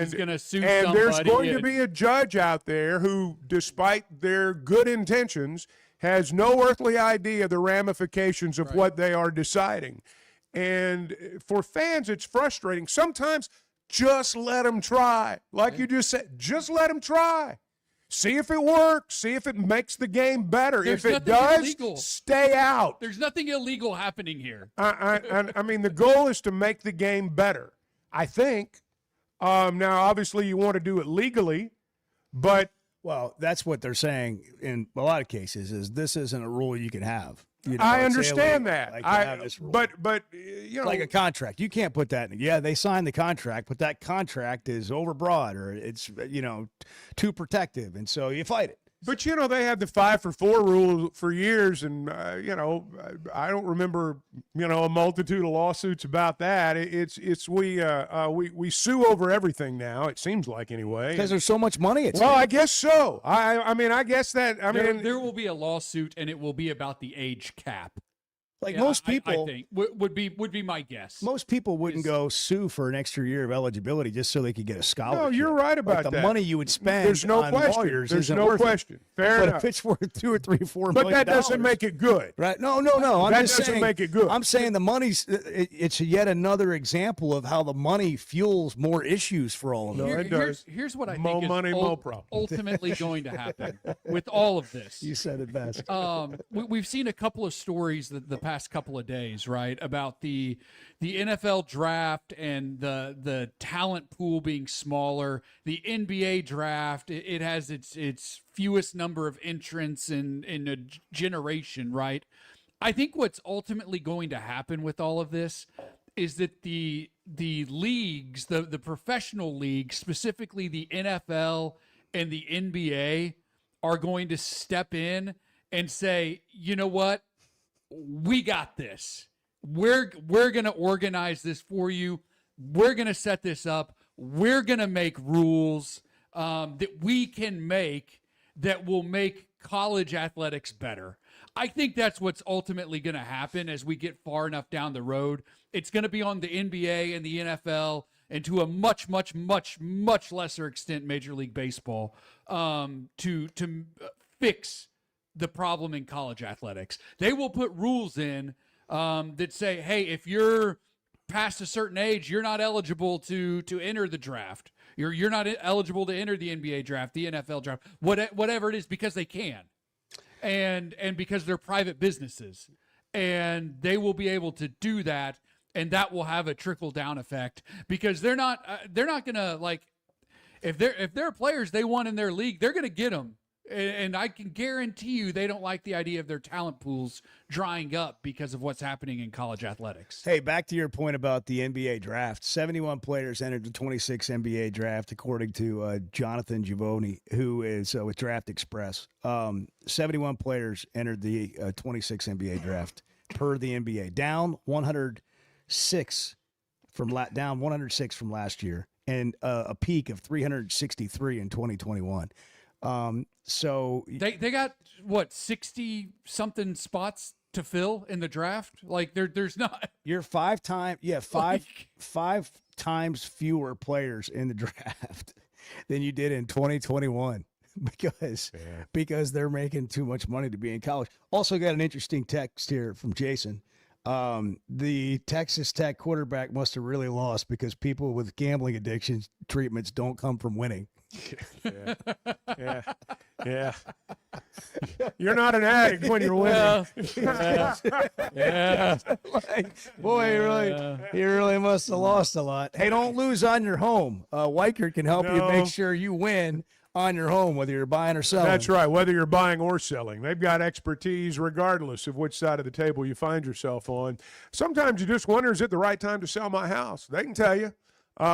is going to sue and somebody. And there's going to be a judge out there who, despite their good intentions, has no earthly idea the ramifications of what they are deciding. And for fans, it's frustrating. Sometimes just let them try. Like you just said, just let them try. See if it works. See if it makes the game better. There's if it does, illegal. Stay out. There's nothing illegal happening here. I mean, the goal is to make the game better, I think. Now, obviously, you want to do it legally, but well, that's what they're saying in a lot of cases is this isn't a rule you can have. You know, I it's understand illegal. that. Like, to have this rule. But you know, like a contract, you can't put that in. Yeah, they signed the contract, but that contract is overbroad or it's too protective, and so you fight it. But you know, they had the 5-for-4 rule for years, and I don't remember a multitude of lawsuits about that. We sue over everything now. It seems like anyway, Because there's so much money. It's I guess so. I mean, I guess that. There will be a lawsuit, and it will be about the age cap. Like Yeah, most I people think would be my guess. Most people wouldn't go sue for an extra year of eligibility just so they could get a scholarship. No, you're right about the that. money you would spend. There's no on question. lawyers There's isn't no worth it. question. Fair but enough. if it's worth $2 or $3 or $4 But million, that doesn't make it good, right? No. I'm that just doesn't saying, make it good. I'm saying the money's. It's yet another example of how the money fuels more issues for all of us. Here's what I More think money, is more problem. ultimately going to happen with all of this. You said it best. We've seen a couple of stories the past couple of days, right, about the NFL draft and the talent pool being smaller. The NBA draft, it has its fewest number of entrants in a generation, right? I think what's ultimately going to happen with all of this is that the leagues, the professional leagues, specifically the NFL and the NBA, are going to step in and say, you know what? We got this. We're going to organize this for you. We're going to set this up. We're going to make rules that we can make that will make college athletics better. I think that's what's ultimately going to happen as we get far enough down the road. It's going to be on the NBA and the NFL, and to a much, much, much, much lesser extent, Major League Baseball, to fix the problem in college athletics. They will put rules in that say, hey, if you're past a certain age, you're not eligible to enter the draft. You're not eligible to enter the NBA draft, the NFL draft, whatever it is, because they can, and because they're private businesses, and they will be able to do that, and that will have a trickle down effect because they're not gonna, like, if they're players they want in their league, they're gonna get them. And I can guarantee you they don't like the idea of their talent pools drying up because of what's happening in college athletics. Hey, back to your point about the NBA draft. 71 players entered the 26 NBA draft, according to Jonathan Givoni, who is with Draft Express. 71 players entered the 26 NBA draft per the NBA, down 106 from last year, and a peak of 363 in 2021. So they got what, 60 something spots to fill in the draft? Like there's not. You're five times fewer players in the draft than you did in 2021 because they're making too much money to be in college. Also got an interesting text here from Jason. The Texas Tech quarterback must have really lost because people with gambling addiction treatments don't come from winning. Yeah. You're not an addict when you're winning. Yeah. Like, boy, he really must have lost a lot. Hey, don't lose on your home. Weichert can help you make sure you win on your home, whether you're buying or selling. That's right, whether you're buying or selling. They've got expertise regardless of which side of the table you find yourself on. Sometimes you just wonder, is it the right time to sell my house? They can tell you.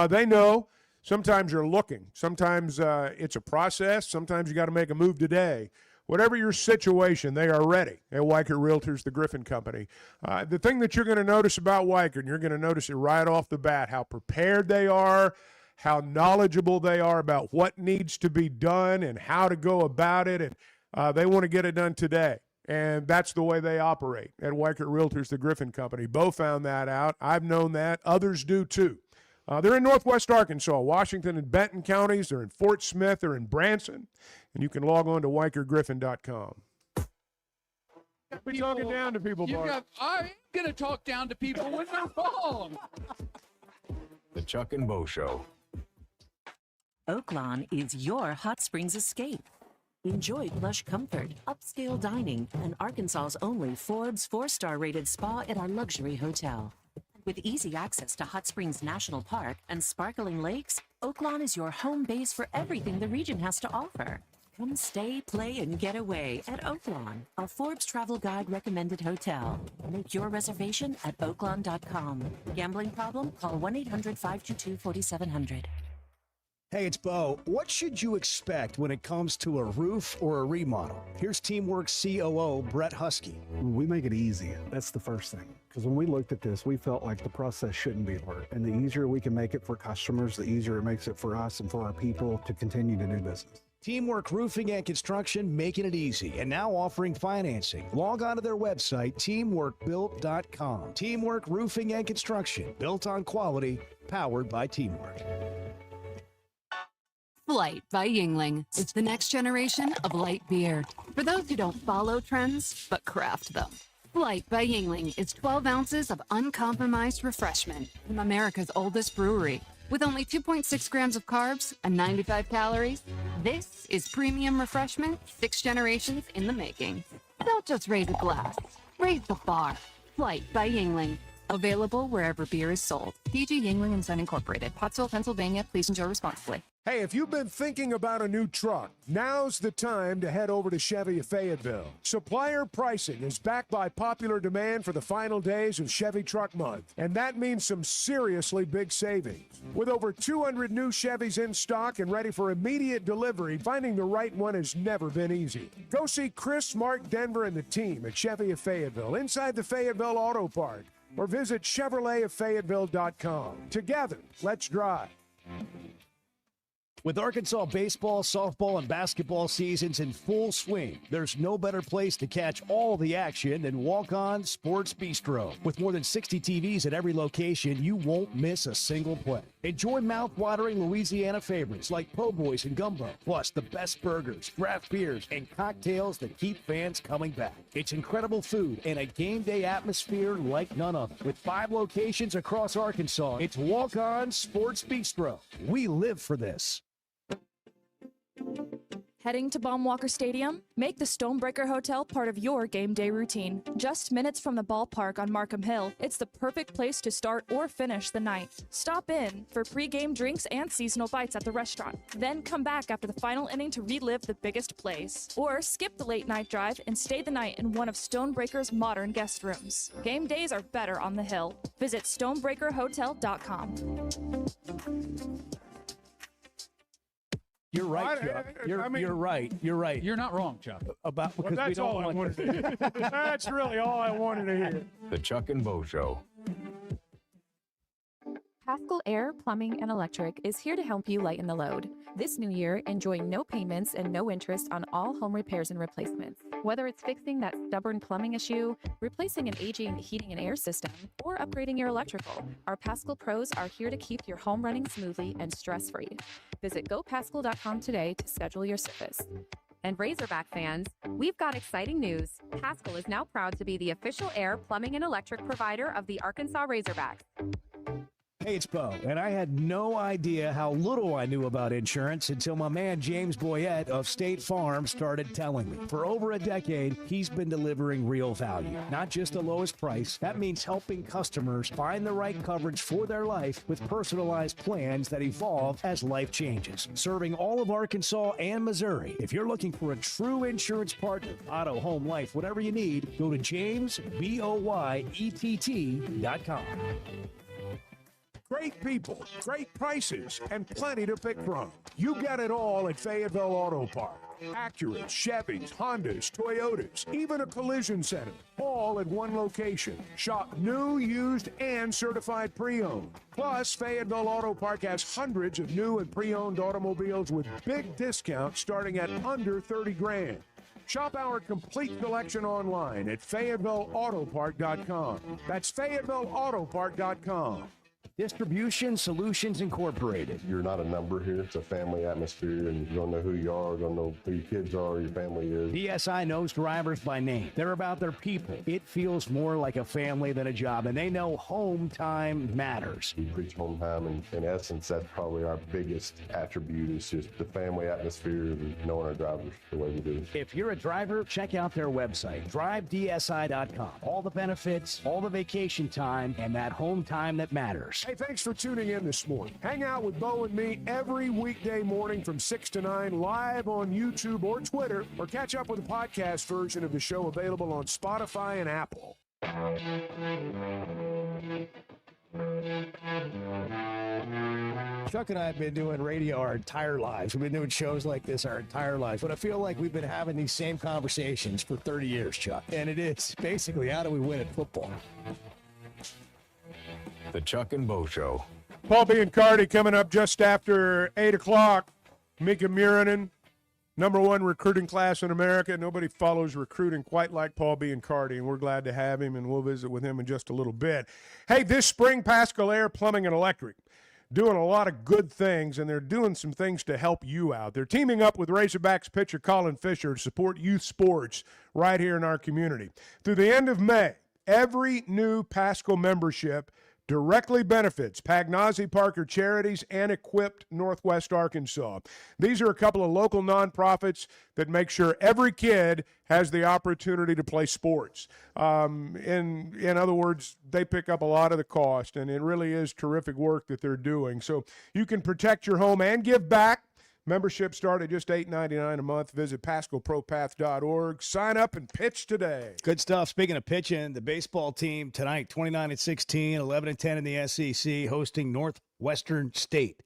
They know. Sometimes you're looking. Sometimes it's a process. Sometimes you got to make a move today. Whatever your situation, they are ready at Weichert Realtors, the Griffin Company. The thing that you're going to notice about Weichert, and you're going to notice it right off the bat, how prepared they are, how knowledgeable they are about what needs to be done and how to go about it, and they want to get it done today. And that's the way they operate at Weichert Realtors, the Griffin Company. Bo found that out. I've known that. Others do too. They're in northwest Arkansas, Washington and Benton counties. They're in Fort Smith. They're in Branson. And you can log on to WeichertGriffin.com. Be talking down to people, Bart. I'm going to talk down to people when they're wrong. The Chuck and Bo Show. Oaklawn is your hot springs escape. Enjoy plush comfort, upscale dining, and Arkansas's only Forbes 4-star rated spa at our luxury hotel. With easy access to Hot Springs National Park and sparkling lakes, Oaklawn is your home base for everything the region has to offer. Come stay, play, and get away at Oaklawn, a Forbes Travel Guide recommended hotel. Make your reservation at oaklawn.com. Gambling problem? Call 1-800-522-4700. Hey, it's Bo. What should you expect when it comes to a roof or a remodel? Here's Teamwork COO Brett Husky. We make it easy. That's the first thing. Because when we looked at this, we felt like the process shouldn't be hard. And the easier we can make it for customers, the easier it makes it for us and for our people to continue to do business. Teamwork Roofing and Construction, making it easy, and now offering financing. Log on to their website, teamworkbuilt.com. Teamwork Roofing and Construction, built on quality, powered by Teamwork. Flight by Yingling. It's the next generation of light beer. For those who don't follow trends, but craft them. Flight by Yingling is 12 ounces of uncompromised refreshment from America's oldest brewery. With only 2.6 grams of carbs and 95 calories, this is premium refreshment 6 generations in the making. Don't just raise a glass, raise the bar. Flight by Yingling. Available wherever beer is sold. PG Yingling & Son Incorporated, Pottsville, Pennsylvania. Please enjoy responsibly. Hey, if you've been thinking about a new truck, now's the time to head over to Chevy of Fayetteville. Supplier pricing is backed by popular demand for the final days of Chevy Truck Month, and that means some seriously big savings. With over 200 new Chevys in stock and ready for immediate delivery, finding the right one has never been easy. Go see Chris, Mark, Denver, and the team at Chevy of Fayetteville inside the Fayetteville Auto Park, or visit ChevroletofFayetteville.com. Together, let's drive. With Arkansas baseball, softball, and basketball seasons in full swing, there's no better place to catch all the action than Walk-On Sports Bistro. With more than 60 TVs at every location, you won't miss a single play. Enjoy mouth-watering Louisiana favorites like po' boys and gumbo, plus the best burgers, draft beers, and cocktails that keep fans coming back. It's incredible food and a game day atmosphere like none other. With 5 locations across Arkansas, it's Walk-On Sports Bistro. We live for this. Heading to Baumwalker Stadium? Make the Stonebreaker Hotel part of your game day routine. Just minutes from the ballpark on Markham Hill, it's the perfect place to start or finish the night. Stop in for pre-game drinks and seasonal bites at the restaurant. Then come back after the final inning to relive the biggest plays. Or skip the late night drive and stay the night in one of Stonebreaker's modern guest rooms. Game days are better on the Hill. Visit stonebreakerhotel.com. You're right, Chuck. You're right. You're right. You're not wrong, Chuck. About because Well, we that's don't all I want wanted to hear. That's really all I wanted to hear. The Chuck and Bo Show. Paschal Air, Plumbing, and Electric is here to help you lighten the load. This new year, enjoy no payments and no interest on all home repairs and replacements. Whether it's fixing that stubborn plumbing issue, replacing an aging heating and air system, or upgrading your electrical, our Paschal pros are here to keep your home running smoothly and stress-free. Visit gopaschal.com today to schedule your service. And Razorback fans, we've got exciting news. Paschal is now proud to be the official air, plumbing, and electric provider of the Arkansas Razorbacks. Hey, it's Bo, and I had no idea how little I knew about insurance until my man James Boyette of State Farm started telling me. For over a decade, he's been delivering real value, not just the lowest price. That means helping customers find the right coverage for their life with personalized plans that evolve as life changes. Serving all of Arkansas and Missouri. If you're looking for a true insurance partner, auto, home, life, whatever you need, go to jamesboyett.com. Great people, great prices, and plenty to pick from. You got it all at Fayetteville Auto Park. Acura, Chevys, Hondas, Toyotas, even a collision center, all at one location. Shop new, used, and certified pre-owned. Plus, Fayetteville Auto Park has hundreds of new and pre-owned automobiles with big discounts starting at under $30,000. Shop our complete collection online at FayettevilleAutopark.com. That's FayettevilleAutopark.com. Distribution Solutions Incorporated. You're not a number here. It's a family atmosphere, and you're going to know who you are, going to know who your kids are, your family is. DSI knows drivers by name. They're about their people. It feels more like a family than a job, and they know home time matters. We preach home time, and in essence, that's probably our biggest attribute is just the family atmosphere and knowing our drivers the way we do. If you're a driver, check out their website, drivedsi.com. All the benefits, all the vacation time, and that home time that matters. Hey, thanks for tuning in this morning. Hang out with Bo and me every weekday morning from 6 to 9 live on YouTube or Twitter, or catch up with the podcast version of the show available on Spotify and Apple. Chuck and I have been doing radio our entire lives. We've been doing shows like this our entire lives. But I feel like we've been having these same conversations for 30 years, Chuck. And it is basically, how do we win at football? The Chuck and Bo Show. Paul Biancardi coming up just after 8 o'clock. Miikka Muurinen, #1 recruiting class in America. Nobody follows recruiting quite like Paul Biancardi, and we're glad to have him, and we'll visit with him in just a little bit. Hey, this spring, Pascal Air Plumbing and Electric doing a lot of good things, and they're doing some things to help you out. They're teaming up with Razorbacks pitcher Colin Fisher to support youth sports right here in our community. Through the end of May, every new Pascal membership directly benefits Pagnozzi Parker Charities and Equipped Northwest Arkansas. These are a couple of local nonprofits that make sure every kid has the opportunity to play sports. In other words, they pick up a lot of the cost, and it really is terrific work that they're doing. So you can protect your home and give back. Membership start at just $8.99 a month. Visit PascalProPath.org. Sign up and pitch today. Good stuff. Speaking of pitching, the baseball team tonight, 29-16, 11-10 in the SEC, hosting Northwestern State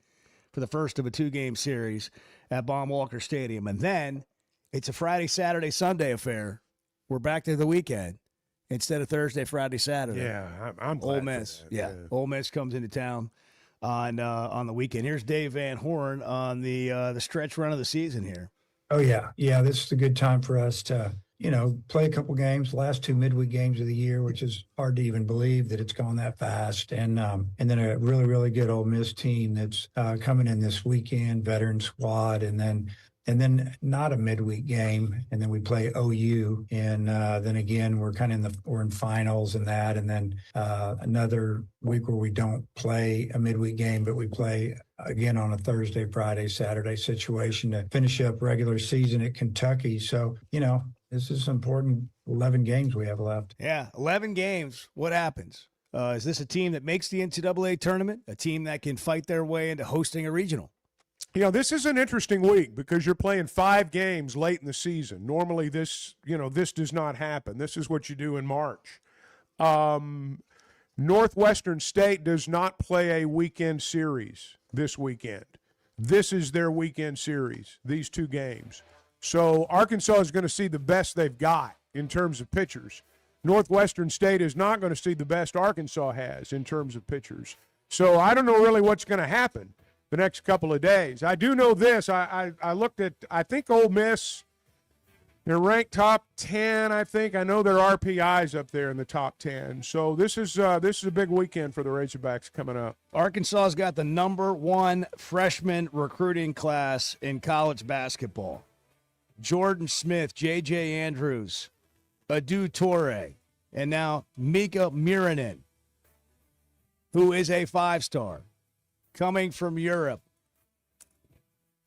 for the first of a 2-game series at Baum-Walker Stadium. And then it's a Friday, Saturday, Sunday affair. We're back to the weekend instead of Thursday, Friday, Saturday. Yeah, I'm glad Ole for Miss. that. Yeah, Ole Miss comes into town on the weekend. Here's Dave Van Horn on the stretch run of the season here. Oh yeah, this is a good time for us to play a couple games, the last 2 midweek games of the year, which is hard to even believe that it's gone that fast. And then a really, really good Ole Miss team that's coming in this weekend, veteran squad, and then not a midweek game, and then we play OU, and then again we're in finals and that, and then another week where we don't play a midweek game, but we play again on a Thursday, Friday, Saturday situation to finish up regular season at Kentucky. So this is important 11 games we have left. Yeah, 11 games. What happens? Is this a team that makes the NCAA tournament? A team that can fight their way into hosting a regional? This is an interesting week because you're playing 5 games late in the season. Normally this does not happen. This is what you do in March. Northwestern State does not play a weekend series this weekend. This is their weekend series, these 2 games. So Arkansas is going to see the best they've got in terms of pitchers. Northwestern State is not going to see the best Arkansas has in terms of pitchers. So I don't know really what's going to happen the next couple of days. I do know this. I looked at, I think Ole Miss, they're ranked top 10, I think. I know their RPI's up there in the top 10. So this is a big weekend for the Razorbacks coming up. Arkansas's got the #1 freshman recruiting class in college basketball. Jordan Smith, J.J. Andrews, Adu Torre, and now Miikka Muurinen, who is a 5-star. Coming from Europe.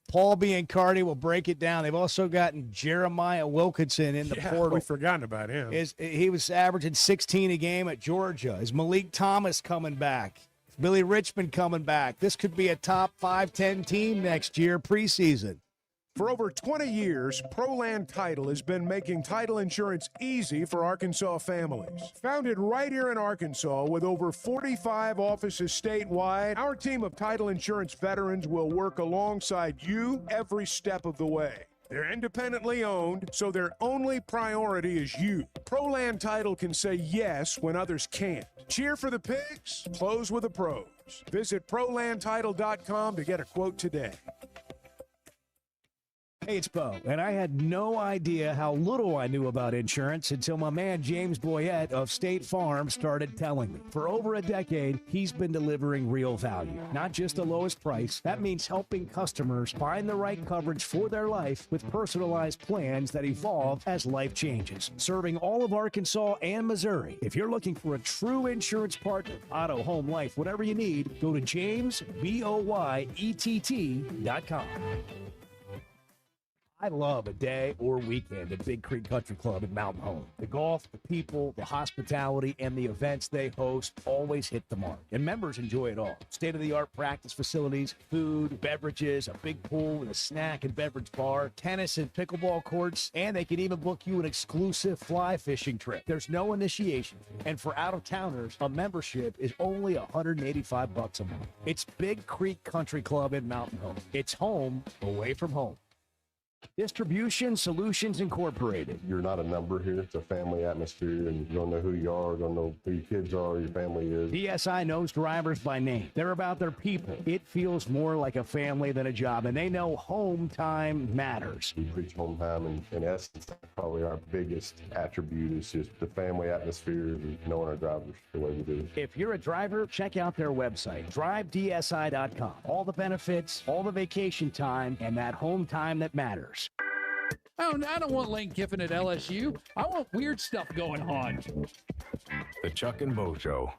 Paul Biancardi will break it down. They've also gotten Jeremiah Wilkinson in the portal. We've forgotten about him. He was averaging 16 a game at Georgia. Is Malik Thomas coming back? Is Billy Richmond coming back? This could be a top 5-10 team next year preseason. For over 20 years, ProLand Title has been making title insurance easy for Arkansas families. Founded right here in Arkansas with over 45 offices statewide, our team of title insurance veterans will work alongside you every step of the way. They're independently owned, so their only priority is you. ProLand Title can say yes when others can't. Cheer for the pigs, close with the pros. Visit ProLandTitle.com to get a quote today. Hey, it's Bo, and I had no idea how little I knew about insurance until my man James Boyette of State Farm started telling me. For over a decade, he's been delivering real value, not just the lowest price. That means helping customers find the right coverage for their life with personalized plans that evolve as life changes. Serving all of Arkansas and Missouri. If you're looking for a true insurance partner, auto, home, life, whatever you need, go to JamesBoyett.com. I love a day or weekend at Big Creek Country Club in Mountain Home. The golf, the people, the hospitality, and the events they host always hit the mark. And members enjoy it all. State-of-the-art practice facilities, food, beverages, a big pool and a snack and beverage bar, tennis and pickleball courts, and they can even book you an exclusive fly fishing trip. There's no initiation. And for out-of-towners, a membership is only $185 a month. It's Big Creek Country Club in Mountain Home. It's home away from home. Distribution Solutions Incorporated. You're not a number here. It's a family atmosphere, and you don't know who you are, don't know who your kids are, your family is. DSI knows drivers by name. They're about their people. It feels more like a family than a job, and they know home time matters. We preach home time, and in essence, probably our biggest attribute is just the family atmosphere and knowing our drivers the way we do. If you're a driver, check out their website, drivedsi.com. All the benefits, all the vacation time, and that home time that matters. Oh, I don't want Lane Kiffin at LSU. I want weird stuff going on. The Chuck and Bo Show.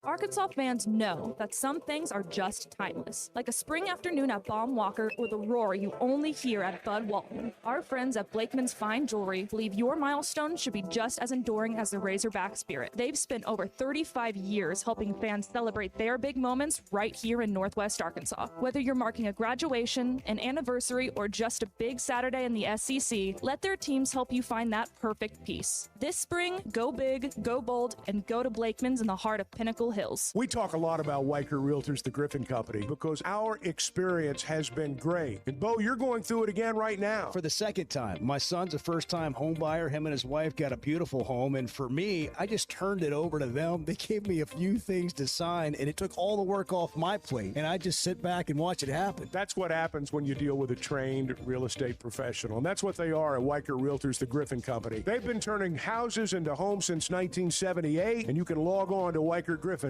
Arkansas fans know that some things are just timeless, like a spring afternoon at Baum Walker or the roar you only hear at Bud Walton. Our friends at Blakeman's Fine Jewelry believe your milestone should be just as enduring as the Razorback spirit. They've spent over 35 years helping fans celebrate their big moments right here in Northwest Arkansas. Whether you're marking a graduation, an anniversary, or just a big Saturday in the SEC, let their teams help you find that perfect piece. This spring, go big, go bold, and go to Blakeman's in the heart of Pinnacle Hills. We talk a lot about Weicker Realtors, the Griffin Company, because our experience has been great. And Bo, you're going through it again right now. For the second time. My son's a first-time home buyer. Him and his wife got a beautiful home. And for me, I just turned it over to them. They gave me a few things to sign, and it took all the work off my plate. And I just sit back and watch it happen. That's what happens when you deal with a trained real estate professional. And that's what they are at Weicker Realtors, the Griffin Company. They've been turning houses into homes since 1978, and you can log on to WeicherGriffin.com.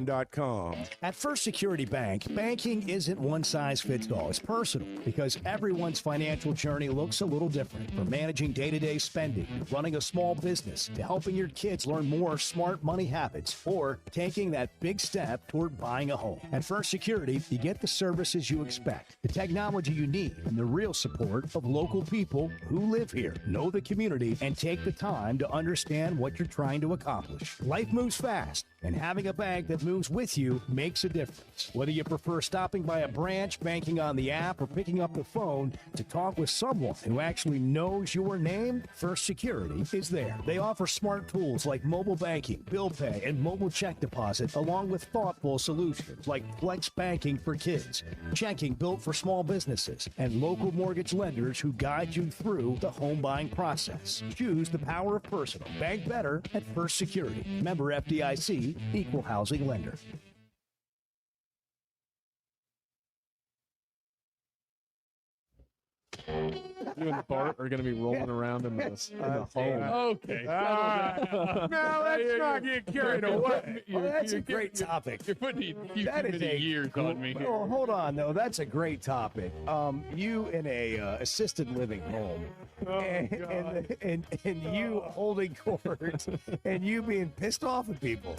At First Security Bank, banking isn't one size fits all. It's personal because everyone's financial journey looks a little different. From managing day-to-day spending, to running a small business, to helping your kids learn more smart money habits, or taking that big step toward buying a home. At First Security, you get the services you expect, the technology you need, and the real support of local people who live here, know the community, and take the time to understand what you're trying to accomplish. Life moves fast, and having a bank that moves with you makes a difference. Whether you prefer stopping by a branch, banking on the app, or picking up the phone to talk with someone who actually knows your name, First Security is there. They offer smart tools like mobile banking, bill pay, and mobile check deposit, along with thoughtful solutions like flex banking for kids, checking built for small businesses, and local mortgage lenders who guide you through the home buying process. Choose the power of personal. Bank better at First Security. Member FDIC, Equal Housing Lender. You and Bart are going to be rolling around in the home. Okay. No, let's not get carried away. Well, that's a great topic. You're putting too That is many a years on me here. Well, hold on, though. That's a great topic. You in a assisted living home, and you holding court, and you being pissed off at people.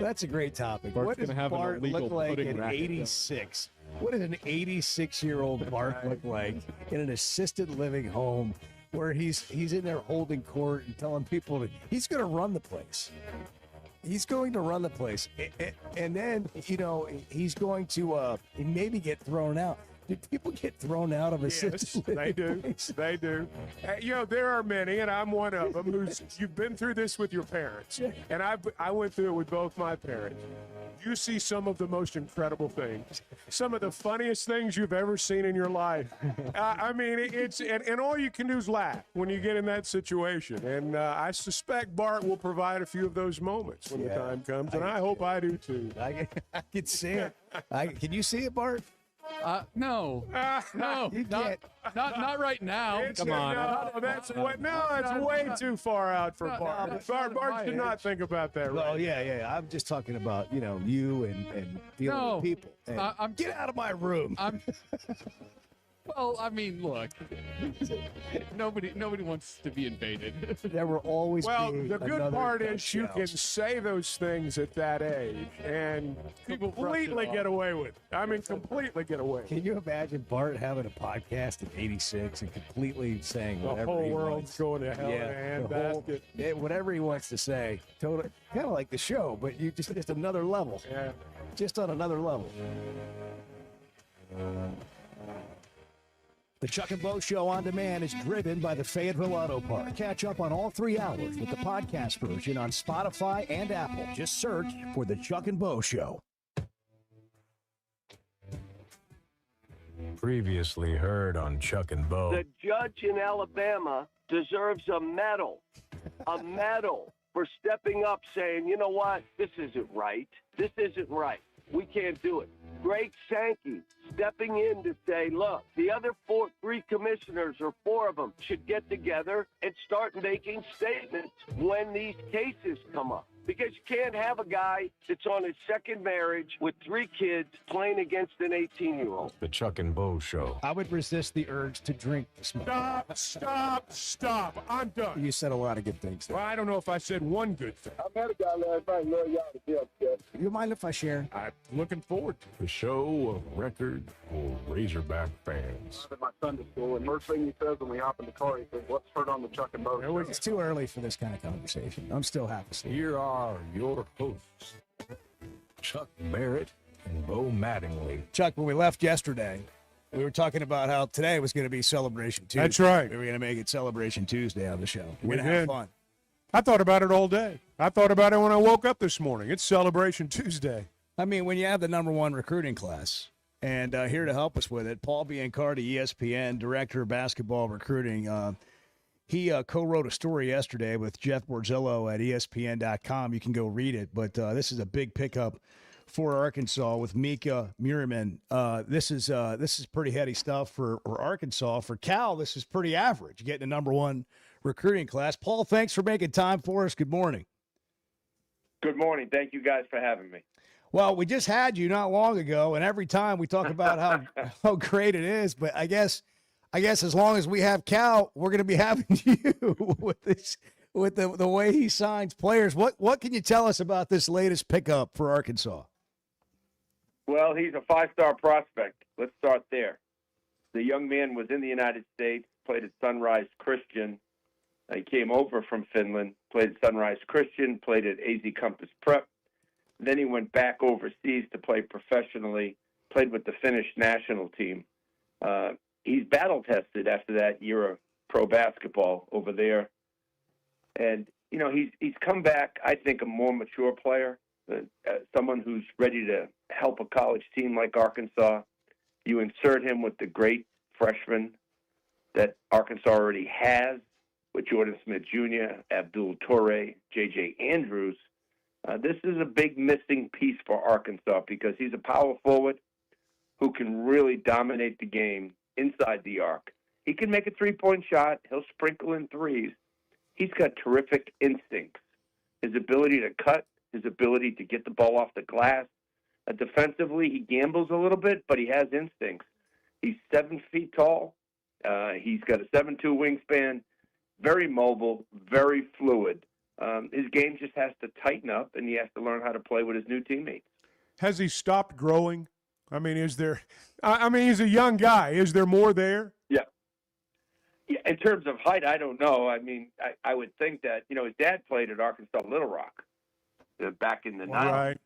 That's a great topic. Bart's What does gonna have an Bart illegal look like pudding at racket. 86? What does an 86-year-old Bart look like in an assisted living home where he's in there holding court and telling people he's going to run the place? He's going to run the place. And then, he's going to maybe get thrown out. Do people get thrown out of assisted living? They do. places? They do. There are many, and I'm one of them, you've been through this with your parents. And I went through it with both my parents. You see some of the most incredible things, some of the funniest things you've ever seen in your life. I mean, and all you can do is laugh when you get in that situation. And I suspect Bart will provide a few of those moments when the time comes, and I hope I do too. I can see it. Can you see it, Bart? No, not right now. Come on. No, that's way too far out for Bart. Bart should not think about that right Well, yeah. I'm just talking about, you and dealing with people. Hey, get out of my room. Well, I mean, look, nobody wants to be invaded. There will always Well, be the good another part Buck is you Show. can say those things at that age and People brush it completely off. get away with it. I mean, completely get away with it. Can you imagine Bart having a podcast in '86 and completely saying The whatever whole he world's wants? going to hell in a the whole- handbasket. whatever he wants to say. Totally, kind of like the show, but you just another level. Yeah. Just on another level. The Chuck and Bo Show on demand is driven by the Fayetteville Auto Park. Catch up on all 3 hours with the podcast version on Spotify and Apple. Just search for the Chuck and Bo Show. Previously heard on Chuck and Bo. The judge in Alabama deserves a medal for stepping up, saying, you know what, this isn't right. This isn't right. We can't do it. Greg Sankey stepping in to say, look, the other 3 commissioners or 4 of them should get together and start making statements when these cases come up. Because you can't have a guy that's on his second marriage with 3 kids playing against an 18-year-old. The Chuck and Bo Show. I would resist the urge to drink this morning. Stop. I'm done. You said a lot of good things there. Well, I don't know if I said one good thing. I met a guy last night, love y'all to death, You mind if I share? I'm looking forward to it. The show of record for Razorback fans. At my Sunday school, and first thing he says when we hop in the car, he says, "What's heard on the Chuck and Bo Show?" It's too early for this kind of conversation. I'm still half asleep. Here are your hosts, Chuck Barrett and Bo Mattingly. Chuck, when we left yesterday, we were talking about how today was going to be Celebration Tuesday. That's right. We were going to make it Celebration Tuesday on the show. We're We going to have did. fun. I thought about it all day. I thought about it when I woke up this morning. It's Celebration Tuesday. I mean, when you have the #1 recruiting class, and here to help us with it, Paul Biancardi, ESPN, Director of Basketball Recruiting. He co-wrote a story yesterday with Jeff Borzillo at ESPN.com. You can go read it. But this is a big pickup for Arkansas with Miikka Muurinen. This is pretty heady stuff for Arkansas. For Cal, this is pretty average, getting a #1 recruiting class. Paul, thanks for making time for us. Good morning. Good morning. Thank you guys for having me. Well, we just had you not long ago, and every time we talk about how great it is. But I guess as long as we have Cal, we're going to be having you with the way he signs players. What can you tell us about this latest pickup for Arkansas? Well, he's a 5-star prospect. Let's start there. The young man was in the United States, played at Sunrise Christian. He came over from Finland, played at Sunrise Christian, played at AZ Compass Prep. Then he went back overseas to play professionally, played with the Finnish national team. He's battle-tested after that year of pro basketball over there. And, you know, he's come back, I think, a more mature player, someone who's ready to help a college team like Arkansas. You insert him with the great freshmen that Arkansas already has, with Jordan Smith Jr., Abdul Torre, J.J. Andrews. This is a big missing piece for Arkansas because he's a power forward who can really dominate the game inside the arc. He can make a three-point shot. He'll sprinkle in threes. He's got terrific instincts. His ability to cut, his ability to get the ball off the glass. Defensively, he gambles a little bit, but he has instincts. He's 7 feet tall. He's got a 7'2" wingspan, very mobile, very fluid. His game just has to tighten up, and he has to learn how to play with his new teammates. Has he stopped growing? I mean, is there – I mean, he's a young guy. Is there more there? Yeah. In terms of height, I don't know. I mean, I would think that, you know, his dad played at Arkansas Little Rock back in the 90s. Right.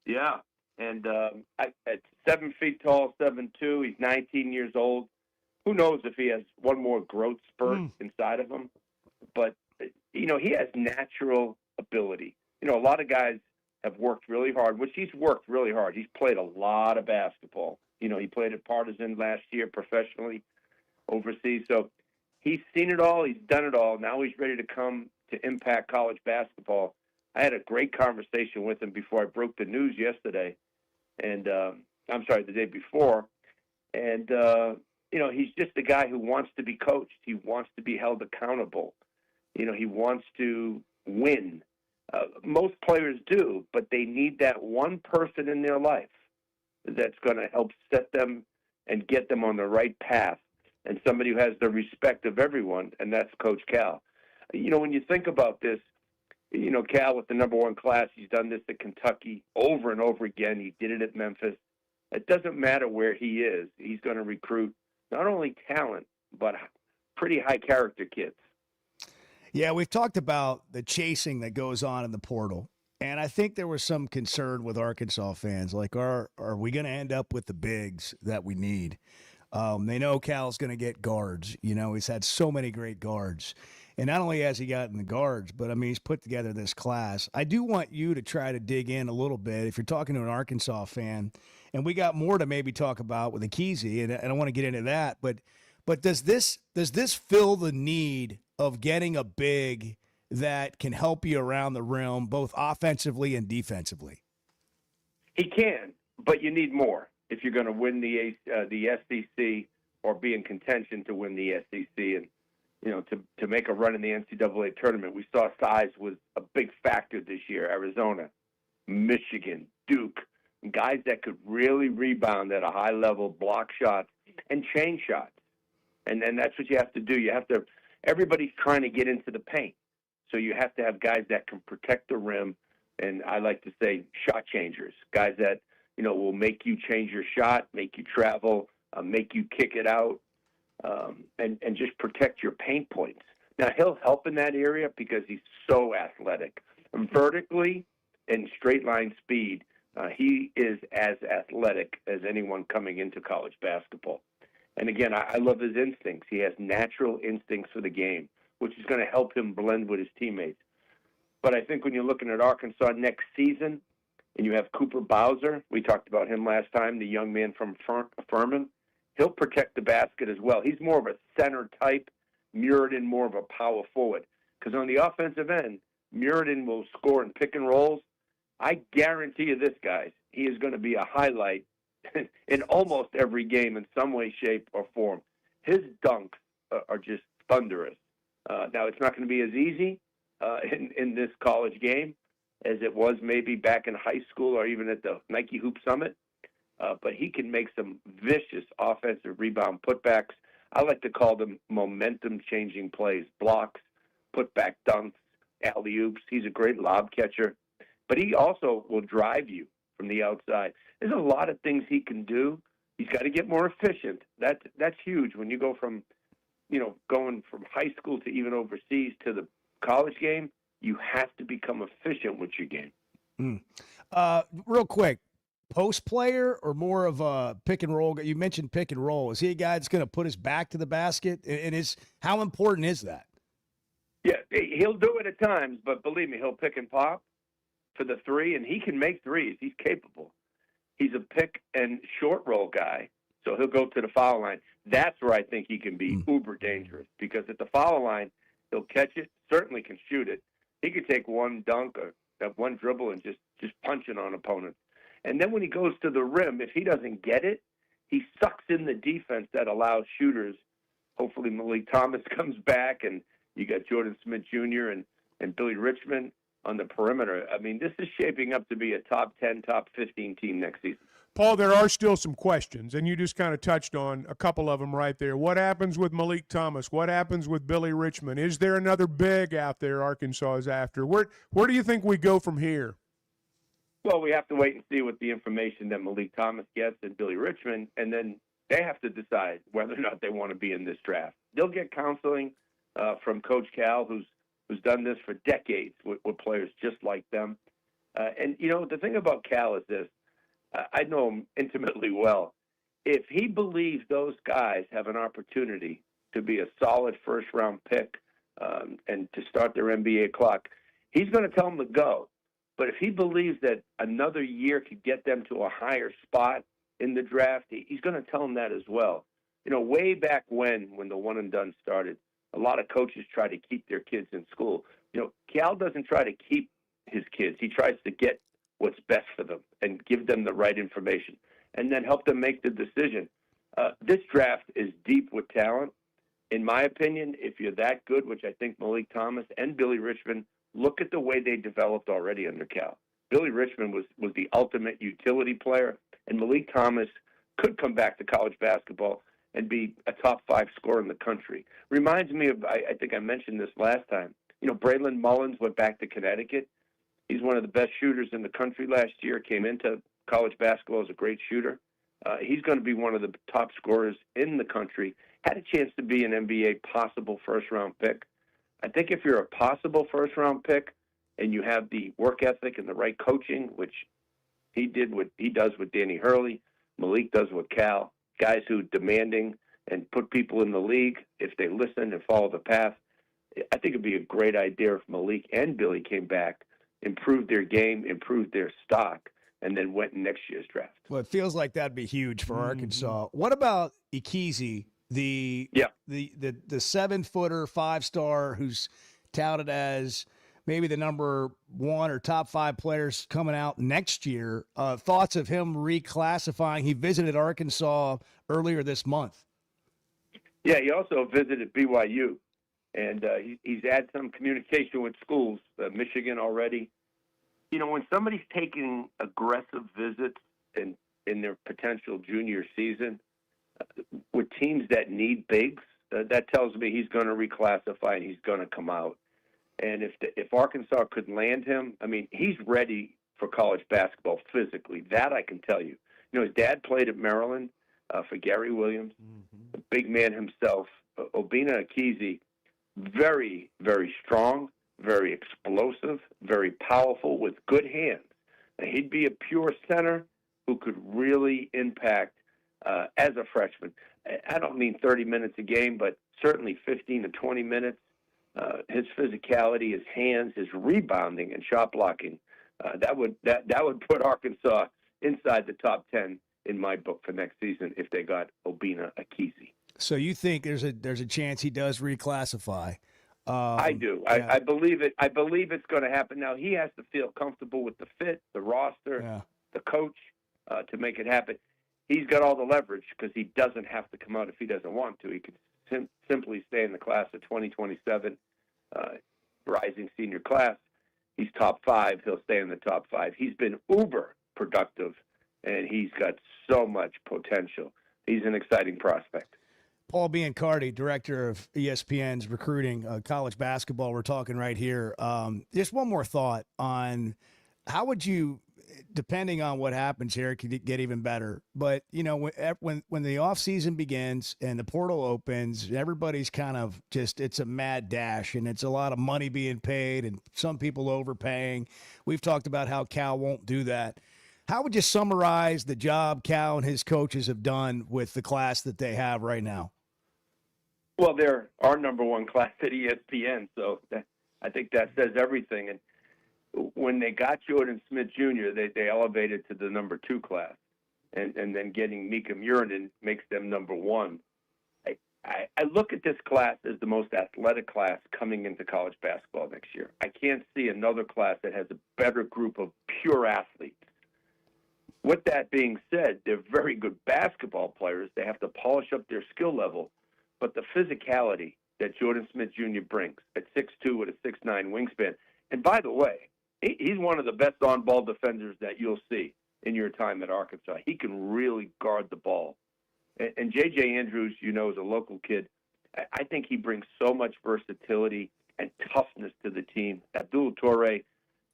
Yeah. And at 7 feet tall, 7'2", he's 19 years old. Who knows if he has one more growth spurt inside of him. But, you know, he has natural ability. You know, a lot of guys have worked really hard, which he's worked really hard. He's played a lot of basketball. You know, he played at Partizan last year professionally overseas. So he's seen it all. He's done it all. Now he's ready to come to impact college basketball. I had a great conversation with him before I broke the news yesterday. And I'm sorry, the day before. And, you know, he's just a guy who wants to be coached. He wants to be held accountable. You know, he wants to win. Most players do, but they need that one person in their life that's going to help set them and get them on the right path, and somebody who has the respect of everyone, and that's Coach Cal. You know, when you think about this, you know, Cal with the #1 class, he's done this at Kentucky over and over again. He did it at Memphis. It doesn't matter where he is. He's going to recruit not only talent, but pretty high character kids. Yeah, we've talked about the chasing that goes on in the portal. And I think there was some concern with Arkansas fans, like, are we going to end up with the bigs that we need? They know Cal's going to get guards. You know, he's had so many great guards. And not only has he gotten the guards, but, I mean, he's put together this class. I do want you to try to dig in a little bit if you're talking to an Arkansas fan. And we got more to maybe talk about with Akizi, and I want to get into that. But does this fill the need of getting a big that can help you around the rim, both offensively and defensively? He can, but you need more if you're going to win the SEC or be in contention to win the SEC. And, you know, to make a run in the NCAA tournament, we saw size was a big factor this year. Arizona, Michigan, Duke, guys that could really rebound at a high level, block shots, and chain shots. And that's what you have to do. You have to. Everybody's trying to get into the paint. So you have to have guys that can protect the rim, and I like to say shot changers, guys that, you know, will make you change your shot, make you travel, make you kick it out, and just protect your paint points. Now, he'll help in that area because he's so athletic. Vertically and straight line speed, he is as athletic as anyone coming into college basketball. And again, I love his instincts. He has natural instincts for the game, which is going to help him blend with his teammates. But I think when you're looking at Arkansas next season, and you have Cooper Bowser, we talked about him last time, the young man from Furman, he'll protect the basket as well. He's more of a center type, Muradin more of a power forward. Because on the offensive end, Muradin will score in pick and rolls. I guarantee you this, guys, he is going to be a highlight in almost every game in some way, shape, or form. His dunks are just thunderous. Now, it's not going to be as easy in this college game as it was maybe back in high school or even at the Nike Hoop Summit, but he can make some vicious offensive rebound putbacks. I like to call them momentum-changing plays, blocks, putback dunks, alley-oops. He's a great lob catcher, but he also will drive you from the outside. There's a lot of things he can do. He's got to get more efficient. That's huge when you go from, you know, going from high school to even overseas to the college game. You have to become efficient with your game. Real quick, post player or more of a pick and roll? You mentioned pick and roll. Is he a guy that's going to put his back to the basket? And how important is that? Yeah, he'll do it at times, but believe me, he'll pick and pop for the three, and he can make threes. He's capable. He's a pick and short roll guy, so he'll go to the foul line. That's where I think he can be uber dangerous, because at the foul line, he'll catch it, certainly can shoot it. He could take one dunk or one dribble and just punch it on opponents. And then when he goes to the rim, if he doesn't get it, he sucks in the defense that allows shooters. Hopefully Malik Thomas comes back, and you got Jordan Smith Jr. and Billy Richmond on the perimeter. I mean, this is shaping up to be a top 10, top 15 team next season. Paul, there are still some questions, and you just kind of touched on a couple of them right there. What happens with Malik Thomas? What happens with Billy Richmond? Is there another big out there Arkansas is after? Where do you think we go from here? Well, we have to wait and see what the information that Malik Thomas gets and Billy Richmond, and then they have to decide whether or not they want to be in this draft. They'll get counseling from Coach Cal, who's done this for decades with players just like them. And, you know, the thing about Cal is this. I know him intimately well. If he believes those guys have an opportunity to be a solid first-round pick and to start their NBA clock, he's going to tell them to go. But if he believes that another year could get them to a higher spot in the draft, he's going to tell them that as well. You know, way back when the one and done started, a lot of coaches try to keep their kids in school. You know, Cal doesn't try to keep his kids. He tries to get what's best for them and give them the right information and then help them make the decision. This draft is deep with talent. In my opinion, if you're that good, which I think Malik Thomas and Billy Richmond, look at the way they developed already under Cal. Billy Richmond was the ultimate utility player, and Malik Thomas could come back to college basketball and be a top 5 scorer in the country. Reminds me of, I think I mentioned this last time, Braylon Mullins went back to Connecticut. He's one of the best shooters in the country last year, came into college basketball as a great shooter. He's going to be one of the top scorers in the country. Had a chance to be an NBA possible first-round pick. I think if you're a possible first-round pick and you have the work ethic and the right coaching, which he does with Danny Hurley, Malik does with Cal, guys who demanding and put people in the league if they listen and follow the path. I think it'd be a great idea if Malik and Billy came back, improved their game, improved their stock, and then went in next year's draft. Well, it feels like that'd be huge for Arkansas. What about Ikezi, the 7-footer, 5-star who's touted as maybe the number 1 or top 5 players coming out next year? Thoughts of him reclassifying? He visited Arkansas earlier this month. Yeah, he also visited BYU, and he's had some communication with schools, Michigan already. When somebody's taking aggressive visits in their potential junior season with teams that need bigs, that tells me he's going to reclassify and he's going to come out. And if Arkansas could land him, I mean, he's ready for college basketball physically. That I can tell you. His dad played at Maryland for Gary Williams, a big man himself. Obinna Ikezi, very, very strong, very explosive, very powerful, with good hands. And he'd be a pure center who could really impact as a freshman. I don't mean 30 minutes a game, but certainly 15 to 20 minutes. His physicality, his hands, his rebounding and shot blocking, that would put Arkansas inside the top 10 in my book for next season if they got Obinna Ikezi. So you think there's a chance he does reclassify? I do. Yeah. I believe it. I believe it's going to happen. Now he has to feel comfortable with the fit, the roster, the coach to make it happen. He's got all the leverage because he doesn't have to come out if he doesn't want to. He could simply stay in the class of 2027, rising senior class. He's top 5. He'll stay in the top 5. He's been uber productive, and he's got so much potential. He's an exciting prospect. Paul Biancardi, director of ESPN's recruiting college basketball. We're talking right here. Just one more thought on how would you, depending on what happens here, it could get even better. But, when the offseason begins and the portal opens, everybody's kind of it's a mad dash, and it's a lot of money being paid and some people overpaying. We've talked about how Cal won't do that. How would you summarize the job Cal and his coaches have done with the class that they have right now? Well, they're our number 1 class at ESPN, so I think that says everything. And when they got Jordan Smith Jr., they elevated to the number 2 class, and then getting Miikka Muurinen makes them number 1. I look at this class as the most athletic class coming into college basketball next year. I can't see another class that has a better group of pure athletes. With that being said, they're very good basketball players. They have to polish up their skill level. But the physicality that Jordan Smith Jr. brings at 6'2" with a 6'9" wingspan, and by the way, he's one of the best on-ball defenders that you'll see in your time at Arkansas. He can really guard the ball. And J.J. Andrews, is a local kid. I think he brings so much versatility and toughness to the team. Abdul Torre,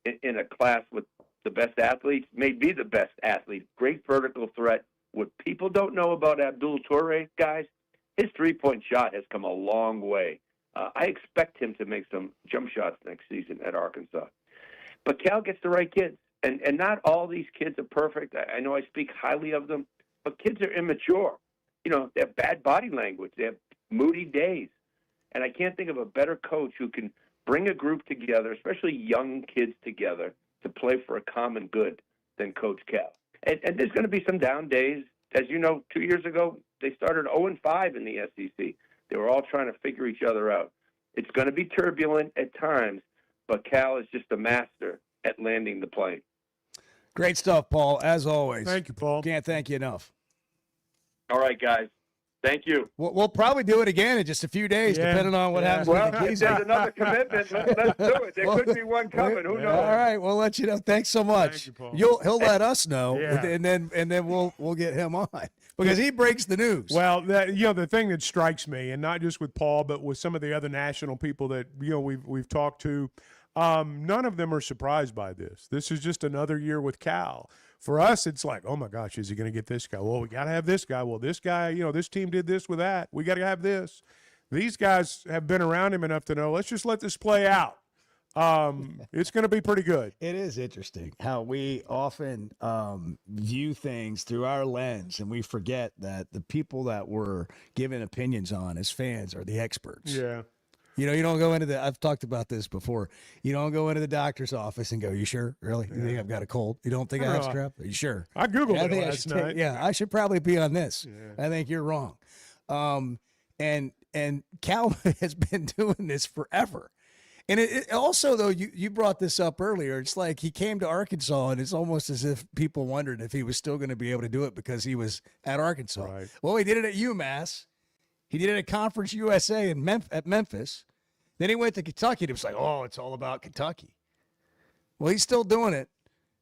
in a class with the best athletes, may be the best athlete. Great vertical threat. What people don't know about Abdul Torre, guys, his three-point shot has come a long way. I expect him to make some jump shots next season at Arkansas. But Cal gets the right kids, and not all these kids are perfect. I know I speak highly of them, but kids are immature. They have bad body language. They have moody days. And I can't think of a better coach who can bring a group together, especially young kids together, to play for a common good than Coach Cal. And there's going to be some down days. As you know, 2 years ago, they started 0-5 in the SEC. They were all trying to figure each other out. It's going to be turbulent at times, but Cal is just a master at landing the plane. Great stuff, Paul, as always. Thank you, Paul. Can't thank you enough. All right, guys. Thank you. We'll probably do it again in just a few days, depending on what happens Well, with the if there's another commitment, let's do it. There could be one coming. Who knows? All right, we'll let you know. Thanks so much. He'll let us know, and then we'll get him on because he breaks the news. Well, the thing that strikes me, and not just with Paul, but with some of the other national people that we've talked to, none of them are surprised by this. This is just another year with Cal. For us, it's like, oh my gosh, is he going to get this guy? Well, we got to have this guy. Well, this guy, this team did this with that. We got to have this. These guys have been around him enough to know, let's just let this play out. It's going to be pretty good. It is interesting how we often view things through our lens, and we forget that the people that we're giving opinions on as fans are the experts. Yeah. You don't go into I've talked about this before. You don't go into the doctor's office and go, you sure? Really? You think I've got a cold? You don't think I have strep? Are you sure? I Googled it last night. I should probably be on this. Yeah. I think you're wrong. And Cal has been doing this forever. And it also, though, you brought this up earlier. It's like he came to Arkansas, and it's almost as if people wondered if he was still going to be able to do it because he was at Arkansas. Right. Well, he did it at UMass. He did it at Conference USA at Memphis. Then he went to Kentucky, and it was like, oh, it's all about Kentucky. Well, he's still doing it,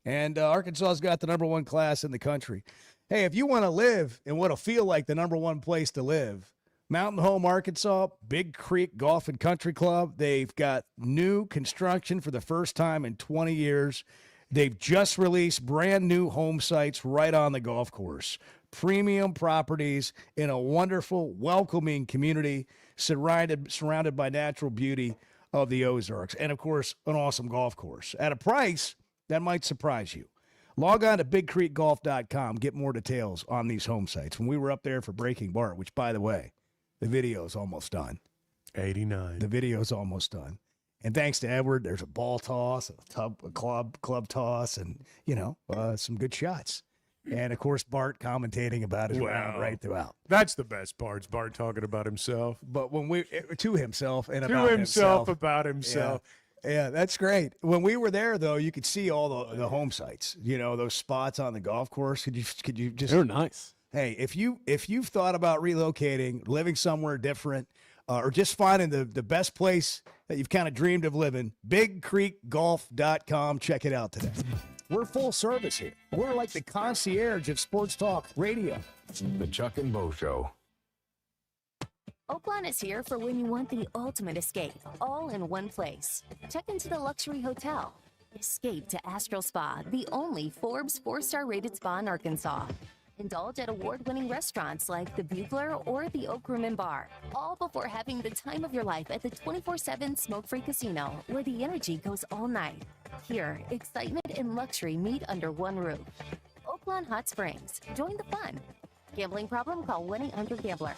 and Arkansas's got the number one class in the country. Hey, if you want to live in what'll feel like the number one place to live, Mountain Home, Arkansas, Big Creek Golf and Country Club, they've got new construction for the first time in 20 years. They've just released brand new home sites right on the golf course. Premium properties in a wonderful, welcoming community surrounded by natural beauty of the Ozarks. And, of course, an awesome golf course at a price that might surprise you. Log on to BigCreekGolf.com. Get more details on these home sites. When we were up there for Breaking Bart, which, by the way, the video's almost done. 89. The video's almost done. And thanks to Edward, there's a ball toss, a club toss, and, some good shots. And, of course, Bart commentating about his round right throughout. That's the best part, Bart talking about himself. But when to himself and to about himself. About himself. Yeah, that's great. When we were there, though, you could see all the home sites, those spots on the golf course. Could you just? They're nice. Hey, if you've thought about relocating, living somewhere different, or just finding the best place that you've kind of dreamed of living, BigCreekGolf.com. Check it out today. We're full service here. We're like the concierge of sports talk radio. The Chuck and Bo Show. Oakland is here for when you want the ultimate escape, all in one place. Check into the luxury hotel. Escape to Astral Spa, the only Forbes 4-star rated spa in Arkansas. Indulge at award-winning restaurants like the Bugler or the Oak Room and Bar, all before having the time of your life at the 24/7 smoke-free casino, where the energy goes all night. Here, excitement and luxury meet under one roof. Oakland Hot Springs. Join the fun. Gambling problem? Call 1-800-GAMBLER.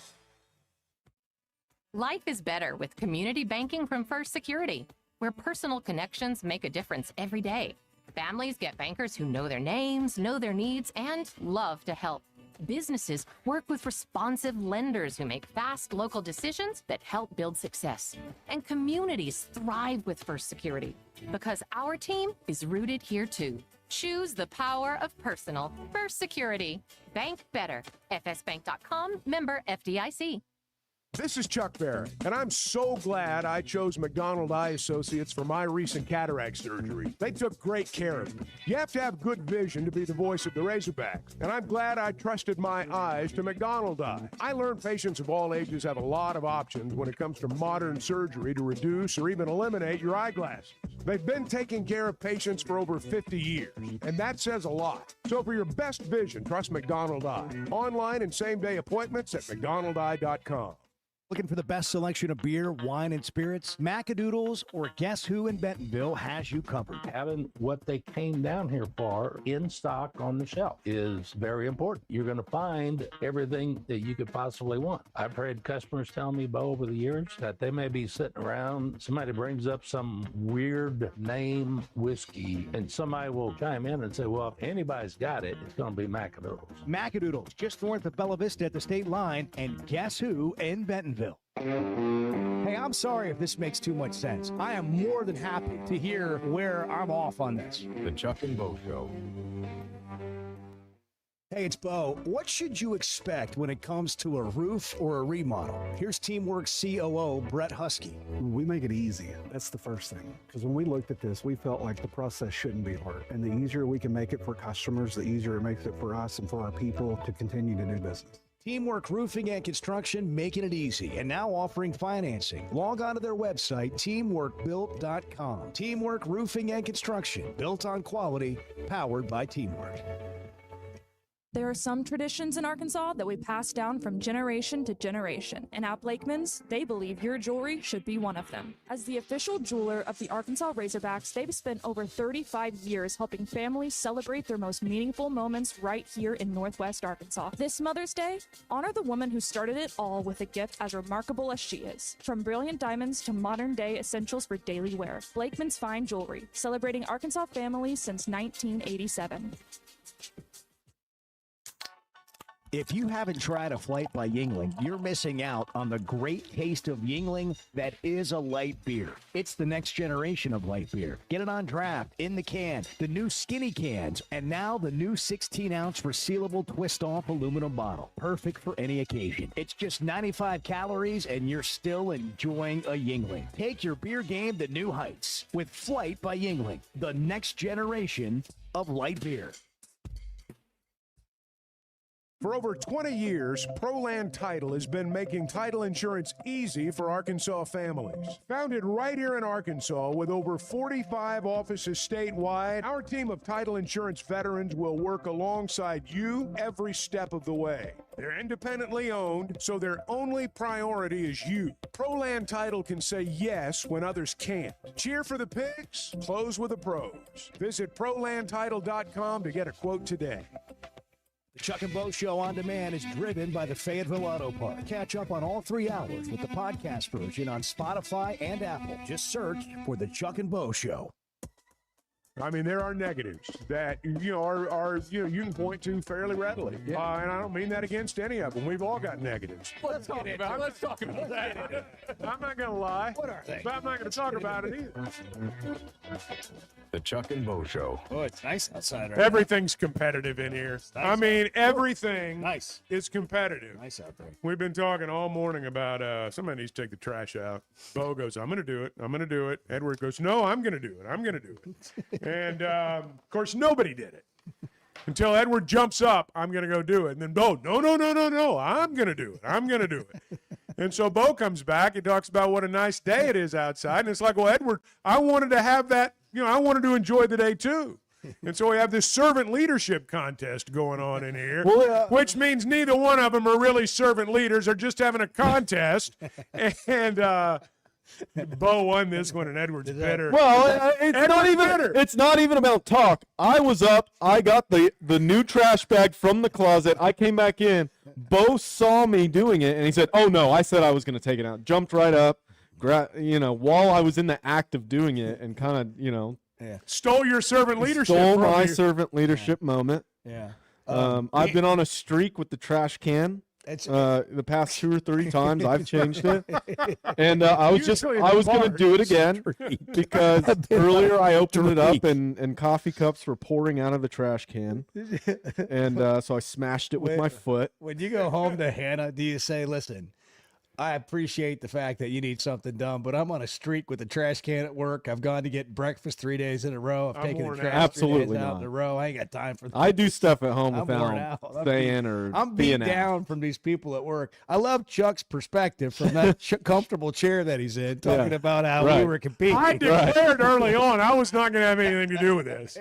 Life is better with community banking from First Security, where personal connections make a difference every day. Families get bankers who know their names, know their needs, and love to help. Businesses work with responsive lenders who make fast local decisions that help build success. And communities thrive with First Security because our team is rooted here too. Choose the power of personal. First Security. Bank better. FSBank.com, member FDIC. This is Chuck Barrett, and I'm so glad I chose McDonald Eye Associates for my recent cataract surgery. They took great care of me. You have to have good vision to be the voice of the Razorbacks, and I'm glad I trusted my eyes to McDonald Eye. I learned patients of all ages have a lot of options when it comes to modern surgery to reduce or even eliminate your eyeglasses. They've been taking care of patients for over 50 years, and that says a lot. So for your best vision, trust McDonald Eye. Online and same-day appointments at McDonaldEye.com. Looking for the best selection of beer, wine, and spirits? Macadoodles or Guess Who in Bentonville has you covered. Having what they came down here for in stock on the shelf is very important. You're going to find everything that you could possibly want. I've heard customers tell me, Bo, over the years that they may be sitting around, somebody brings up some weird name whiskey, and somebody will chime in and say, well, if anybody's got it, it's going to be Macadoodles. Macadoodles, just north of Bella Vista at the state line, and Guess Who in Bentonville. Hey, I'm sorry if this makes too much sense. I am more than happy to hear where I'm off on this. The Chuck and Bo Show. Hey, it's Bo. What should you expect when it comes to a roof or a remodel? Here's Teamwork's COO, Brett Husky. We make it easy. That's the first thing. Because when we looked at this, we felt like the process shouldn't be hard. And the easier we can make it for customers, the easier it makes it for us and for our people to continue to do business. Teamwork Roofing and Construction, making it easy, and now offering financing. Log on to their website, teamworkbuilt.com. Teamwork Roofing and Construction, built on quality, powered by Teamwork. There are some traditions in Arkansas that we pass down from generation to generation, and at Blakeman's, they believe your jewelry should be one of them. As the official jeweler of the Arkansas Razorbacks, they've spent over 35 years helping families celebrate their most meaningful moments right here in Northwest Arkansas. This Mother's Day, honor the woman who started it all with a gift as remarkable as she is. From brilliant diamonds to modern-day essentials for daily wear, Blakeman's Fine Jewelry, celebrating Arkansas families since 1987. If you haven't tried a flight by Yingling, you're missing out on the great taste of Yingling that is a light beer. It's the next generation of light beer. Get it on draft, in the can, the new skinny cans, and now the new 16-ounce resealable twist-off aluminum bottle. Perfect for any occasion. It's just 95 calories, and you're still enjoying a Yingling. Take your beer game to new heights with Flight by Yingling, the next generation of light beer. For over 20 years, ProLand Title has been making title insurance easy for Arkansas families. Founded right here in Arkansas with over 45 offices statewide, our team of title insurance veterans will work alongside you every step of the way. They're independently owned, so their only priority is you. ProLand Title can say yes when others can't. Cheer for the pigs, close with the pros. Visit ProLandTitle.com to get a quote today. The Chuck and Bo Show on demand is driven by the Fayetteville Auto Park. Catch up on all 3 hours with the podcast version on Spotify and Apple. Just search for the Chuck and Bo Show. I mean, there are negatives that are you can point to fairly readily, and I don't mean that against any of them. We've all got negatives. Let's talk about that. I'm not going to lie. What are they? But I'm not going to talk about it either. The Chuck and Bo Show. Oh, it's nice outside right Everything's competitive in here. Nice. I mean, everything Nice. is competitive. Nice out there. We've been talking all morning about somebody needs to take the trash out. Bo goes, I'm going to do it. I'm going to do it. Edward goes, no, I'm going to do it. I'm going to do it. And, of course, nobody did it. Until Edward jumps up, I'm going to go do it. And then Bo, no, I'm going to do it. I'm going to do it. And so Bo comes back and talks about what a nice day it is outside. And it's like, well, Edward, I wanted to have that, I wanted to enjoy the day too. And so we have this servant leadership contest going on in here, which means neither one of them are really servant leaders. They're just having a contest. And Bo won this one, and Edward's bitter. Well, it's not even about talk. I was up. I got the new trash bag from the closet. I came back in. Bo saw me doing it, and he said, "Oh no!" I said I was going to take it out. Jumped right up, while I was in the act of doing it, and kind of, stole your servant leadership. Stole from my you. servant leadership moment. Yeah. I've been on a streak with the trash can. The past 2 or 3 times I've changed it, and I was going to do it again because earlier I opened it up and coffee cups were pouring out of the trash can, and so I smashed it with my foot. When you go home to Hannah, do you say, listen, I appreciate the fact that you need something done, but I'm on a streak with the trash can at work. I've gone to get breakfast 3 days in a row. I've taken the trash Absolutely 3 days out not. in a row. I ain't got time for that. I do stuff at home I'm worn without out. saying or I'm being beat down from these people at work. I love Chuck's perspective from that comfortable chair that he's in, talking about how we were competing. I declared early on I was not going to have anything to do with this.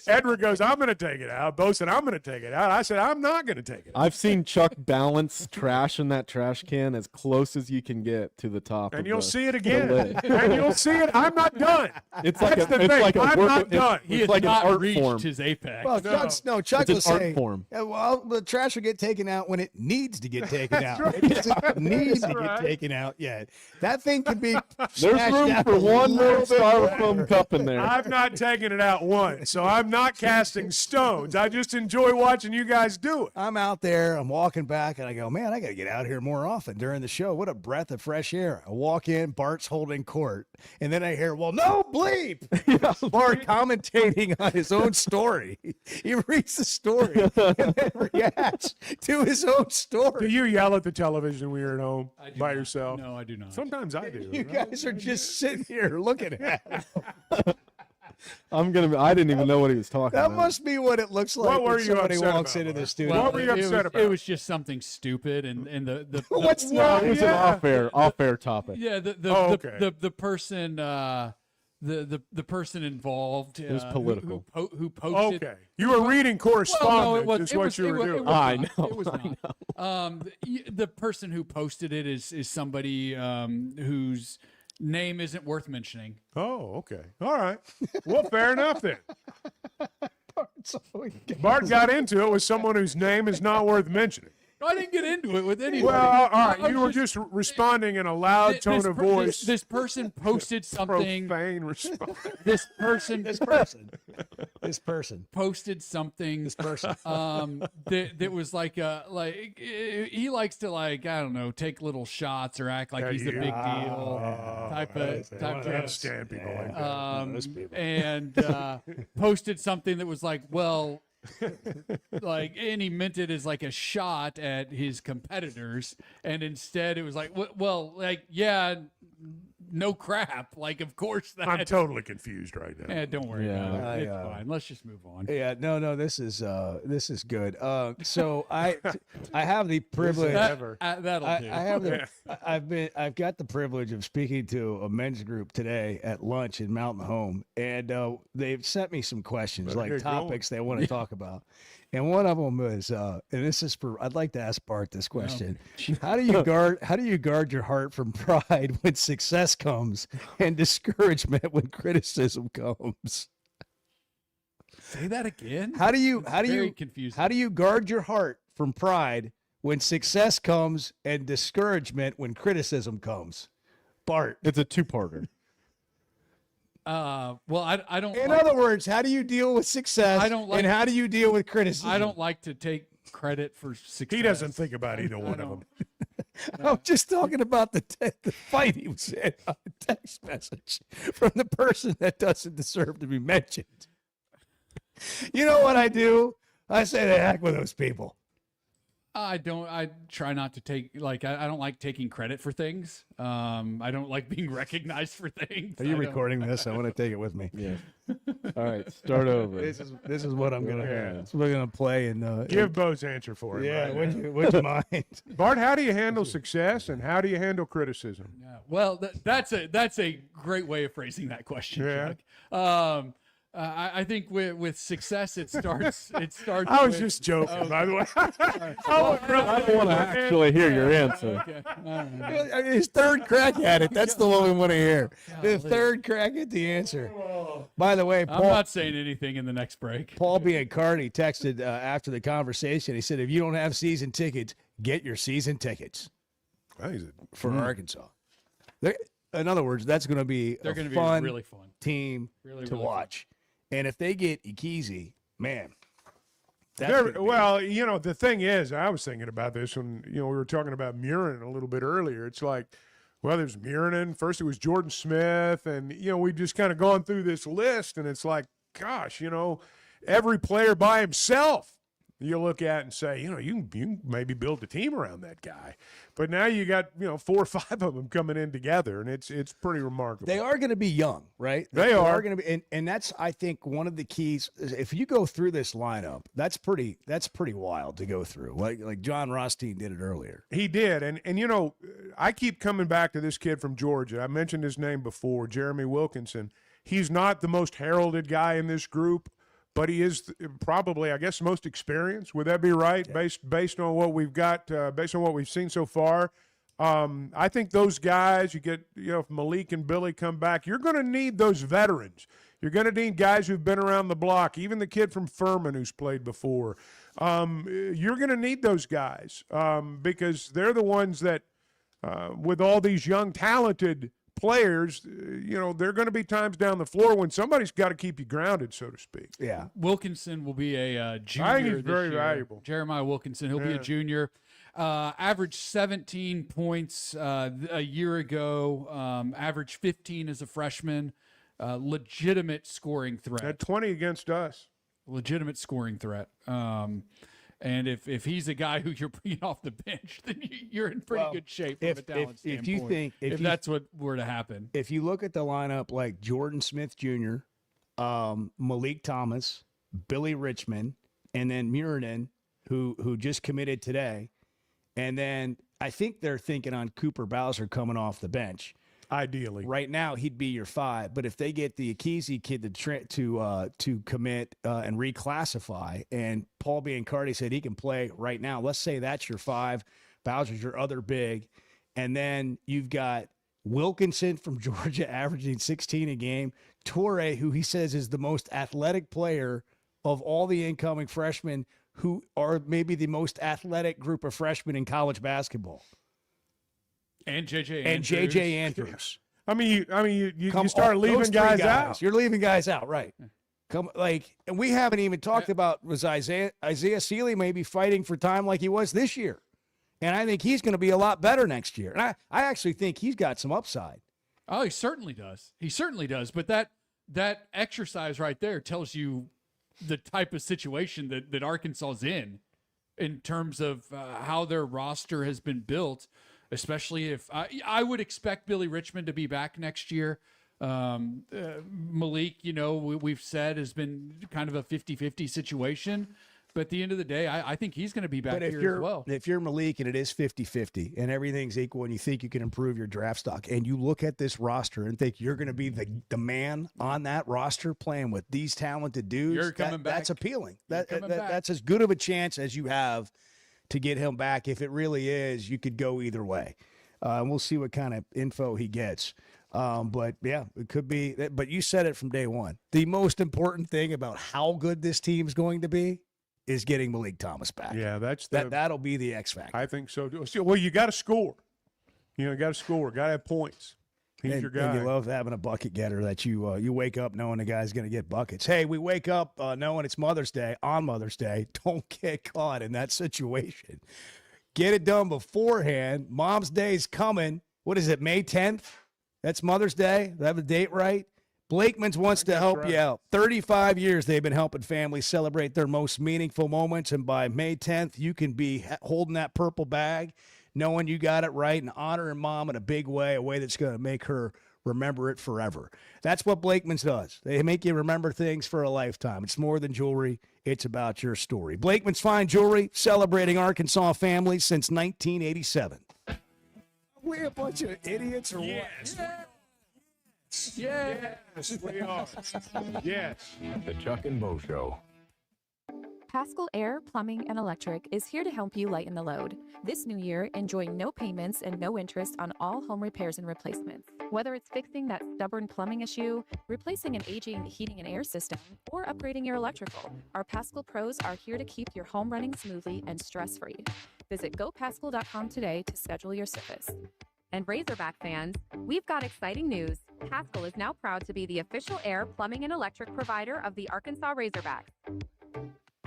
Edward goes, I'm going to take it out. Bo said, I'm going to take it out. I said, I'm not going to take it out. I've seen Chuck balance trash in that trash can as close as you can get to the top. And you'll see it again. And you'll see it. I'm not done. It's like That's the thing. I'm not done. He has like not an art reached form. his apex. Well, Chuck It's was an art saying, form. well, the trash will get taken out when it needs to get taken out. right. It doesn't need to right. get taken out yet. That thing could be There's smashed room out for a one more little bit styrofoam cup in there. I've not taken it out once, so I'm not casting stones. I just enjoy watching you guys do it. I'm out there, I'm walking back, and I go, man, I got to get out here more often during the show. show. What a breath of fresh air. I walk in, Bart's holding court, and then I hear, well, no bleep. Bart commentating on his own story. He reads the story and then reacts to his own story. Do you yell at the television when you're at home by yourself? No, I do not. Sometimes I do. You guys are just sitting here looking at it. I didn't even know what he was talking That about. must be what it looks like What were when you somebody upset walks about, into the Bart? studio. What were you upset about? It was just something stupid, and the What's It not? was an off-air topic. yeah the person the person involved It was political. who posted. Okay. You were reading correspondence. Well, no, is what you were doing. I know. It was not. The person who posted it is somebody whose name isn't worth mentioning. Oh, okay. All right. Well, fair enough then. Bart got into it with someone whose name is not worth mentioning. No, I didn't get into it with anybody. Well, all right. You were just responding in a loud tone of voice. This person posted something. Profane response. This person posted something. This person. That was like he likes to, like, I don't know, take little shots or act like he's a big deal type of. I can't stand people like that. And posted something that was like, well, like, and he meant it as like a shot at his competitors, and instead it was like, well, like, yeah, no crap. Like, of course that. I'm totally confused right now. Yeah, don't worry about it. It's fine. Let's just move on. Yeah, no, this is good. So I have the privilege. That'll do. I've got the privilege of speaking to a men's group today at lunch in Mountain Home, and they've sent me some questions, like topics they want to talk about. And one of them is, and this is for, I'd like to ask Bart this question. How do you guard your heart from pride when success comes and discouragement when criticism comes? Say that again. How do you guard your heart from pride when success comes and discouragement when criticism comes? Bart. It's a two-parter. Well, I don't. In other words, how do you deal with success? And how do you deal with criticism? I don't like to take credit for success. He doesn't think about either one of them. I'm just talking about the fight he was in on a text message from the person that doesn't deserve to be mentioned. You know what I do? I say the heck with those people. I try not to take, like, I don't like taking credit for things. I don't like being recognized for things. Are you recording this? I want to take it with me. Yeah. All right, start over. This is what I'm gonna. This is what I'm gonna play and give Bo's answer for him. Yeah, right? would you mind? Bart, how do you handle success and how do you handle criticism? Yeah. Well, that's a great way of phrasing that question, Yeah. Chuck. I think with success, it starts. I was just joking, by the way. I don't want to actually hear your answer. Okay. His third crack at it. That's the one we want to hear. The third crack at the answer. By the way, Paul, I'm not saying anything in the next break. Paul Biancardi texted after the conversation. He said, "If you don't have season tickets, get your season tickets for Arkansas." In other words, that's going to be They're going to fun be really fun team to watch. And if they get Ikezi, man. Well, you know, the thing is, I was thinking about this when, we were talking about Murin a little bit earlier. It's like, well, there's Murin. First it was Jordan Smith. And, we've just kind of gone through this list. And it's like, gosh, every player by himself you look at and say, you can maybe build a team around that guy. But now you got, 4 or 5 of them coming in together, and it's pretty remarkable. They are going to be young, right? They are going to be, and that's, I think, one of the keys. If you go through this lineup, that's pretty wild to go through. Like John Rothstein did it earlier. He did, and I keep coming back to this kid from Georgia. I mentioned his name before, Jeremy Wilkinson. He's not the most heralded guy in this group, but he is probably, I guess, most experienced. Would that be right? Yeah. Based on what we've got, based on what we've seen so far. I think those guys, you get, if Malik and Billy come back, you're going to need those veterans. You're going to need guys who've been around the block, even the kid from Furman who's played before. You're going to need those guys because they're the ones that, with all these young, talented players, there are going to be times down the floor when somebody's got to keep you grounded, so to speak. Yeah. Wilkinson will be a junior. I think he's this very year. valuable. Jeremiah Wilkinson, he'll be a junior. Averaged 17 points a year ago. Averaged 15 as a freshman. Legitimate scoring threat. Had 20 against us. Legitimate scoring threat. And if he's a guy who you're bringing off the bench, then you're in pretty good shape from a talent standpoint. If that's what were to happen. If you look at the lineup like Jordan Smith Jr., Malik Thomas, Billy Richmond, and then Muurinen, who just committed today, and then I think they're thinking on Cooper Bowser coming off the bench. Ideally, right now he'd be your 5, but if they get the Akese kid to commit and reclassify, and Paul Biancardi said he can play right now, let's say that's your 5, Bowser's your other big, and then you've got Wilkinson from Georgia averaging 16 a game, Torre, who he says is the most athletic player of all the incoming freshmen, who are maybe the most athletic group of freshmen in college basketball. And JJ Andrews. I mean, you start leaving guys out. You're leaving guys out, right? And we haven't even talked about was Isaiah Sealy maybe fighting for time like he was this year, and I think he's going to be a lot better next year. And I actually think he's got some upside. Oh, he certainly does. He certainly does. But that exercise right there tells you the type of situation that Arkansas is in terms of how their roster has been built. Especially if I would expect Billy Richmond to be back next year. Malik, we've said has been kind of a 50-50 situation. But at the end of the day, I think he's going to be back here as well. If you're Malik and it is 50-50 and everything's equal and you think you can improve your draft stock and you look at this roster and think you're going to be the man on that roster playing with these talented dudes, you're coming back. That's appealing. That's as good of a chance as you have to get him back. If it really is, you could go either way. And we'll see what kind of info he gets. But yeah, it could be. But you said it from day one. The most important thing about how good this team's going to be is getting Malik Thomas back. Yeah, that'll be the X factor. I think so too. Well, you got to score. Got to score. Got to have points. He's your guy. And you love having a bucket getter that you wake up knowing the guy's going to get buckets. Hey, we wake up knowing it's Mother's Day. On Mother's Day, don't get caught in that situation. Get it done beforehand. Mom's Day's coming. What is it, May 10th? That's Mother's Day. Do I have the date right? Blakeman's wants to help you out. 35 years they've been helping families celebrate their most meaningful moments, and by May 10th, you can be holding that purple bag, knowing you got it right, and honoring Mom in a big way, a way that's going to make her remember it forever. That's what Blakeman's does. They make you remember things for a lifetime. It's more than jewelry. It's about your story. Blakeman's Fine Jewelry, celebrating Arkansas families since 1987. Are we a bunch of idiots or what? Yes, we are. Yes. The Chuck and Bo Show. Paschal Air, Plumbing, and Electric is here to help you lighten the load. This new year, enjoy no payments and no interest on all home repairs and replacements. Whether it's fixing that stubborn plumbing issue, replacing an aging heating and air system, or upgrading your electrical, our Paschal pros are here to keep your home running smoothly and stress-free. Visit gopaschal.com today to schedule your service. And Razorback fans, we've got exciting news. Paschal is now proud to be the official air, plumbing, and electric provider of the Arkansas Razorbacks.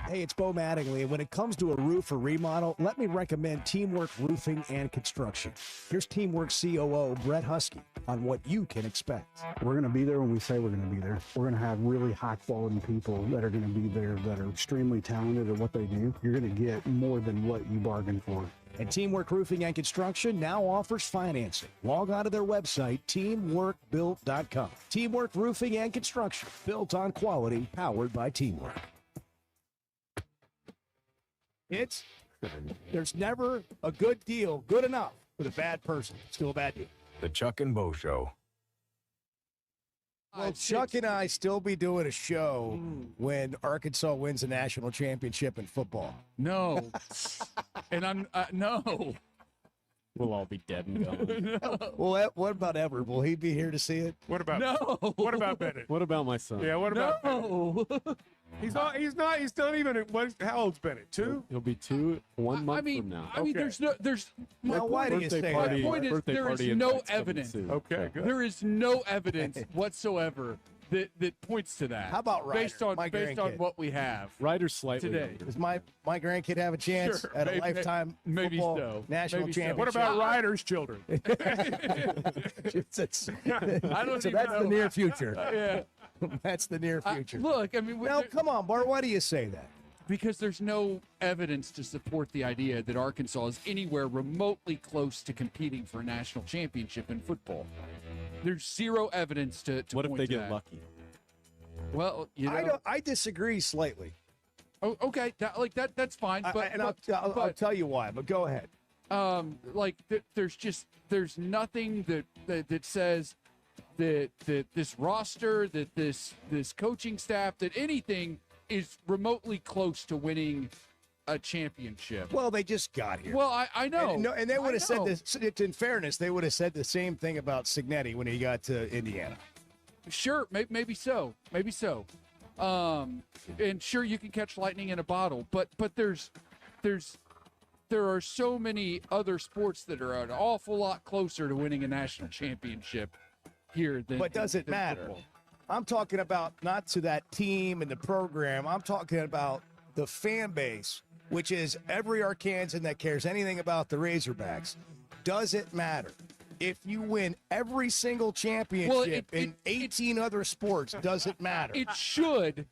Hey, it's Bo Mattingly, and when it comes to a roof or remodel, let me recommend Teamwork Roofing and Construction. Here's Teamwork COO Brett Husky on what you can expect. We're going to be there when we say we're going to be there. We're going to have really high-quality people that are going to be there that are extremely talented at what they do. You're going to get more than what you bargained for. And Teamwork Roofing and Construction now offers financing. Log on to their website, teamworkbuilt.com. Teamwork Roofing and Construction, built on quality, powered by teamwork. There's never a good deal good enough with a bad person. Still a bad deal. The Chuck and Bo Show. Will Chuck and I still be doing a show when Arkansas wins a national championship in football? No. And I'm no. We'll all be dead and gone. No. Well, what about Everett? Will he be here to see it? What about No. What about Bennett? What about my son? Yeah, what about No. He's not even how old's Bennett? 2? He'll be 2 1 month from now. I mean, there's my Now, why do you birthday say party, point is birthday there is party no invites coming evidence. soon. Okay, good. There is no evidence whatsoever that points to that. How about Ryder, based on my grandkid? what we have Ryder's slightly today? younger. Does my grandkid have a chance Sure, at a lifetime maybe football so. national Maybe so. championship? What about Ryder's children? I don't So even that's know. the near future. Yeah. That's the near future. Look, I mean, Now, come on, Bart. Why do you say that? because there's no evidence to support the idea that Arkansas is anywhere remotely close to competing for a national championship in football. There's zero evidence to What if point they to get that. lucky? Well, you know, I disagree slightly. Oh, okay, that's fine. But I'll tell you why. But go ahead. There's nothing that says that this roster, that this coaching staff, that anything is remotely close to winning a championship. Well, they just got here. Well, I know. And they would have said know. this. In fairness, they would have said the same thing about Signetti when he got to Indiana. Sure, maybe so. And sure, you can catch lightning in a bottle, but there are so many other sports that are an awful lot closer to winning a national championship here than. But does it than matter? football. I'm talking about not to that team and the program. I'm talking about the fan base, which is every Arkansan that cares anything about the Razorbacks. Does it matter? If you win every single championship in 18 other sports, does it matter? It should,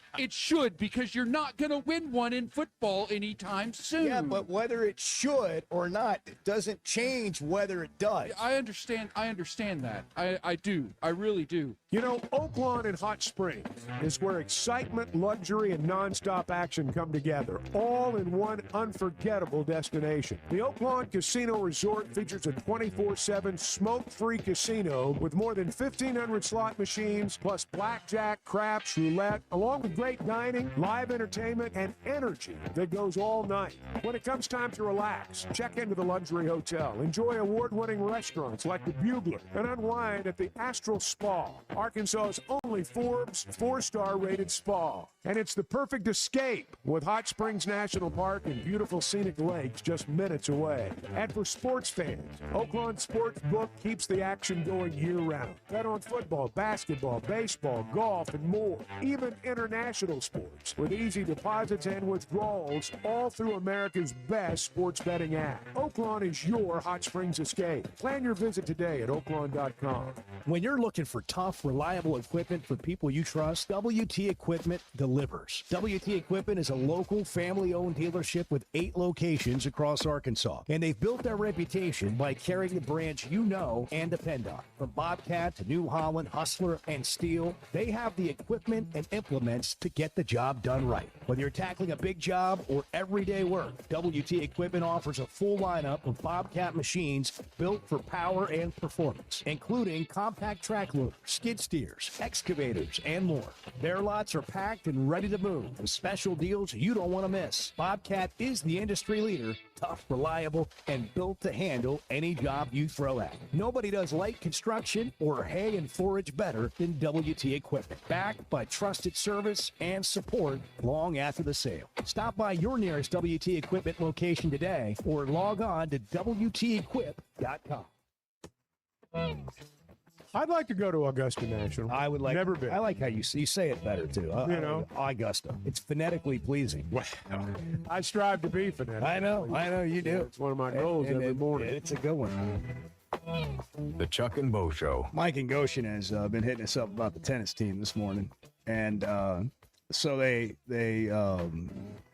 because you're not going to win one in football anytime soon. Yeah, but whether it should or not, it doesn't change whether it does. I understand that. I do. I really do. You know, Oaklawn and Hot Springs is where excitement, luxury, and nonstop action come together, all in one unforgettable destination. The Oaklawn Casino Resort features a 24/7 smoke-free casino with more than 1,500 slot machines, plus blackjack, craps, roulette, along with great dining, live entertainment, and energy that goes all night. When it comes time to relax, check into the luxury hotel, enjoy award-winning restaurants like the Bugler, and unwind at the Astral Spa, Arkansas's only Forbes 4-star rated spa. And it's the perfect escape with Hot Springs National Park and beautiful scenic lakes just minutes away. And for sports fans, Oaklawn Sportsbook keeps the action going year-round. Bet on football, basketball, baseball, golf, and more. Even international sports with easy deposits and withdrawals, all through America's best sports betting app. Oaklawn is your Hot Springs escape. Plan your visit today at oaklawn.com. When you're looking for tough, reliable equipment for people you trust, WT Equipment delivers. WT Equipment is a local, family-owned dealership with 8 locations across Arkansas, and they've built their reputation by carrying the brands you know and depend on. From Bobcat to New Holland, Hustler, and Steel, they have the equipment and implements to get the job done right. Whether you're tackling a big job or everyday work, WT Equipment offers a full lineup of Bobcat machines built for power and performance, including compact track loaders, skid steers, excavators, and more. Their lots are packed and ready to move with special deals you don't want to miss. Bobcat is the industry leader, tough, reliable, and built to handle any job you throw at. Nobody does light construction or hay and forage better than WT Equipment. Backed by trusted service and support long after the sale. Stop by your nearest WT Equipment location today or log on to WTEquip.com. I'd like to go to Augusta National. I would like. Never been. I like how you say it better too. You know, Augusta. It's phonetically pleasing. I strive to be phonetic. I know you do. It's one of my goals every morning. It's a good one. The Chuck and Bo Show. Mike and Goshen has been hitting us up about the tennis team this morning, and so they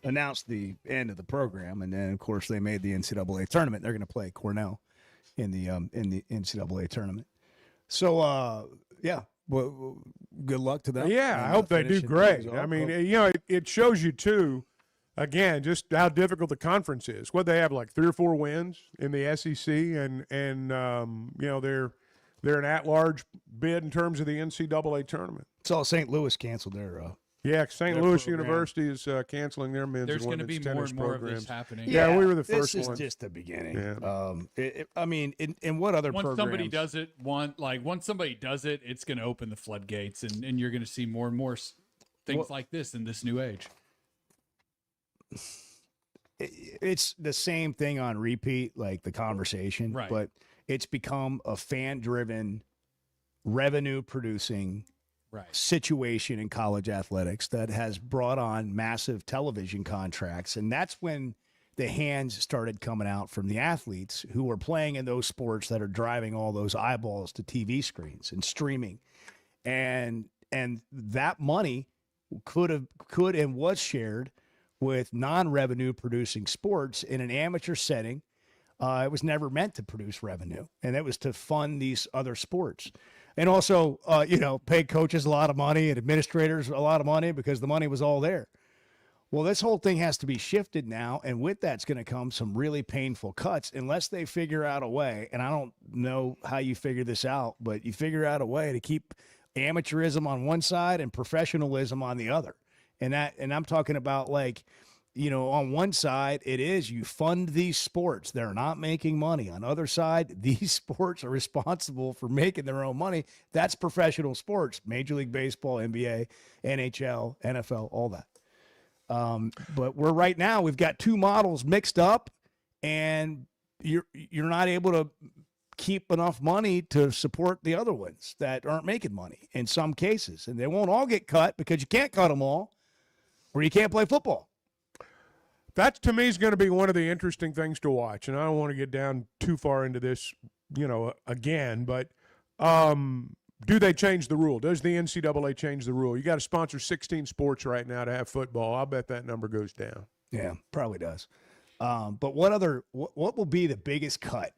announced the end of the program, and then of course they made the NCAA tournament. They're going to play Cornell in the NCAA tournament. So yeah, well, good luck to them. Yeah, I hope they do great. I mean, you know, it shows you too. Again, just how difficult the conference is. What they have, like 3 or 4 wins in the SEC, and you know they're an at-large bid in terms of the NCAA tournament. So St. Louis canceled their. Yeah, St. Louis program. University is canceling their men's There's and going to women's be more tennis and more programs. of this happening. Yeah, we were the first This one. is just the beginning. Yeah. I mean, in what other Once programs? somebody does it, once somebody does it, it's going to open the floodgates, and you're going to see more and more things like this in this new age. It's the same thing on repeat, like the conversation, Right. But it's become a fan-driven, revenue-producing situation in college athletics that has brought on massive television contracts. And that's when the hands started coming out from the athletes who were playing in those sports that are driving all those eyeballs to TV screens and streaming. And that money could and was shared with non-revenue producing sports in an amateur setting. It was never meant to produce revenue, and it was to fund these other sports. And also, pay coaches a lot of money and administrators a lot of money because the money was all there. Well, this whole thing has to be shifted now, and with that's going to come some really painful cuts unless they figure out a way, and I don't know how you figure this out, but you figure out a way to keep amateurism on one side and professionalism on the other. And I'm talking about on one side, it is you fund these sports. They're not making money. On the other side, these sports are responsible for making their own money. That's professional sports, Major League Baseball, NBA, NHL, NFL, all that. But we've got two models mixed up, and you're not able to keep enough money to support the other ones that aren't making money in some cases. And they won't all get cut because you can't cut them all, or you can't play football. That, to me, is going to be one of the interesting things to watch. And I don't want to get down too far into this, again. But do they change the rule? Does the NCAA change the rule? You got to sponsor 16 sports right now to have football. I'll bet that number goes down. Yeah, probably does. But what will be the biggest cut?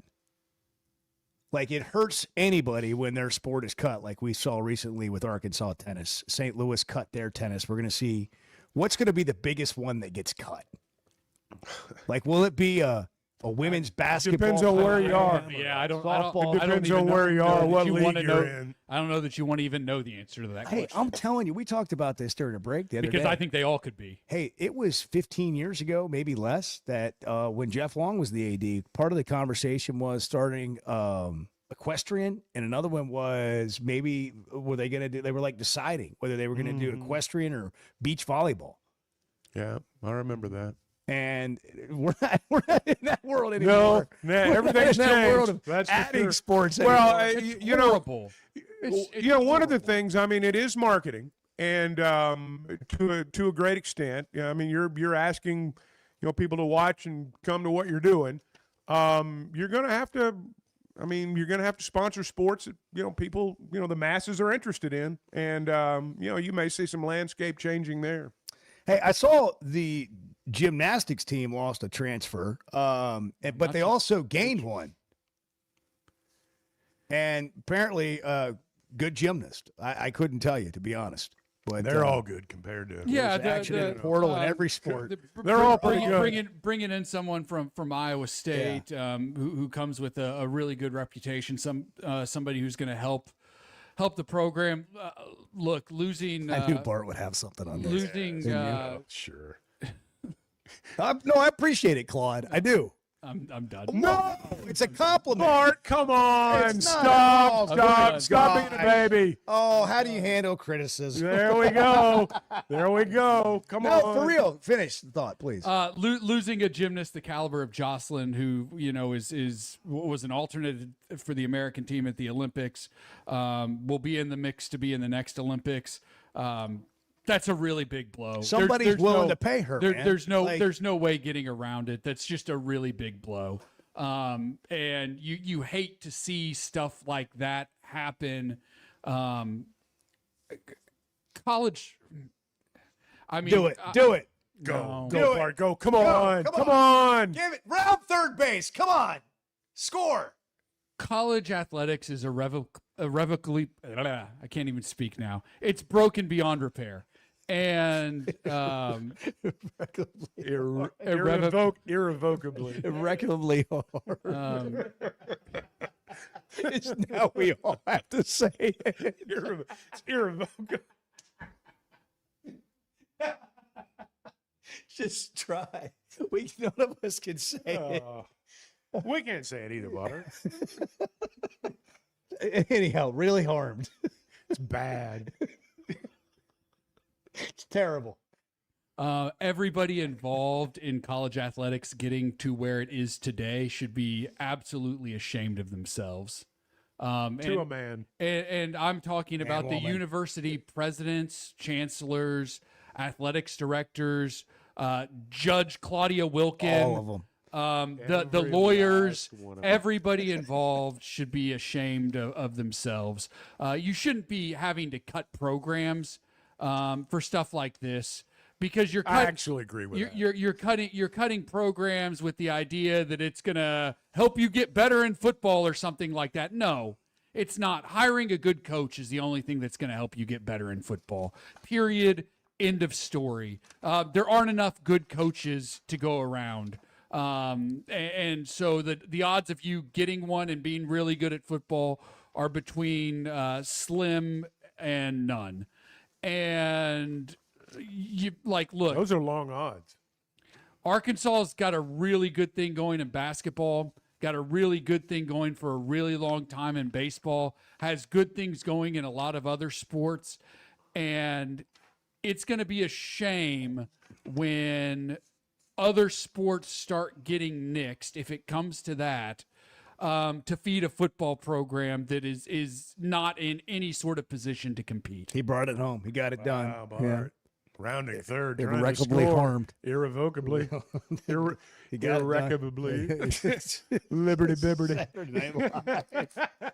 Like, it hurts anybody when their sport is cut, like we saw recently with Arkansas tennis. St. Louis cut their tennis. We're going to see what's going to be the biggest one that gets cut. Like, will it be a women's basketball? Depends on where you are. Yeah, I don't. Softball. It depends on where you are, what league you're in. I don't know that you want to even know the answer to that Hey, question. I'm telling you, we talked about this during a break the other day. Because I think they all could be. Hey, it was 15 years ago, maybe less, that when Jeff Long was the AD, part of the conversation was starting equestrian, and another one was maybe they were like deciding whether they were going to do equestrian or beach volleyball. Yeah, I remember that. And we're not in that world anymore. No, everything's in that changed. world of That's for adding sure. sports. Well, horrible. One of the things, it is marketing, and to a great extent. You're asking, people to watch and come to what you're doing. You're going to have to. You're going to have to sponsor sports that, people, the masses are interested in, and you may see some landscape changing there. Hey, I saw the gymnastics team lost a transfer, but they also gained one. And apparently, good gymnast. I couldn't tell you, to be honest. But they're all good compared to action in the portal in every sport. They're all pretty good. Bringing in someone from Iowa State who comes with a really good reputation. Somebody who's going to help the program. Look, losing. I knew Bart would have something on this. Losing. Sure. No, I appreciate it, Claude. I do. I'm done. No, it's a compliment. Bart, come on. It's Stop not. being a baby. Oh, how do you handle criticism? There we go. Come on. No, for real. Finish the thought, please. Losing a gymnast the caliber of Jocelyn, who was an alternate for the American team at the Olympics, will be in the mix to be in the next Olympics. That's a really big blow. Somebody's willing to pay her. Man. There's no way getting around it. That's just a really big blow. And you hate to see stuff like that happen. College. Do it. Go, do Bart, it. go. Come on. Give it. Round third base. Come on. Score. College athletics is irrevocably. I can't even speak now. It's broken beyond repair. And irrevocably hard. It's now we all have to say it. It's irrevocable. Just try. None of us can say it. We can't say it either, Butter. Anyhow, really harmed. It's bad. It's terrible. Everybody involved in college athletics getting to where it is today should be absolutely ashamed of themselves. To a man. And I'm talking about the woman. university presidents, chancellors, athletics directors, Judge Claudia Wilkin. All of them. The Every lawyers, last one of them. everybody involved should be ashamed of themselves. You shouldn't be having to cut programs for stuff like this because you're I actually agree with that. you're cutting programs with the idea that it's going to help you get better in football or something like that. No, it's not. Hiring a good coach is the only thing that's going to help you get better in football. Period. End of story. There aren't enough good coaches to go around. And so the odds of you getting one and being really good at football are between slim and none. And you look, those are long odds. Arkansas's got a really good thing going in basketball, got a really good thing going for a really long time in baseball, has good things going in a lot of other sports. And it's going to be a shame when other sports start getting nixed, if it comes to that, to feed a football program that is not in any sort of position to compete. He brought it home. He got it done. Wow, Bart. Yeah. Rounding third. Irreparably harmed. Irrevocably. He got it done. Irrecoverably. Liberty Bibberty. Saturday Night Live.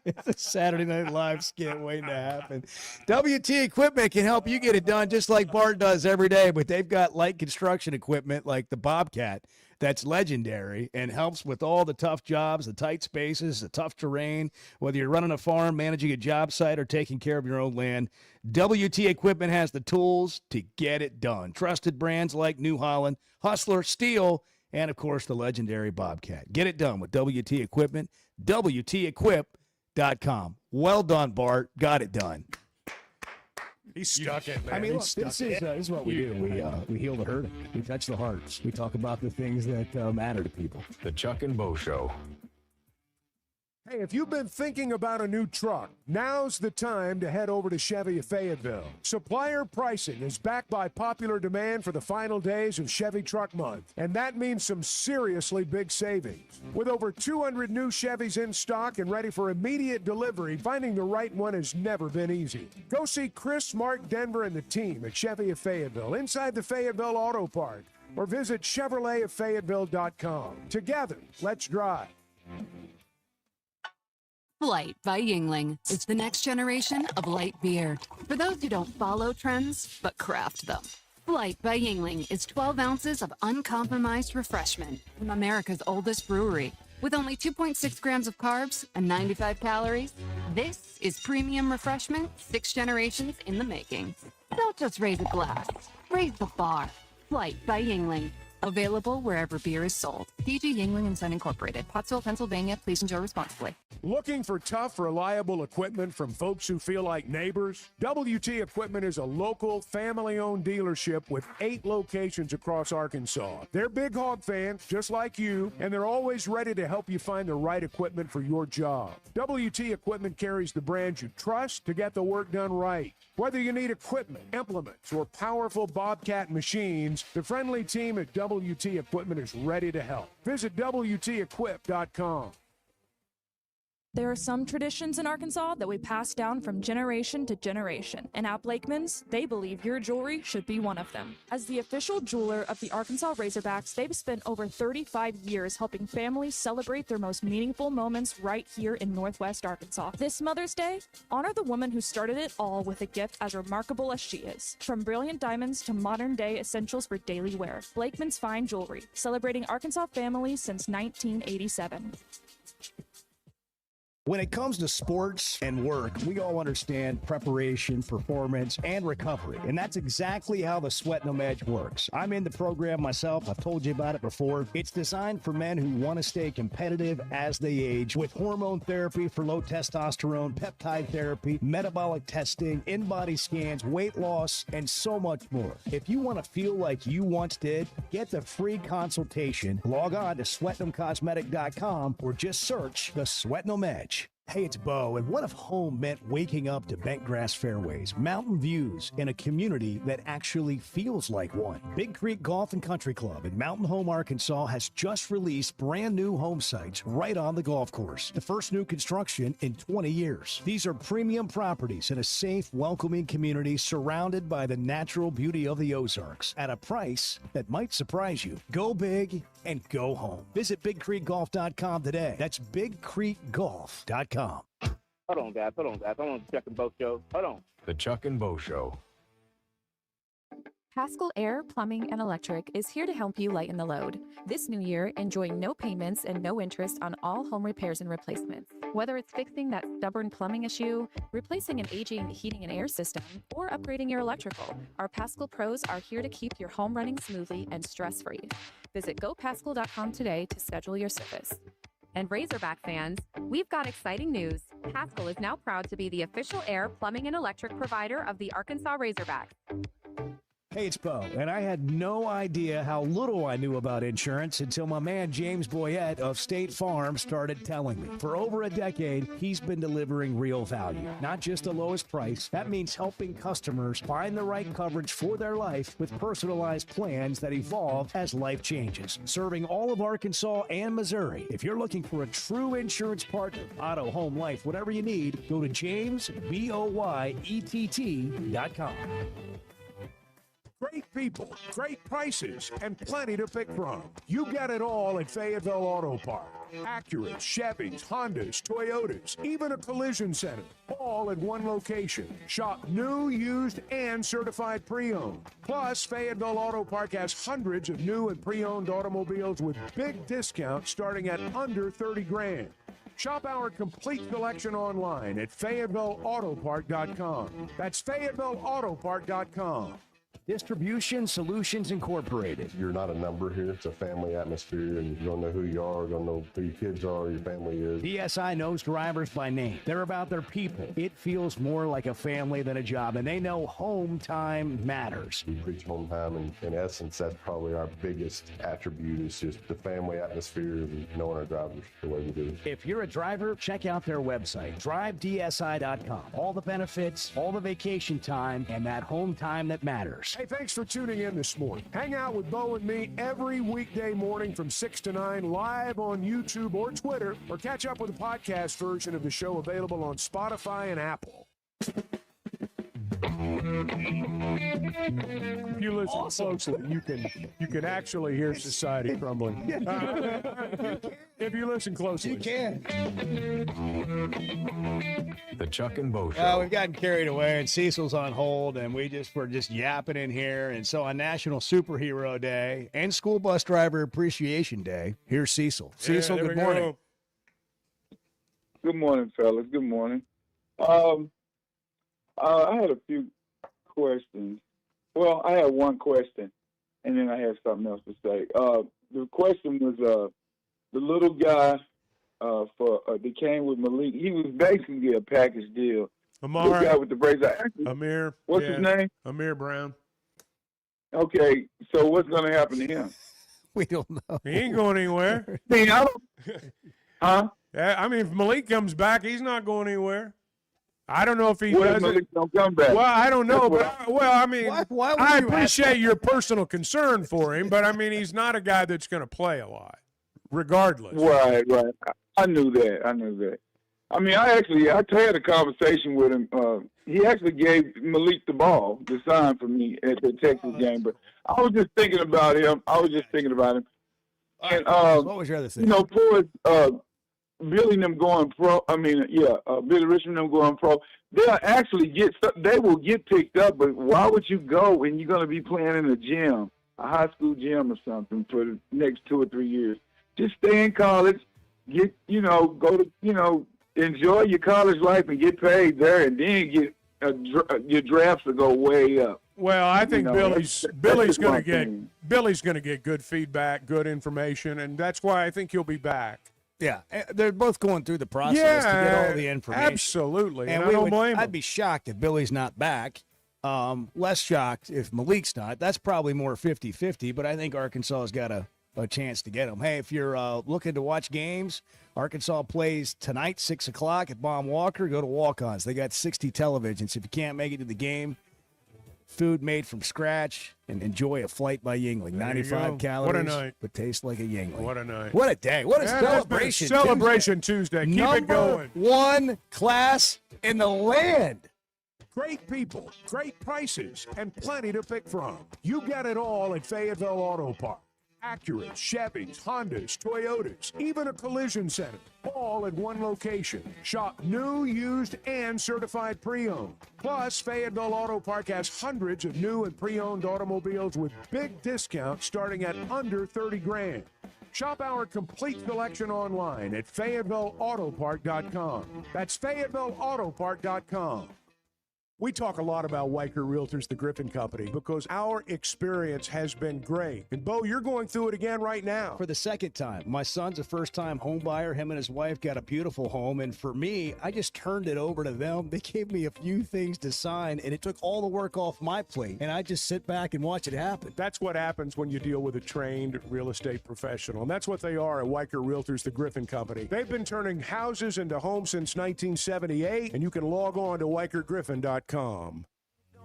It's a Saturday Night Live skit waiting to happen. WT Equipment can help you get it done just like Bart does every day, but they've got light construction equipment like the Bobcat that's legendary and helps with all the tough jobs, the tight spaces, the tough terrain, whether you're running a farm, managing a job site, or taking care of your own land. WT Equipment has the tools to get it done. Trusted brands like New Holland, Hustler, Steel, and, of course, the legendary Bobcat. Get it done with WT Equipment, WTEquip.com. Well done, Bart. Got it done. He's stuck it, man. I mean, look, He's this is what we do. We heal the hurting. We touch the hearts. We talk about the things that matter to people. The Chuck and Bo Show. Hey, if you've been thinking about a new truck, now's the time to head over to Chevy of Fayetteville. Supplier pricing is backed by popular demand for the final days of Chevy Truck Month, and that means some seriously big savings. With over 200 new Chevys in stock and ready for immediate delivery, finding the right one has never been easy. Go see Chris, Mark, Denver, and the team at Chevy of Fayetteville inside the Fayetteville Auto Park, or visit ChevroletofFayetteville.com. Together, let's drive. Flight by Yingling. It's the next generation of light beer. For those who don't follow trends, but craft them. Flight by Yingling is 12 ounces of uncompromised refreshment from America's oldest brewery. With only 2.6 grams of carbs and 95 calories, this is premium refreshment 6 generations in the making. Don't just raise a glass, raise the bar. Flight by Yingling. Available wherever beer is sold. PG Yingling & Son Incorporated, Pottsville, Pennsylvania. Please enjoy responsibly. Looking for tough, reliable equipment from folks who feel like neighbors? WT Equipment is a local, family-owned dealership with 8 locations across Arkansas. They're big hog fans, just like you, and they're always ready to help you find the right equipment for your job. WT Equipment carries the brands you trust to get the work done right. Whether you need equipment, implements, or powerful Bobcat machines, the friendly team at WT Equipment is ready to help. Visit WTEquip.com. There are some traditions in Arkansas that we pass down from generation to generation, and at Blakeman's, they believe your jewelry should be one of them. As the official jeweler of the Arkansas Razorbacks, they've spent over 35 years helping families celebrate their most meaningful moments right here in Northwest Arkansas. This Mother's Day, honor the woman who started it all with a gift as remarkable as she is. From brilliant diamonds to modern-day essentials for daily wear, Blakeman's Fine Jewelry, celebrating Arkansas families since 1987. When it comes to sports and work, we all understand preparation, performance, and recovery. And that's exactly how the Sweat No Edge works. I'm in the program myself. I've told you about it before. It's designed for men who want to stay competitive as they age with hormone therapy for low testosterone, peptide therapy, metabolic testing, in-body scans, weight loss, and so much more. If you want to feel like you once did, get the free consultation. Log on to sweatnomcosmetic.com or just search the Sweat No Edge. Hey, it's Bo, and what if home meant waking up to bent grass fairways, mountain views, and a community that actually feels like one? Big Creek Golf and Country Club in Mountain Home, Arkansas has just released brand new home sites right on the golf course. The first new construction in 20 years. These are premium properties in a safe, welcoming community surrounded by the natural beauty of the Ozarks at a price that might surprise you. Go big and go home. Visit BigCreekGolf.com today. That's BigCreekGolf.com. Hold on, guys. I'm on the Chuck and Bo Show. Hold on. The Chuck and Bo Show. Haskell Air, Plumbing, and Electric is here to help you lighten the load. This new year, enjoy no payments and no interest on all home repairs and replacements. Whether it's fixing that stubborn plumbing issue, replacing an aging heating and air system, or upgrading your electrical, our Haskell pros are here to keep your home running smoothly and stress-free. Visit gopaskell.com today to schedule your service. And Razorback fans, we've got exciting news. Haskell is now proud to be the official air, plumbing, and electric provider of the Arkansas Razorbacks. Hey, it's Bo, and I had no idea how little I knew about insurance until my man James Boyette of State Farm started telling me. For over a decade, he's been delivering real value, not just the lowest price. That means helping customers find the right coverage for their life with personalized plans that evolve as life changes. Serving all of Arkansas and Missouri. If you're looking for a true insurance partner, auto, home, life, whatever you need, go to JamesBoyett.com. Great people, great prices, and plenty to pick from. You got it all at Fayetteville Auto Park. Acuras, Chevys, Hondas, Toyotas, even a collision center, all at one location. Shop new, used, and certified pre-owned. Plus, Fayetteville Auto Park has hundreds of new and pre-owned automobiles with big discounts starting at under $30,000. Shop our complete selection online at FayettevilleAutopark.com. That's FayettevilleAutopark.com. Distribution Solutions Incorporated. You're not a number here. It's a family atmosphere, and you're going to know who you are, going to know who your kids are, your family is. DSI knows drivers by name. They're about their people. It feels more like a family than a job, and they know home time matters. We preach home time, and in essence, that's probably our biggest attribute is just the family atmosphere and knowing our drivers the way we do. If you're a driver, check out their website, drivedsi.com. All the benefits, all the vacation time, and that home time that matters. Hey, thanks for tuning in this morning. Hang out with Bo and me every weekday morning from 6 to 9 live on YouTube or Twitter, or catch up with the podcast version of the show available on Spotify and Apple. If you listen closely, you can actually hear society crumbling. If you listen closely, you can. The Chuck and Bo Show. Well, we've gotten carried away, and Cecil's on hold, and we're just yapping in here. And so on National Superhero Day and School Bus Driver Appreciation Day, here's Cecil. Cecil, good morning. Good morning, fellas. Good morning. I had a few questions. Well, I had one question, and then I had something else to say. The question was the little guy that came with Malik. He was basically a package deal. Amar. The guy with the braids. Amir. What's his name? Amir Brown. Okay, so what's going to happen to him? We don't know. He ain't going anywhere. Huh? I mean, if Malik comes back, he's not going anywhere. I don't know if he What if does Malik it. don't come back? Well, I don't know, That's but I mean, why would I you ask appreciate your personal concern for him, but I mean, he's not a guy that's going to play a lot, regardless. Right. I knew that. I mean, I had a conversation with him. He actually gave Malik the ball to sign for me at the Texas game, but I was just thinking about him. And what was your other thing? You know, for Billy and them going pro. Billy Richmond and them going pro. They'll actually they will get picked up. But why would you go when you're going to be playing in a gym, a high school gym or something for the next 2 or 3 years? Just stay in college, enjoy your college life and get paid there, and then your drafts will go way up. Well, I think Billy's going to get good feedback, good information, and that's why I think he'll be back. Yeah, they're both going through the process to get all the information. Absolutely, and I don't blame him. I'd be shocked if Billy's not back. Less shocked if Malik's not. That's probably more 50-50, but I think Arkansas has got a a chance to get them. Hey, if you're looking to watch games, Arkansas plays tonight, 6 o'clock at Baum Walker. Go to Walk-Ons. They got 60 televisions. If you can't make it to the game, food made from scratch, and enjoy a flight by Yingling. 95 calories. What a night. But tastes like a Yingling. What a night. What a day. What a celebration. Celebration Tuesday. Keep it going. Number one class in the land. Great people, great prices, and plenty to pick from. You get it all at Fayetteville Auto Park. Acuras, Chevys, Hondas, Toyotas, even a collision center, all at one location. Shop new, used, and certified pre-owned. Plus, Fayetteville Auto Park has hundreds of new and pre-owned automobiles with big discounts starting at under $30,000. Shop our complete selection online at FayettevilleAutopark.com. That's FayettevilleAutopark.com. We talk a lot about Weicker Realtors, the Griffin Company, because our experience has been great. And, Bo, you're going through it again right now. For the second time. My son's a first-time home buyer. Him and his wife got a beautiful home. And for me, I just turned it over to them. They gave me a few things to sign, and it took all the work off my plate. And I just sit back and watch it happen. That's what happens when you deal with a trained real estate professional. And that's what they are at Weicker Realtors, the Griffin Company. They've been turning houses into homes since 1978, and you can log on to WeicherGriffin.com.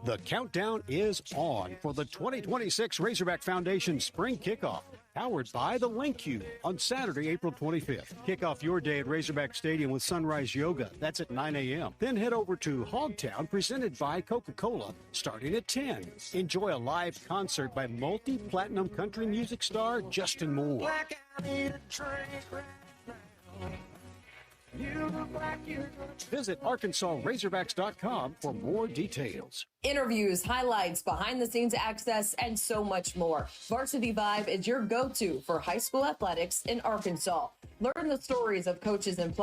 The countdown is on for the 2026 Razorback Foundation Spring Kickoff, powered by the Link Cube on Saturday, April 25th. Kick off your day at Razorback Stadium with Sunrise Yoga. That's at 9 a.m. Then head over to Hogtown, presented by Coca-Cola, starting at 10. Enjoy a live concert by multi-platinum country music star Justin Moore. Visit ArkansasRazorbacks.com for more details. Interviews, highlights, behind-the-scenes access, and so much more. Varsity Vibe is your go-to for high school athletics in Arkansas. Learn the stories of coaches and players